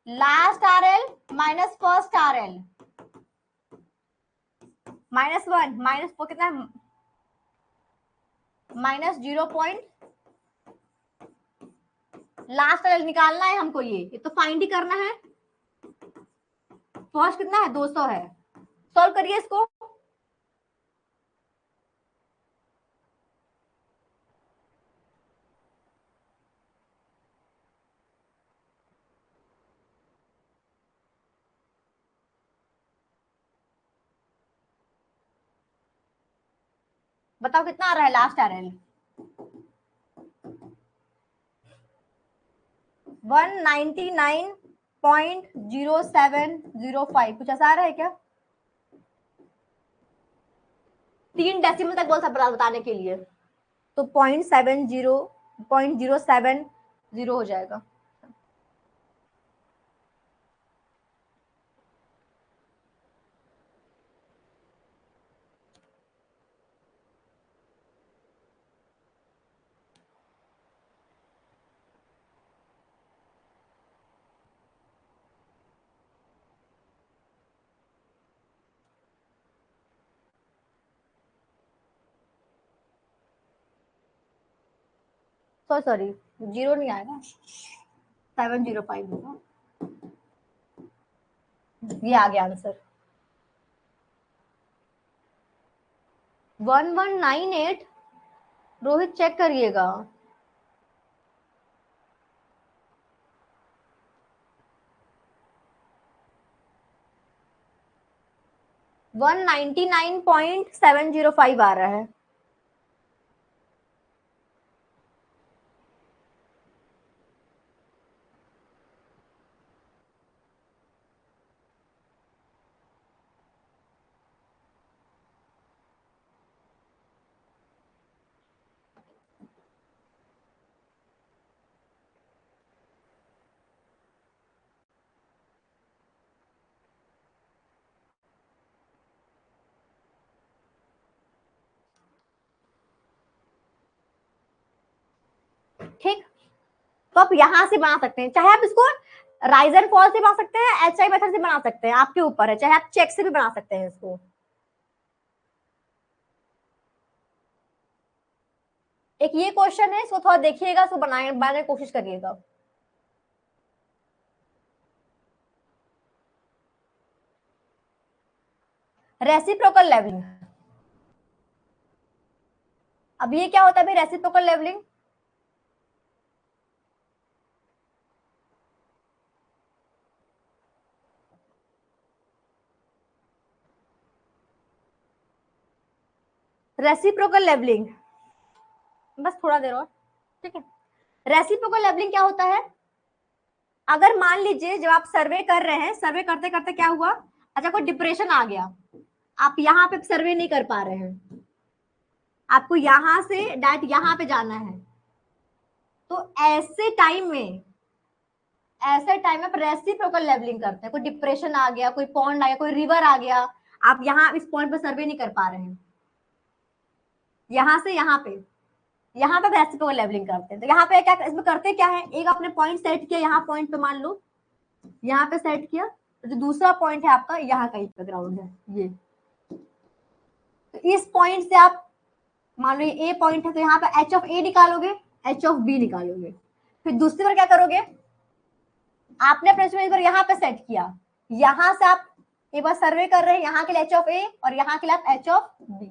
last RL minus first RL -1 -4 कितना है -0. लास्ट RL निकालना है हमको, ये तो फाइंड ही करना है। फर्स्ट कितना है 200 है, सॉल्व करिए इसको। बताओ कितना आ रहा है लास्ट RL? 199.0705 कुछ ऐसा आ रहा है क्या? 3 डेसिमल तक बोल सकता बताने के लिए, तो 0.70 हो जाएगा। सॉरी, 0 नहीं आएगा, 705 होगा। ये आ गया आंसर 1198। रोहित चेक करिएगा। वन 199.705 आ रहा है। ठीक, तो आप यहां से बना सकते हैं, चाहे आप इसको राइज एंड फॉल से बना सकते हैं, HI मेथड से बना सकते हैं, आपके ऊपर है, चाहे आप चेक से भी बना सकते हैं इसको। एक ये क्वेश्चन है, इसको थोड़ा देखिएगा, इसको बनाने की कोशिश करिएगा। रेसिप्रोकल लेवलिंग, अब ये क्या होता है भाई रेसिप्रोकल लेवलिंग? रेसिप्रोकल लेवलिंग, बस थोड़ा देर और, ठीक है। रेसिप्रोकल लेवलिंग क्या होता है? अगर मान लीजिए जब आप सर्वे कर रहे हैं, सर्वे करते करते क्या हुआ, अच्छा कोई डिप्रेशन आ गया, आप यहाँ पे सर्वे नहीं कर पा रहे हैं, आपको यहां से डायरेक्ट यहाँ पे जाना है, तो ऐसे टाइम में आप रेसिप्रोकल लेवलिंग करते हैं। कोई डिप्रेशन आ गया, कोई पॉन्ड आ गया, कोई रिवर आ गया, आप यहाँ इस पॉइंट पर सर्वे नहीं कर पा रहे हैं, यहाँ से यहाँ पे रेसिप्रोकल लेवलिंग करते हैं। तो यहाँ पे क्या इसमें करते क्या है, एक आपने पॉइंट सेट किया, यहाँ पॉइंट पे मान लो यहाँ पे सेट किया, तो जो दूसरा पॉइंट है आपका यहाँ कहीं पे ग्राउंड है ये, तो इस पॉइंट से आप मान लो ये ए पॉइंट है, तो यहाँ पे एच ऑफ ए निकालोगे, एच ऑफ बी निकालोगे, फिर दूसरी बार क्या करोगे, आपने अपने इंस्ट्रूमेंट पर यहाँ पे सेट किया, यहाँ से आप एक बार सर्वे कर रहे हैं, यहाँ के लिए एच ऑफ ए और यहाँ के लिए आप एच ऑफ बी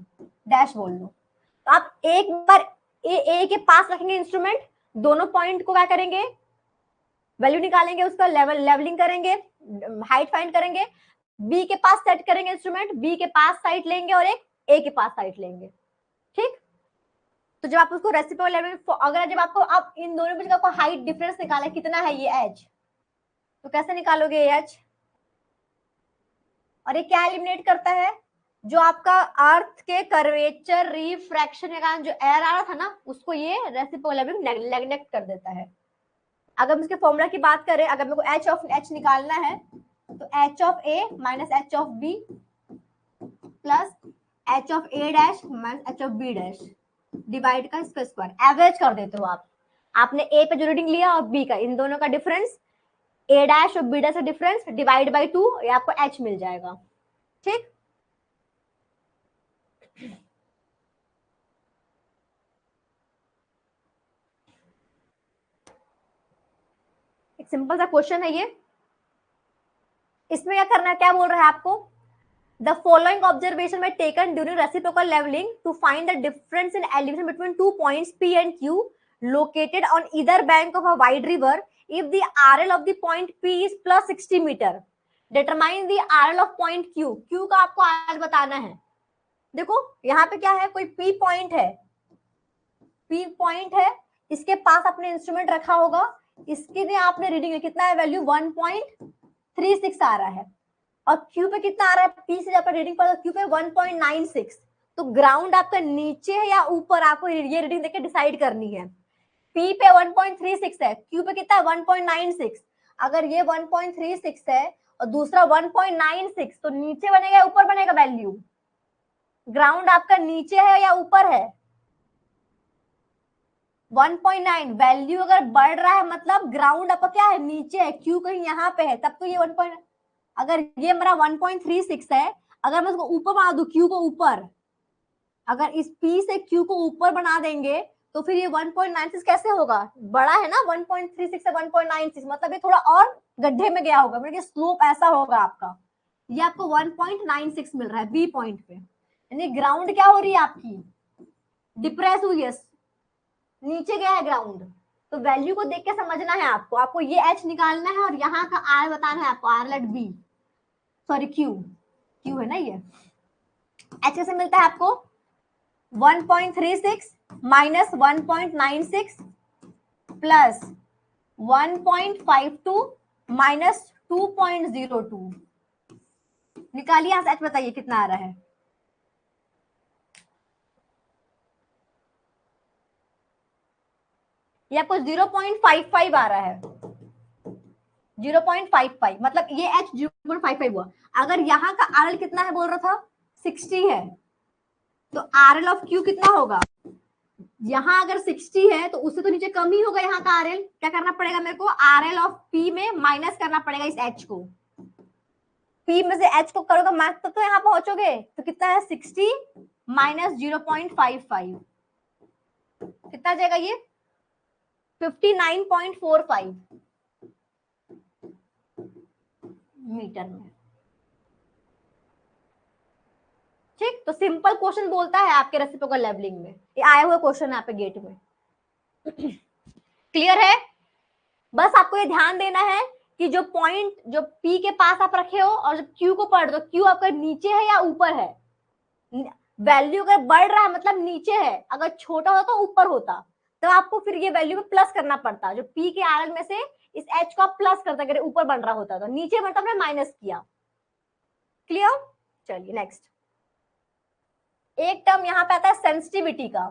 डैश बोल लो, तो आप एक बार ए के पास रखेंगे इंस्ट्रूमेंट, दोनों पॉइंट को क्या करेंगे, वैल्यू निकालेंगे, उसका लेवलिंग करेंगे, हाइट फाइंड करेंगे, बी के पास सेट करेंगे इंस्ट्रूमेंट, बी के पास साइड लेंगे और एक ए के पास साइड लेंगे, ठीक। तो जब आप उसको रेसिप्रोकल लेवलिंग, अगर जब आपको आप इन दोनों बीच का हाइट डिफरेंस निकाले कितना है ये एच, तो कैसे निकालोगे एच, और ये क्या एलिमिनेट करता है, जो आपका अर्थ के कर्वेचर रिफ्रैक्शन के कारण जो एयर आ रहा था ना, उसको ये रेसिप्रोकल लेवलिंग नेग्लेक्ट कर देता है। अगर हम इसके फॉर्मूला की बात करें, अगर मेरे को एच ऑफ एच निकालना है, तो H of A minus H of B plus H of A dash minus H of B dash divide का इसका स्क्वायर, एवरेज कर देते हो आप, आपने ए पे जो रीडिंग लिया और बी का, इन दोनों का डिफरेंस, ए डैश और बी डैश का डिफरेंस डिवाइड बाई 2, ये आपको एच मिल जाएगा, ठीक। एक सिंपल सा क्वेश्चन है ये, इसमें क्या करना है, क्या बोल रहा है आपको, the following observation were taken during reciprocal leveling to find the difference in elevation between 2 points P and Q located on either bank of a wide river if the RL of the point P is plus 60 meter. Determine the RL of point Q. Q का आपको RL बताना है, देखो यहाँ पे क्या है, कोई पी पॉइंट है, पी पॉइंट है, इसके पास अपने इंस्ट्रूमेंट रखा होगा, इसके लिए आपने रीडिंग में कितना है वैल्यू 1.36 आ रहा है, और क्यू पे कितना आ रहा है, पी से जब रीडिंग पर क्यू पे 1.96। तो ग्राउंड आपका नीचे है या ऊपर, आपको ये रीडिंग देख के डिसाइड करनी है। पी पे 1.36 है, क्यू पे कितना है 1.96। अगर ये 1.36 है और दूसरा 1.96, तो नीचे बनेगा या ऊपर बनेगा वैल्यू? ग्राउंड आपका नीचे है या ऊपर है? 1.9। वैल्यू अगर बढ़ रहा है मतलब ग्राउंड आपका क्या है, नीचे है, क्यू कहीं यहाँ पे है, तब तो ये 1. अगर ये मेरा 1.36 है, अगर मैं उसको ऊपर बना दूं, क्यू को ऊपर, अगर इस पी से क्यू को ऊपर बना देंगे तो फिर ये 1.96 कैसे होगा? बड़ा है ना 1.36 से 1.96, मतलब ये थोड़ा और गड्ढे में गया होगा, मतलब स्लोप ऐसा होगा आपका। ये आपको 1.96 मिल रहा है बी पॉइंट पे, यानी ग्राउंड क्या हो रही है आपकी, डिप्रेस हुई है, नीचे गया है ग्राउंड। तो वैल्यू को देख के समझना है आपको, आपको ये एच निकालना है और यहाँ का आर बताना है आपको, R let B, sorry Q, Q है ना ये। एच कैसे मिलता है आपको, 1.36 माइनस 1.96 प्लस 1.52 माइनस 2.02। निकालिए यहाँ से एच, बताइए कितना आ रहा है। ये आपको 0.55 आ रहा है, 0.55, मतलब ये एच 0.55 हुआ। अगर यहाँ का आरएल कितना है बोल रहा था, 60 है, तो आरएल ऑफ क्यू कितना होगा, यहाँ अगर 60 है तो उससे तो नीचे कम ही होगा यहाँ का आरएल। क्या करना पड़ेगा मेरे को, आरएल ऑफ पी में माइनस करना पड़ेगा इस एच को, पी में से एच को करोगे मैथ तो यहाँ पहुंचोगे, तो कितना है 60 माइनस 0.55, कितना जाएगा ये 59.45 मीटर में। ठीक, तो सिंपल क्वेश्चन बोलता है आपके रेसिप्रोकल लेवलिंग में, ये आया हुआ क्वेश्चन है यहाँ पे गेट में। क्लियर है? बस आपको ये ध्यान देना है कि जो पॉइंट जो पी के पास आप रखे हो और जब क्यू को पढ़ दो, क्यू आपका नीचे है या ऊपर है। वैल्यू अगर बढ़ रहा है मतलब नीचे है, अगर छोटा होता तो ऊपर होता, तो आपको फिर ये वैल्यू में प्लस करना पड़ता, जो पी के आरएल में से इस एच को प्लस करता, अगर ऊपर बन रहा होता तो नीचे मतलब ने माइनस किया। क्लियर? चलिए नेक्स्ट, एक टर्म यहाँ पे आता है सेंसिटिविटी का,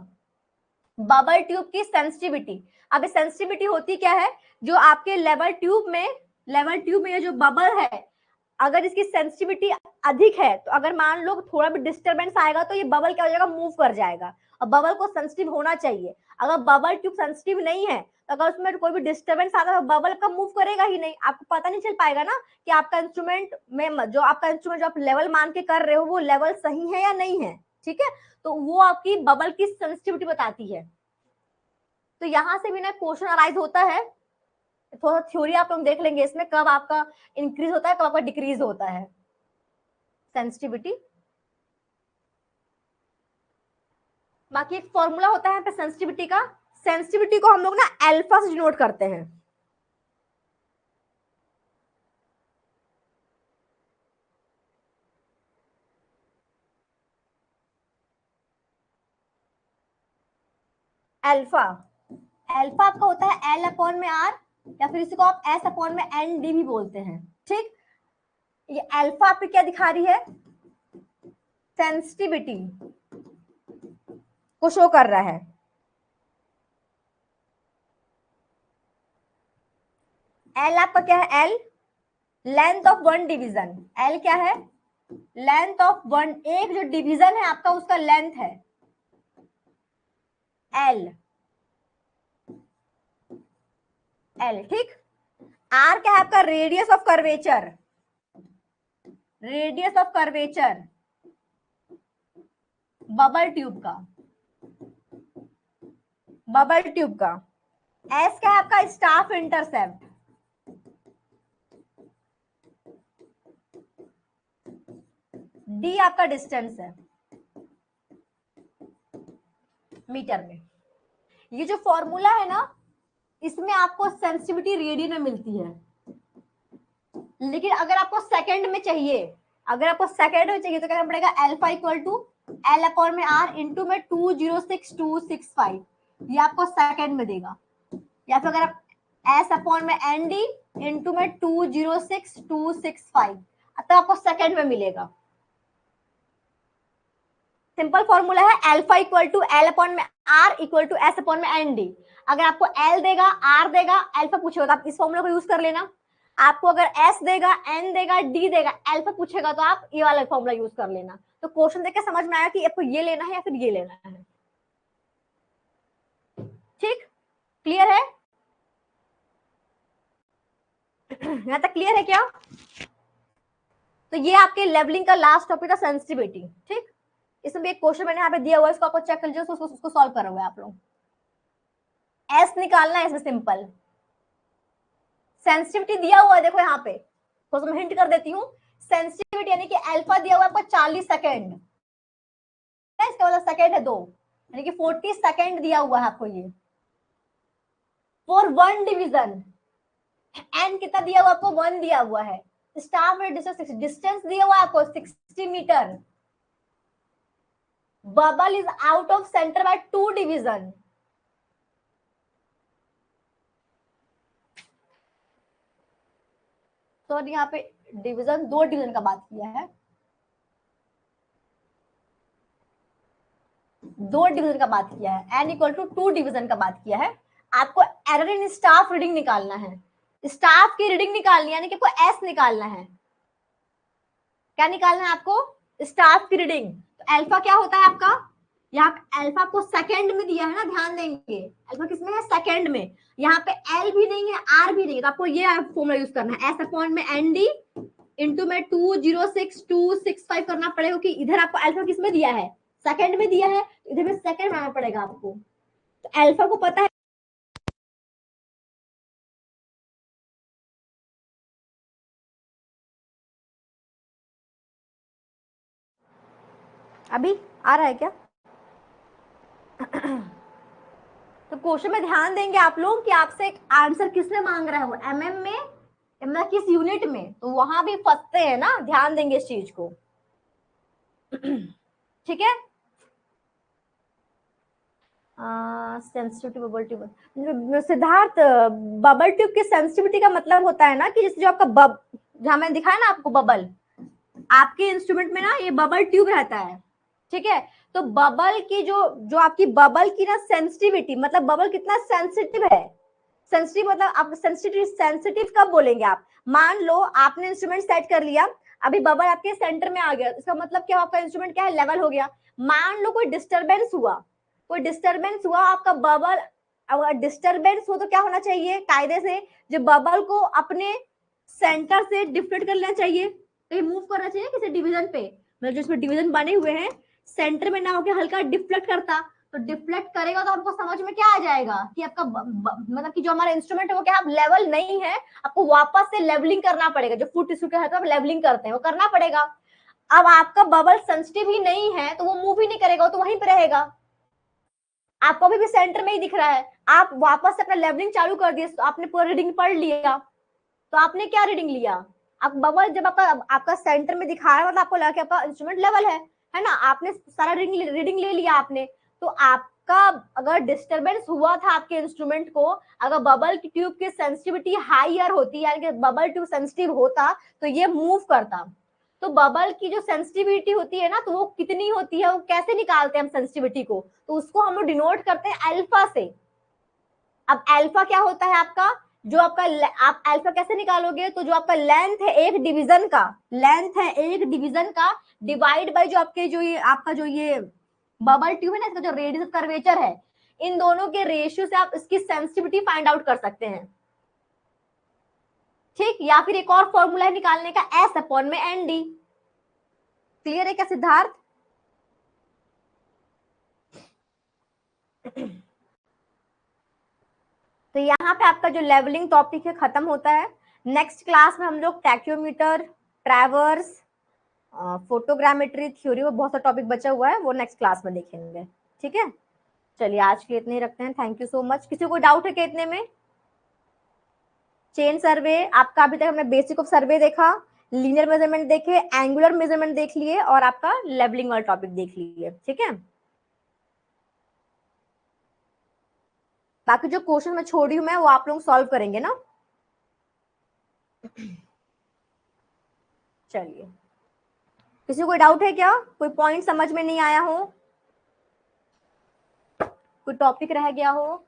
बबल ट्यूब की सेंसिटिविटी। अब सेंसिटिविटी होती क्या है, जो आपके लेवल ट्यूब में ये जो बबल है, अगर इसकी सेंसिटिविटी अधिक है तो अगर मान लो थोड़ा भी डिस्टरबेंस आएगा तो ये बबल क्या हो जाएगा, मूव कर जाएगा। और बबल को सेंसिटिव होना चाहिए, अगर बबल ट्यूब सेंसिटिव नहीं है तो अगर उसमें कोई भी डिस्टरबेंस आता है तो बबल का मूव करेगा ही नहीं, आपको पता नहीं चल पाएगा ना कि आपका इंस्ट्रूमेंट में जो आप लेवल मान के कर रहे हो वो लेवल सही है या नहीं है। ठीक है, तो वो आपकी बबल की सेंसिटिविटी बताती है। तो यहां से भी ना क्वेश्चन अराइज होता है, थोड़ा थ्योरी आप लोग देख लेंगे इसमें, कब आपका इंक्रीज होता है कब आपका डिक्रीज होता है सेंसिटिविटी। बाकी एक फॉर्मूला होता है यहाँ पे सेंसिटिविटी का, सेंसिटिविटी को हम लोग ना अल्फा से डिनोट करते हैं। अल्फा, अल्फा आपका होता है एल अपॉन में आर, या फिर इसी को आप एस अपॉन में एन डी भी बोलते हैं। ठीक, ये अल्फा आपकी क्या दिखा रही है, सेंसिटिविटी को शो कर रहा है। एल आपका क्या है, L length of one division, L क्या है, लेंथ ऑफ वन, एक जो डिवीजन है आपका उसका लेंथ है एल, एल। ठीक, आर क्या है आपका, radius of curvature, radius of curvature bubble tube का, बबल ट्यूब का। एस क्या है आपका, स्टाफ इंटरसेप्ट, डी आपका डिस्टेंस है मीटर में। ये जो फॉर्मूला है ना, इसमें आपको सेंसिटिविटी रेडियन में मिलती है, लेकिन अगर आपको सेकंड में चाहिए, अगर आपको सेकेंड में चाहिए तो क्या करना पड़ेगा, alpha equal to L upon में आर इंटू में 206265, ये आपको सेकेंड में देगा। या फिर अगर आप एस अपॉन में एन डी इंटू में 206265, तब आपको सेकेंड में मिलेगा। सिंपल फॉर्मूला है alpha equal to L upon में R equal to S upon में एन डी। अगर आपको एल देगा, आर देगा, अल्फा पूछेगा तो आप इस फॉर्मूला को यूज कर लेना। आपको अगर एस देगा, एन देगा, डी देगा, अल्फा पूछेगा तो आप ये वाला फॉर्मूला यूज कर लेना। तो क्वेश्चन देख के समझ में आया कि आपको ये लेना है या फिर ये लेना है। ठीक, क्लियर है? यहां तक क्लियर है क्या? तो ये आपके लेवलिंग का लास्ट टॉपिक था, सेंसिटिविटी। ठीक, इसमें एक क्वेश्चन मैंने यहाँ पे दिया हुआ है, इसको आपको चेक कर लीजिए, उसको सॉल्व कर रहे हो आप लोग। एस निकालना है इसमें, सिंपल सेंसिटिविटी दिया हुआ है, देखो यहाँ पे तो मैं हिंट कर देती हूँ। सेंसिटिविटी यानी कि अल्फा दिया हुआ है आपको 40 सेकेंड, इसका मतलब सेकेंड है 2, यानी कि 40 सेकेंड दिया हुआ है आपको ये फॉर 1 डिवीजन। एन कितना दिया हुआ आपको, 1 दिया हुआ है। स्टाफ डिस्टेंस दिया हुआ है आपको 60 metre. Bubble is out of centre by 2 division. तो यहाँ पे डिवीजन, 2 डिवीजन का बात किया है, 2 डिवीजन का बात किया है, एन इक्वल टू 2 डिवीजन का बात किया है। आपको एरर इन स्टाफ रीडिंग निकालना है, स्टाफ की रीडिंग निकालनी है, यानी कि आपको एस निकालना है। क्या निकालना है आपको, स्टाफ की रीडिंग। तो अल्फा क्या होता है आपका, यहाँ पे अल्फा को सेकंड में दिया है ना, ध्यान देंगे अल्फा किसमें है, सेकंड में। यहाँ पे एल भी देंगे, आर भी देंगे, तो आपको ये फॉर्मूला यूज करना है, एस अपॉन में एन डी इंटू में 206265 करना पड़ेगा, कि इधर आपको अल्फा किसमें दिया है, सेकंड में दिया है, तो इधर में सेकंड बनाना पड़ेगा आपको। तो अल्फा को पता है, अभी आ रहा है क्या? तो क्वेश्चन में ध्यान देंगे आप लोग कि आपसे एक आंसर किसने मांग रहा है, वो एमएम में, मतलब किस यूनिट में, तो वहां भी फंसते हैं ना, ध्यान देंगे इस चीज को। ठीक है, sensitivity bubble tube, Siddharth bubble tube की सेंसिटिविटी का मतलब होता है ना कि जैसे जो आपका जहां मैंने दिखाया ना आपको बबल, आपके इंस्ट्रूमेंट में ना ये बबल ट्यूब रहता है। ठीक है, तो बबल की जो जो आपकी बबल की ना सेंसिटिविटी, मतलब बबल कितना सेंसिटिव है, सेंसिटिव मतलब आप सेंसिटिव कब बोलेंगे आप, मान लो आपने इंस्ट्रूमेंट सेट कर लिया, अभी बबल आपके सेंटर में आ गया, इसका मतलब क्या, आपका इंस्ट्रूमेंट क्या है, लेवल हो गया। मान लो कोई डिस्टरबेंस हुआ, कोई डिस्टर्बेंस हुआ, आपका बबल, अगर डिस्टरबेंस हो तो क्या होना चाहिए, कायदे से जो बबल को अपने सेंटर से डिफ्लेक्ट कर लेना चाहिए, कहीं मूव करना चाहिए किसी डिवीजन पे, मतलब जो इसमें डिवीजन बने हुए हैं, सेंटर में ना होकर हल्का डिफ्लेक्ट करता, तो डिफ्लेक्ट करेगा तो आपको समझ में क्या आ जाएगा कि आपका मतलब कि जो हमारा इंस्ट्रूमेंट है वो क्या आप लेवल नहीं है, आपको वापस से लेवलिंग करना पड़ेगा, जो फुट टिश्यू के हाथ में लेवलिंग करते हैं वो करना पड़ेगा। अब आपका बबल सेंसिटिव ही नहीं है तो वो मूव ही नहीं करेगा, तो वहीं पे रहेगा, आपको अभी भी सेंटर में ही दिख रहा है। आप वापस से अपना लेवलिंग चालू कर दिए, तो आपने पूरा रीडिंग पढ़ लिया, तो आपने क्या रीडिंग लिया, आप बबल जब आपका सेंटर में दिखा रहा है, मतलब आपको लगा कि आपका इंस्ट्रूमेंट लेवल है ना, आपने सारा रीडिंग ले लिया आपने, तो आपका अगर डिस्टरबेंस हुआ था आपके इंस्ट्रूमेंट को, अगर बबल की ट्यूब की सेंसिटिविटी हाईयर होती, यानी कि बबल ट्यूब सेंसिटिव होता, तो ये मूव करता। तो बबल की जो सेंसिटिविटी होती है ना, तो वो कितनी होती है, वो कैसे निकालते हैं हम सेंसिटिविटी को, तो उसको हम लोग डिनोट करते हैं अल्फा से। अब अल्फा क्या होता है आपका, जो आपका, आप अल्फा कैसे निकालोगे, तो जो आपका लेंथ है एक डिवीजन का, लेंथ है एक डिवीजन का, डिवाइड बाय जो आपके जो ये आपका जो ये बबल ट्यूब है ना, इसका जो रेडियस कर्वेचर है, इन दोनों के रेशियो से आप इसकी सेंसिटिविटी फाइंड आउट कर सकते हैं। ठीक, या फिर एक और फॉर्मूला है निकालने का, एस अपॉन में एन डी। क्लियर है क्या सिद्धार्थ? तो यहाँ पे आपका जो लेवलिंग टॉपिक है खत्म होता है। नेक्स्ट क्लास में हम लोग टैक्योमीटर, ट्रैवर्स, फोटोग्रामेट्री थ्योरी, वो बहुत सा टॉपिक बचा हुआ है, वो नेक्स्ट क्लास में देखेंगे। ठीक है, चलिए आज के इतने ही रखते हैं, थैंक यू सो मच। किसी को डाउट है कि इतने में? चेन सर्वे आपका अभी तक हमने बेसिक ऑफ सर्वे देखा, लीनियर मेजरमेंट देखे, एंगुलर मेजरमेंट देख लिए और आपका लेवलिंग वाला टॉपिक देख लिए, ठीक है। बाकी जो क्वेश्चन मैं छोड़ी हूं मैं वो आप लोग सॉल्व करेंगे ना। चलिए, किसी को कोई डाउट है क्या, कोई पॉइंट समझ में नहीं आया हो, कोई टॉपिक रह गया हो?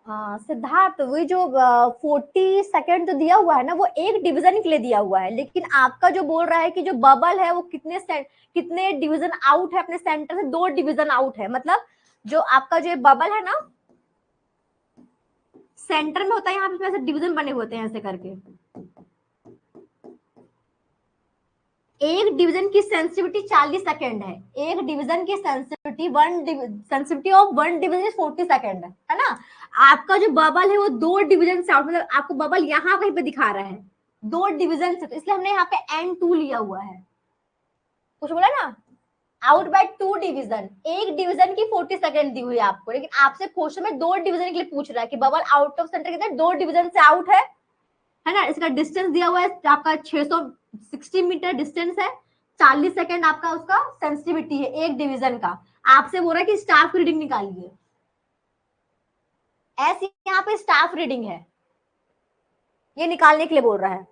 हाँ सिद्धार्थ, वही जो 40 सेकेंड जो दिया हुआ है ना वो एक डिवीजन के लिए दिया हुआ है, लेकिन आपका जो बोल रहा है कि जो बबल है वो कितने डिवीजन आउट है अपने सेंटर से, 2 डिवीजन आउट है। मतलब जो आपका जो बबल है ना सेंटर में होता है, यहाँ पे ऐसे डिवीजन बने होते हैं ऐसे करके। एक डिवीजन की सेंसिटिविटी 40 सेकेंड है, एक डिवीजन की sensitivity of one division 40 second है ना। आपका जो बबल है वो 2 डिवीजन से आउट, मतलब आपको बबल यहाँ कहीं पे दिखा रहा है 2 डिवीजन से, तो इसलिए हमने यहाँ पे N2 लिया हुआ है। कुछ बोला ना, आउट बाय 2 डिवीजन, एक डिवीजन की 40 सेकेंड दी हुई है आपको, लेकिन आपसे क्वेश्चन में 2 डिवीजन के लिए पूछ रहा है कि बबल आउट ऑफ सेंटर कितने 2 डिवीजन से आउट है ना। इसका डिस्टेंस दिया हुआ है आपका 660 मीटर डिस्टेंस है, 40 सेकेंड आपका उसका सेंसिटिविटी है एक डिवीजन का। आपसे बोल रहा है कि स्टाफ रीडिंग निकालिए, ऐसे यहाँ पे स्टाफ रीडिंग है, ये निकालने के लिए बोल रहा है,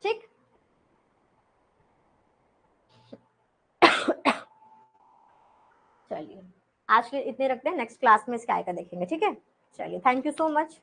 ठीक। चलिए आज के इतने रखते हैं, नेक्स्ट क्लास में इसका आएगा देखेंगे, ठीक है। चलिए, थैंक यू सो मच।